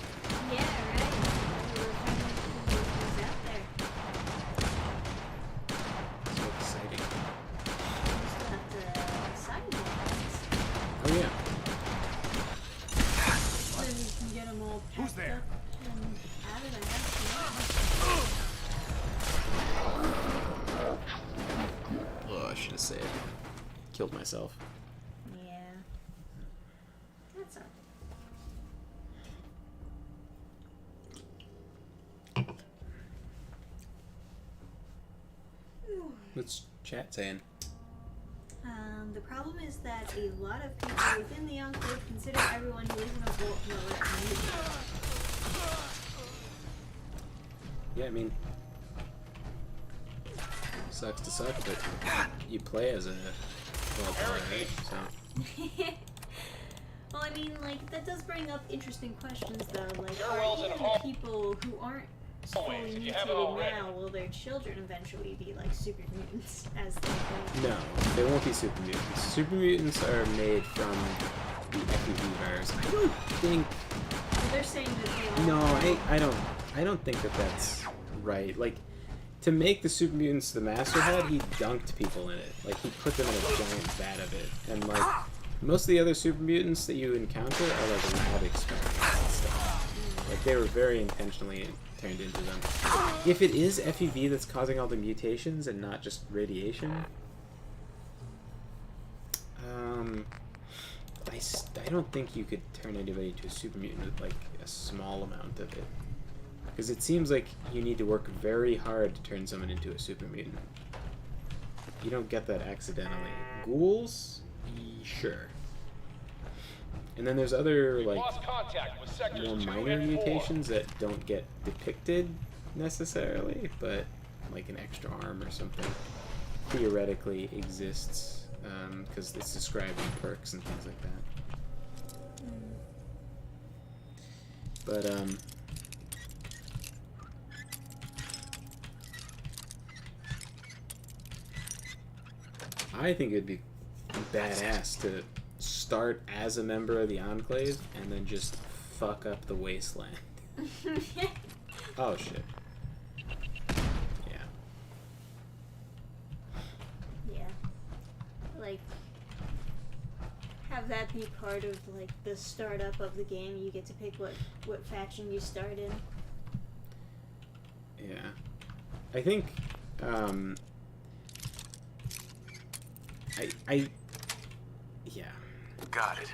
Yeah, right. We're finally putting things out there. So exciting. Still have to sign more things. Oh yeah. Then we can get them all packed up and out of the house. Oh, I should have said. Killed myself. Yeah. That's all. What's chat saying? The problem is that a lot of people within the Enclave consider everyone who isn't a Vault Dweller a mutant. Yeah, I mean, sucks to suck, but you play as a Vault Dweller, right? So. Well, I mean, like, that does bring up interesting questions, though. Like, Stairwells are and even hall- people who aren't fully Hallways, if you mutated haven't already. now, will their children eventually be, like, super mutants as they go? No, they won't be super mutants. Super mutants are made from the FEV virus. I don't think. So they're saying that they all No, I don't think that that's right. Like, to make the super mutants the Master had, he dunked people in it. Like, he put them in a giant vat of it. And, like, most of the other super mutants that you encounter are, like, lab experiments and stuff. Like, they were very intentionally turned into them. If it is FEV that's causing all the mutations and not just radiation, I don't think you could turn anybody into a super mutant with, like, a small amount of it. Because it seems like you need to work very hard to turn someone into a super mutant. You don't get that accidentally. Ghouls? Sure. And then there's other, like, Lost contact with sectors more 2 minor and 4. mutations that don't get depicted necessarily, but like an extra arm or something theoretically exists because it's described in perks and things like that. But I think it'd be badass to start as a member of the Enclave and then just fuck up the wasteland. Oh shit. Yeah. Yeah. Like, have that be part of, like, the startup of the game. You get to pick what faction you start in. Yeah. I think, yeah. Got it.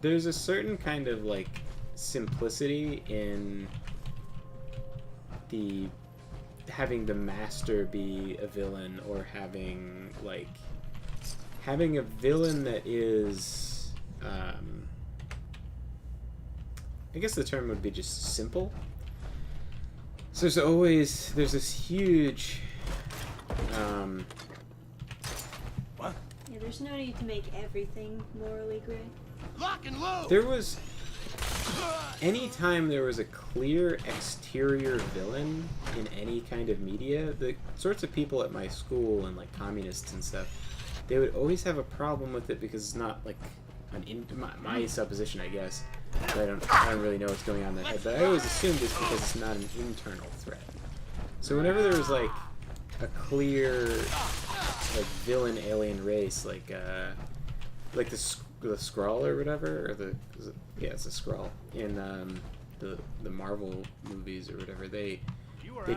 There's a certain kind of, like, simplicity in the having the Master be a villain, or having a villain that is, I guess the term would be just simple. So there's this huge, Yeah, there's no need to make everything morally gray. Lock and load! there was, anytime there was a clear exterior villain in any kind of media, the sorts of people at my school and, like, communists and stuff, they would always have a problem with it because it's not, like, my supposition, I guess. I don't really know what's going on in their head, but I always assumed it's because it's not an internal threat. So whenever there was, like, a clear, like, villain alien race, like the Skrull or whatever, or it's a Skrull in the Marvel movies or whatever, they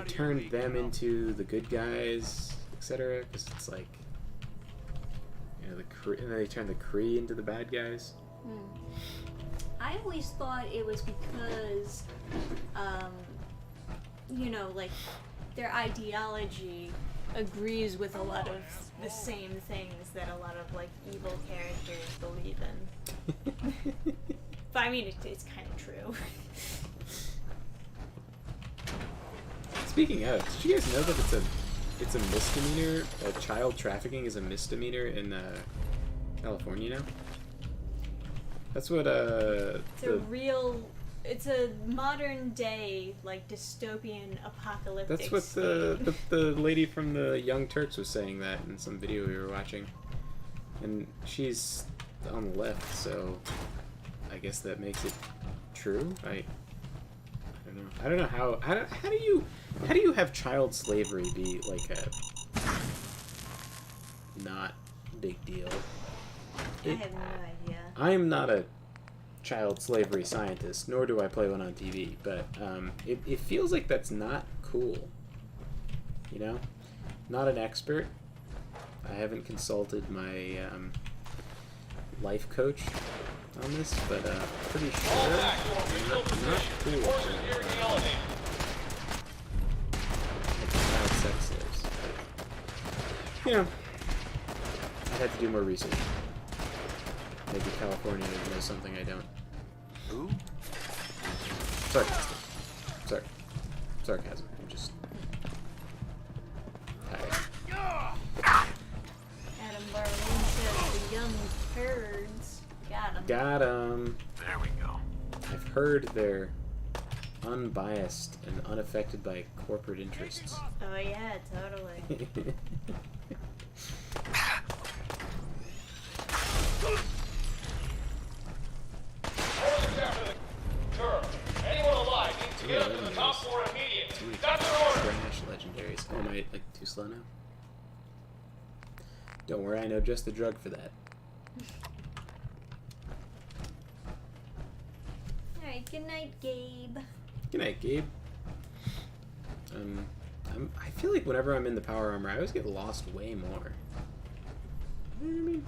turned them into the good guys, etc. Because it's like, you know, and then they turned the Kree into the bad guys. I always thought it was because, you know, like, their ideology agrees with a lot of the same things that a lot of, like, evil characters believe in. But I mean, it's kind of true. Speaking of, did you guys know that it's a it's a misdemeanor. Child trafficking is a misdemeanor in California now. That's what It's a modern day, like, dystopian apocalyptic That's what the lady from the Young Turks was saying that in some video we were watching. And she's on the left, so I guess that makes it true. I don't know. I don't know how do you have child slavery be like a not big deal? I have no idea. I am not a child slavery scientist, nor do I play one on TV, but it feels like that's not cool. You know? Not an expert. I haven't consulted my life coach on this, but pretty sure not cool. Like child sex slaves. You know, I'd have to do more research. Maybe California knows something I don't. Who? Sarcasm. I'm just... Adam Barlone says the young turds. Got 'em. Got 'em. There we go. I've heard they're unbiased and unaffected by corporate interests. Oh yeah, totally. Anyone alive needs to get up to the top floor immediately. That's an order. Trash legendaries. Oh, am I like too slow now? Don't worry, I know just the drug for that. Alright, good night, Gabe. Good night, Gabe. I feel like whenever I'm in the power armor, I always get lost way more. You know what I mean?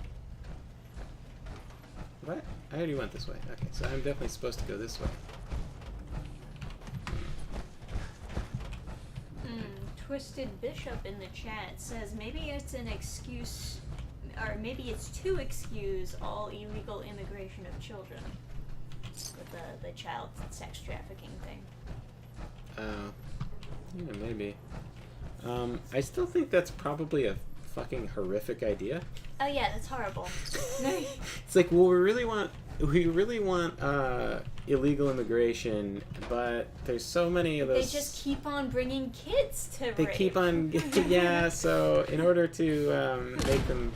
What? I already went this way. Okay, so I'm definitely supposed to go this way. Twisted Bishop in the chat says maybe it's an excuse, or maybe it's to excuse all illegal immigration of children with the child sex trafficking thing. Yeah, maybe. I still think that's probably a fucking horrific idea. Oh yeah, that's horrible. It's like, well, we really want illegal immigration, but there's so many of those. They just keep on bringing kids to They rape. keep on, yeah. So in order to make them,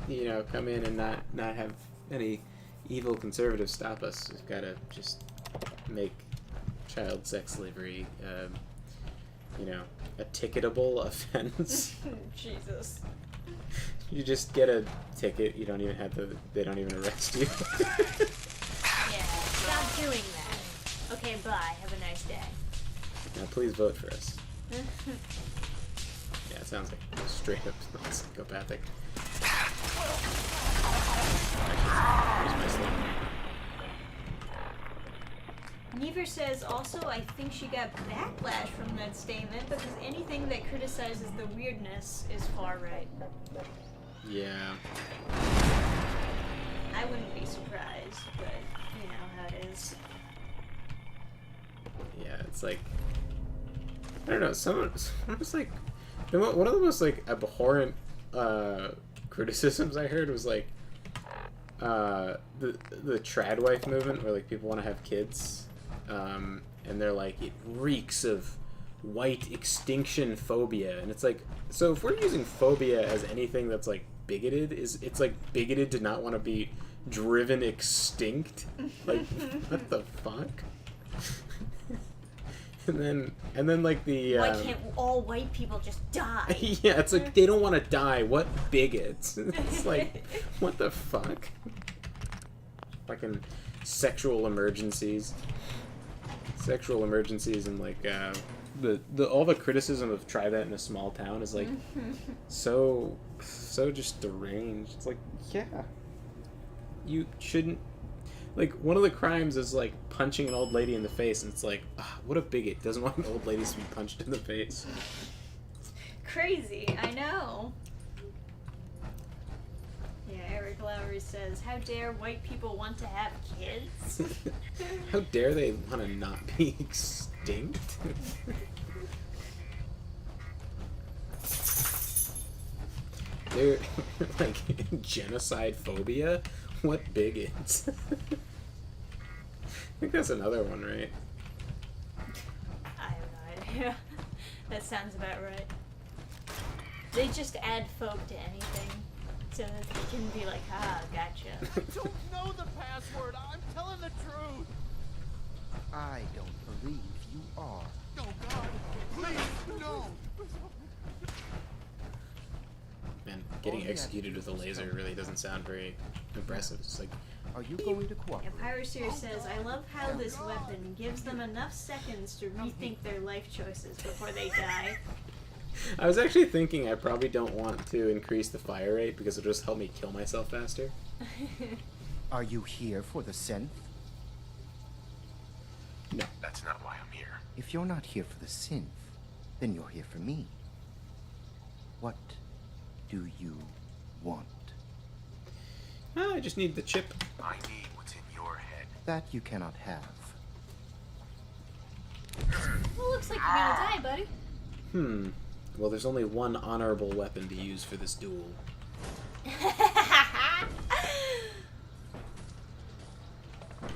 you know, come in and not have any evil conservatives stop us, we've got to just make child sex slavery, you know, a ticketable offense. Jesus. You just get a ticket. You don't even have to. They don't even arrest you. Yeah, stop doing that. Okay, bye. Have a nice day. Now, please vote for us. Yeah, it sounds like straight up psychopathic. Where's my slip? Never says also, I think she got backlash from that statement because anything that criticizes the weirdness is far right. Yeah. I wouldn't be surprised, but you know how it is. Yeah, it's like, I don't know. Someone's like, one of the most like abhorrent criticisms I heard was like the tradwife movement, where like people want to have kids, and they're like, it reeks of white extinction phobia, and it's like, so if we're using phobia as anything that's like bigoted, it's like bigoted to not want to be driven extinct. Like, what the fuck? and then like the Why can't all white people just die? yeah, it's like they don't want to die. What bigots? It's like, what the fuck? Fucking sexual emergencies and like the all the criticism of try that in a small town is like so just deranged. It's like, yeah, you shouldn't. Like, one of the crimes is like punching an old lady in the face, and it's like, what a bigot doesn't want old ladies to be punched in the face. Crazy, I know. Yeah, Eric Lowry says, how dare white people want to have kids? How dare they want to not be extinct? They're like genocide phobia. What bigots? I think that's another one, right? I have no idea. That sounds about right. They just add folk to anything so that they can be like, ah, gotcha. I don't know the password. I'm telling the truth. I don't believe you are. Oh, God. Please, no. Man, getting executed with a laser really doesn't sound very impressive. It's like, are you going to cooperate? Yeah, Pyroseer says, I love how this weapon gives them enough seconds to rethink their life choices before they die. I was actually thinking I probably don't want to increase the fire rate because it'll just help me kill myself faster. Are you here for the synth? No. That's not why I'm here. If you're not here for the synth, then you're here for me. What do you want? I just need the chip. I need what's in your head. That you cannot have. Well, looks like you're gonna die, buddy. Well, there's only one honorable weapon to use for this duel.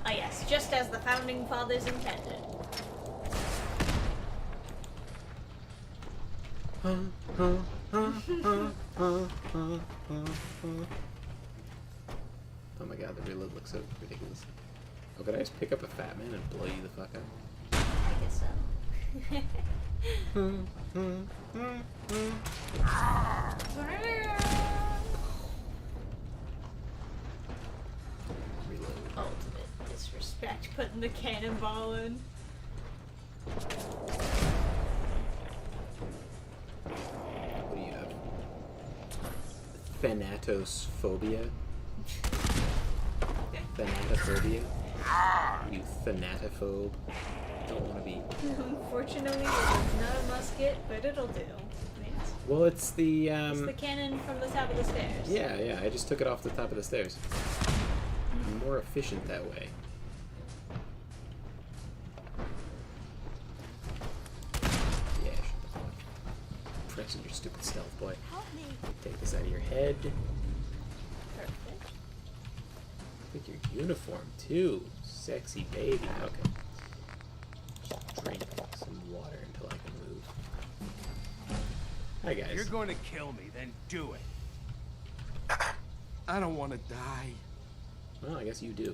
Oh yes, just as the Founding Fathers intended. Oh my god, the reload looks so ridiculous. Oh, could I just pick up a fat man and blow you the fuck up? I guess so. Reload. Ultimate disrespect, putting the cannonball in. What do you have? Thanatosphobia? Thanatophobia? You thanatophobe. Don't want to be. Unfortunately, it's not a musket, but it'll do. Well, it's the It's the cannon from the top of the stairs. Yeah, I just took it off the top of the stairs. I'm more efficient that way. Yeah, shut the fuck. Pressing your stupid stealth, boy. Help me. Take this out of your head. Perfect. Pick your uniform too. Sexy baby. Okay. Just drink some water until I can move. Hi guys. If you're going to kill me, then do it. I don't want to die. Well, I guess you do.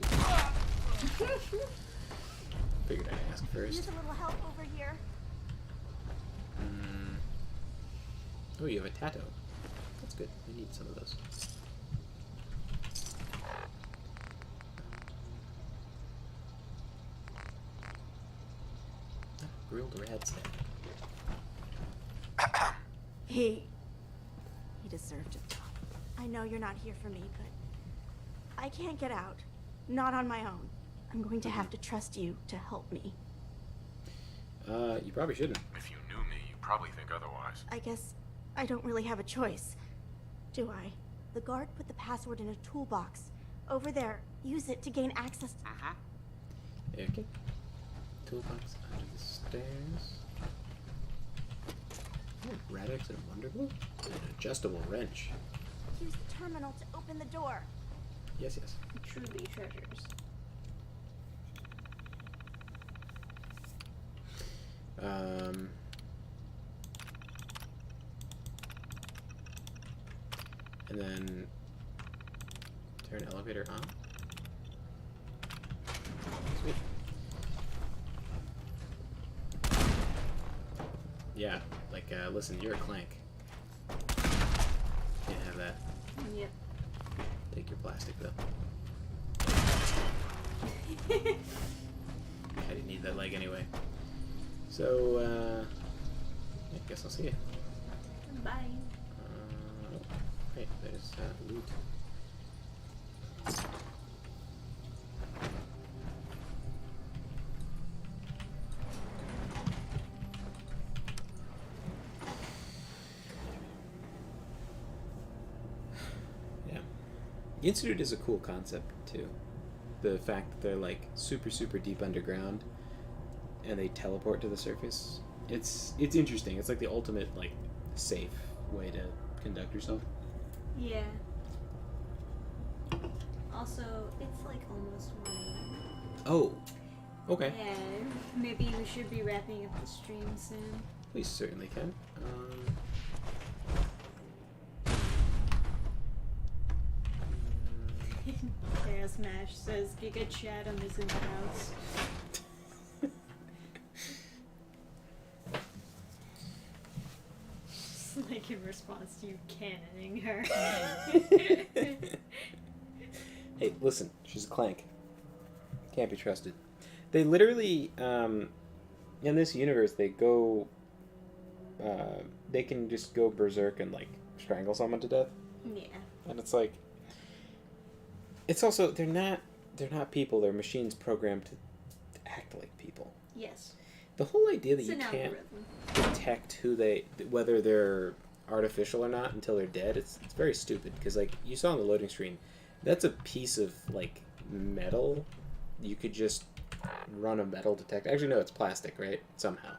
Figured I'd ask first. Use a little help over here. Oh, you have a tattoo. That's good. I need some of those. Grilled rat's head. He deserved it. I know you're not here for me, but I can't get out. Not on my own. I'm going to have to trust you to help me. You probably shouldn't. If you knew me, you probably think otherwise. I guess I don't really have a choice. Do I? The guard put the password in a toolbox. Over there. Use it to gain access to... Okay. Toolbox under the stairs. Oh, Radix and Wonderbolt? An adjustable wrench. Use the terminal to open the door. Yes, yes. Truly treasures. And then turn elevator on. Sweet. Yeah, like, listen, you're a clank. Can't have that. Yep. Take your plastic, though. I didn't need that leg anyway. So, I guess I'll see you. Bye. Wait, there's loot. Yeah. The Institute is a cool concept, too. The fact that they're, like, super, super deep underground and they teleport to the surface. It's interesting. It's like the ultimate, like, safe way to conduct yourself. Yeah. Also, it's like almost 1 a.m. Oh, okay. Yeah, maybe we should be wrapping up the stream soon. We certainly can. Chaos Smash says Giga Chatham is in the house. Just like in response to you cannoning her. Hey, listen, she's a clank. Can't be trusted. They literally, in this universe, they go, they can just go berserk and, like, strangle someone to death. Yeah. And it's like, it's also, they're not people, they're machines programmed to act like people. Yes. The whole idea that It's you an can't algorithm. detect whether they're artificial or not until they're dead, it's very stupid, because, like, you saw on the loading screen, that's a piece of, like, metal. You could just run a metal detector. Actually, no, it's plastic, right? Somehow.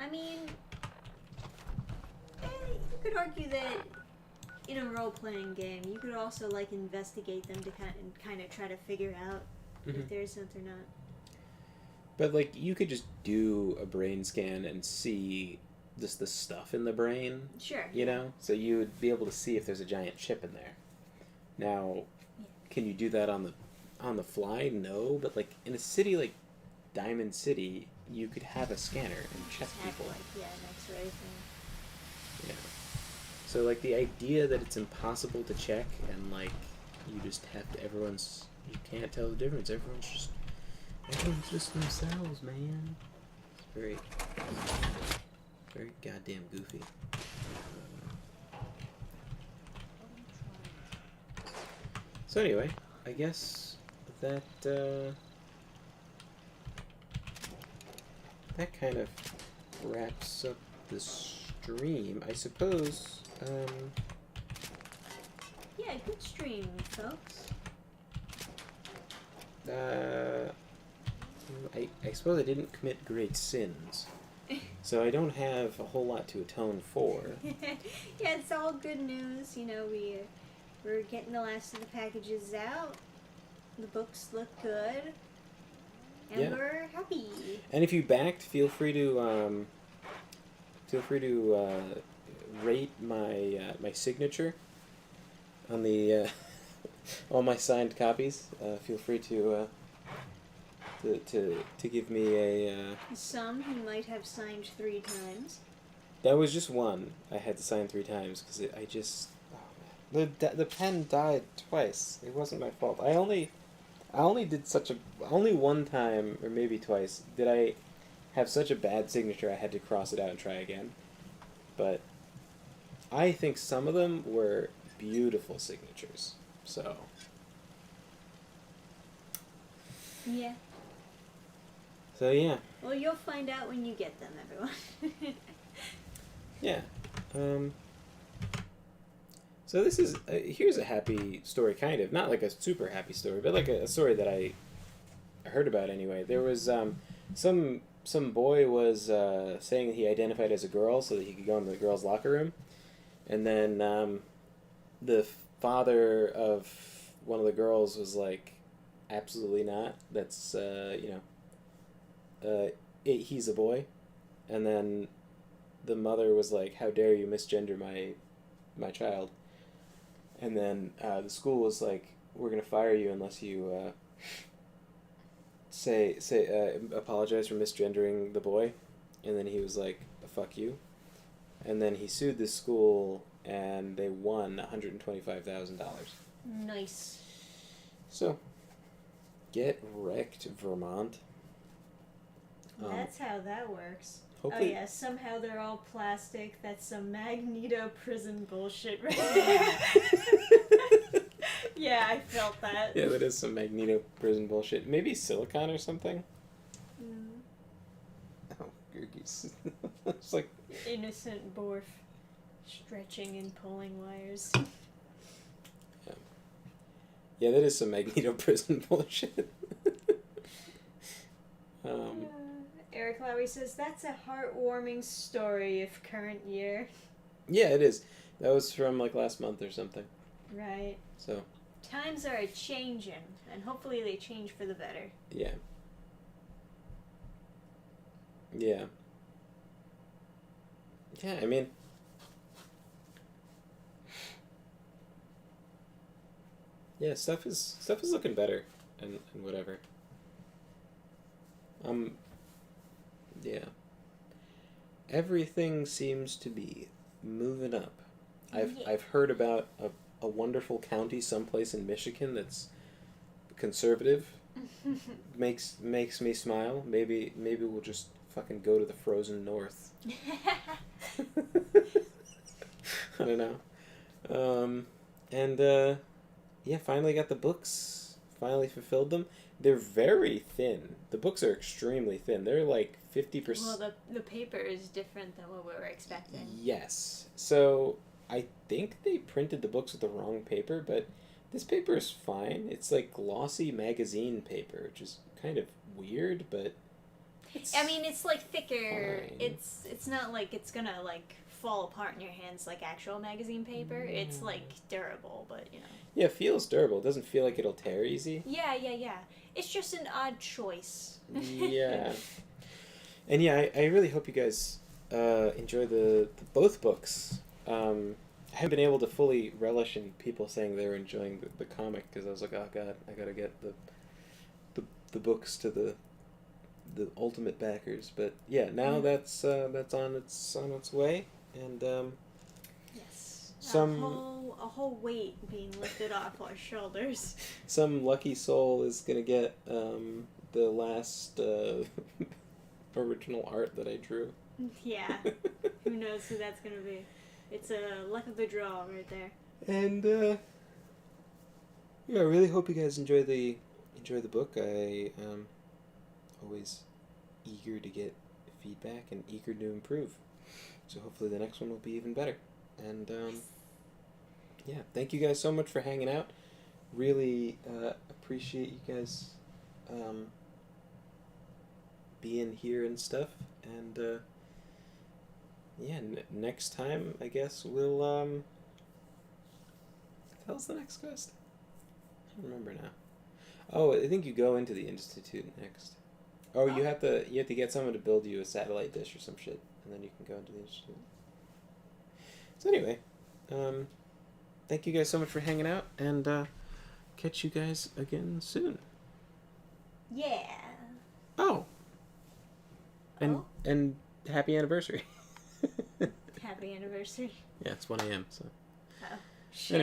I mean, you could argue that in a role-playing game, you could also like investigate them to kind of try to figure out if they're sent or not. But like, you could just do a brain scan and see just the stuff in the brain. Sure. You know, so you would be able to see if there's a giant chip in there. Now, can you do that on the fly? No, but like in a city like Diamond City, you could have a scanner and check people. Like, yeah, an X-ray thing. Yeah. So like the idea that it's impossible to check and like you just have to you can't tell the difference. Everyone's just themselves, man. It's very goddamn goofy. So anyway, I guess that that kind of wraps up the stream, I suppose. Yeah, good stream, folks. I suppose I didn't commit great sins, so I don't have a whole lot to atone for. Yeah, it's all good news. You know, we're getting the last of the packages out. The books look good, and Yeah. we're happy. And if you backed, feel free to rate my my signature on the all my signed copies. Feel free to give me a. Some he might have signed 3 times. That was just one. I had to sign 3 times because I just. Oh man, the pen died twice. It wasn't my fault. I only did only one time or maybe twice did I have such a bad signature I had to cross it out and try again. But I think some of them were beautiful signatures. So. Yeah. So yeah. Well, you'll find out when you get them, everyone. Yeah. So this is here's a happy story, kind of, not like a super happy story, but like a story that I heard about anyway. There was some boy was saying he identified as a girl so that he could go into the girls' locker room, and then the father of one of the girls was like, absolutely not. That's he's a boy, and then the mother was like, how dare you misgender my child. And then the school was like, we're gonna fire you unless you apologize for misgendering the boy. And then he was like, fuck you. And then he sued the school, and they won $125,000. Nice. So, get wrecked, Vermont. That's how that works. Hopefully- Oh yeah, somehow they're all plastic. That's some Magneto prison bullshit right there. Yeah, I felt that. Yeah, that is some Magneto prison bullshit. Maybe silicon or something? Mm. Oh, Gurgies. It's like... Innocent Borf stretching and pulling wires. Yeah, that is some Magneto prison bullshit. Lowry says, that's a heartwarming story of current year. Yeah, it is. That was from like last month or something. Right. So. Times are a-changing, and hopefully they change for the better. Yeah. Yeah. Yeah, I mean... Yeah, stuff is looking better, and whatever. Yeah. Everything seems to be moving up. I've heard about a wonderful county someplace in Michigan that's conservative. makes me smile. Maybe we'll just fucking go to the frozen north. I don't know. Yeah, finally got the books. Finally fulfilled them. They're very thin. The books are extremely thin. They're like 50%. Well, the paper is different than what we were expecting. Yes. So I think they printed the books with the wrong paper, but this paper is fine. It's like glossy magazine paper, which is kind of weird, but I mean, it's like thicker. fine. It's not like it's gonna like fall apart in your hands like actual magazine paper. It's like durable, but you know. Yeah, it feels durable. It doesn't feel like it'll tear easy. Yeah. It's just an odd choice. Yeah. And yeah, I really hope you guys enjoy the both books. I haven't been able to fully relish in people saying they were enjoying the comic, because I was like, oh god, I gotta get the books to the ultimate backers. But yeah, now that's on its way, and yes, some a whole weight being lifted off our shoulders. some lucky soul is gonna get the last original art that I drew. Yeah, who knows who that's gonna be? It's a luck of the draw right there. And yeah, I really hope you guys enjoy the book. I always eager to get feedback and eager to improve. So hopefully the next one will be even better. And yeah, thank you guys so much for hanging out. Really appreciate you guys being here and stuff. And yeah, next time I guess we'll what the hell's the next quest? I don't remember now. Oh, I think you go into the Institute next. Oh, you have to get someone to build you a satellite dish or some shit, and then you can go into the Institute. So anyway, thank you guys so much for hanging out, and catch you guys again soon. Yeah. Oh. And happy anniversary. Happy anniversary. Yeah, it's 1 a.m. So. Oh, shit. Anyway.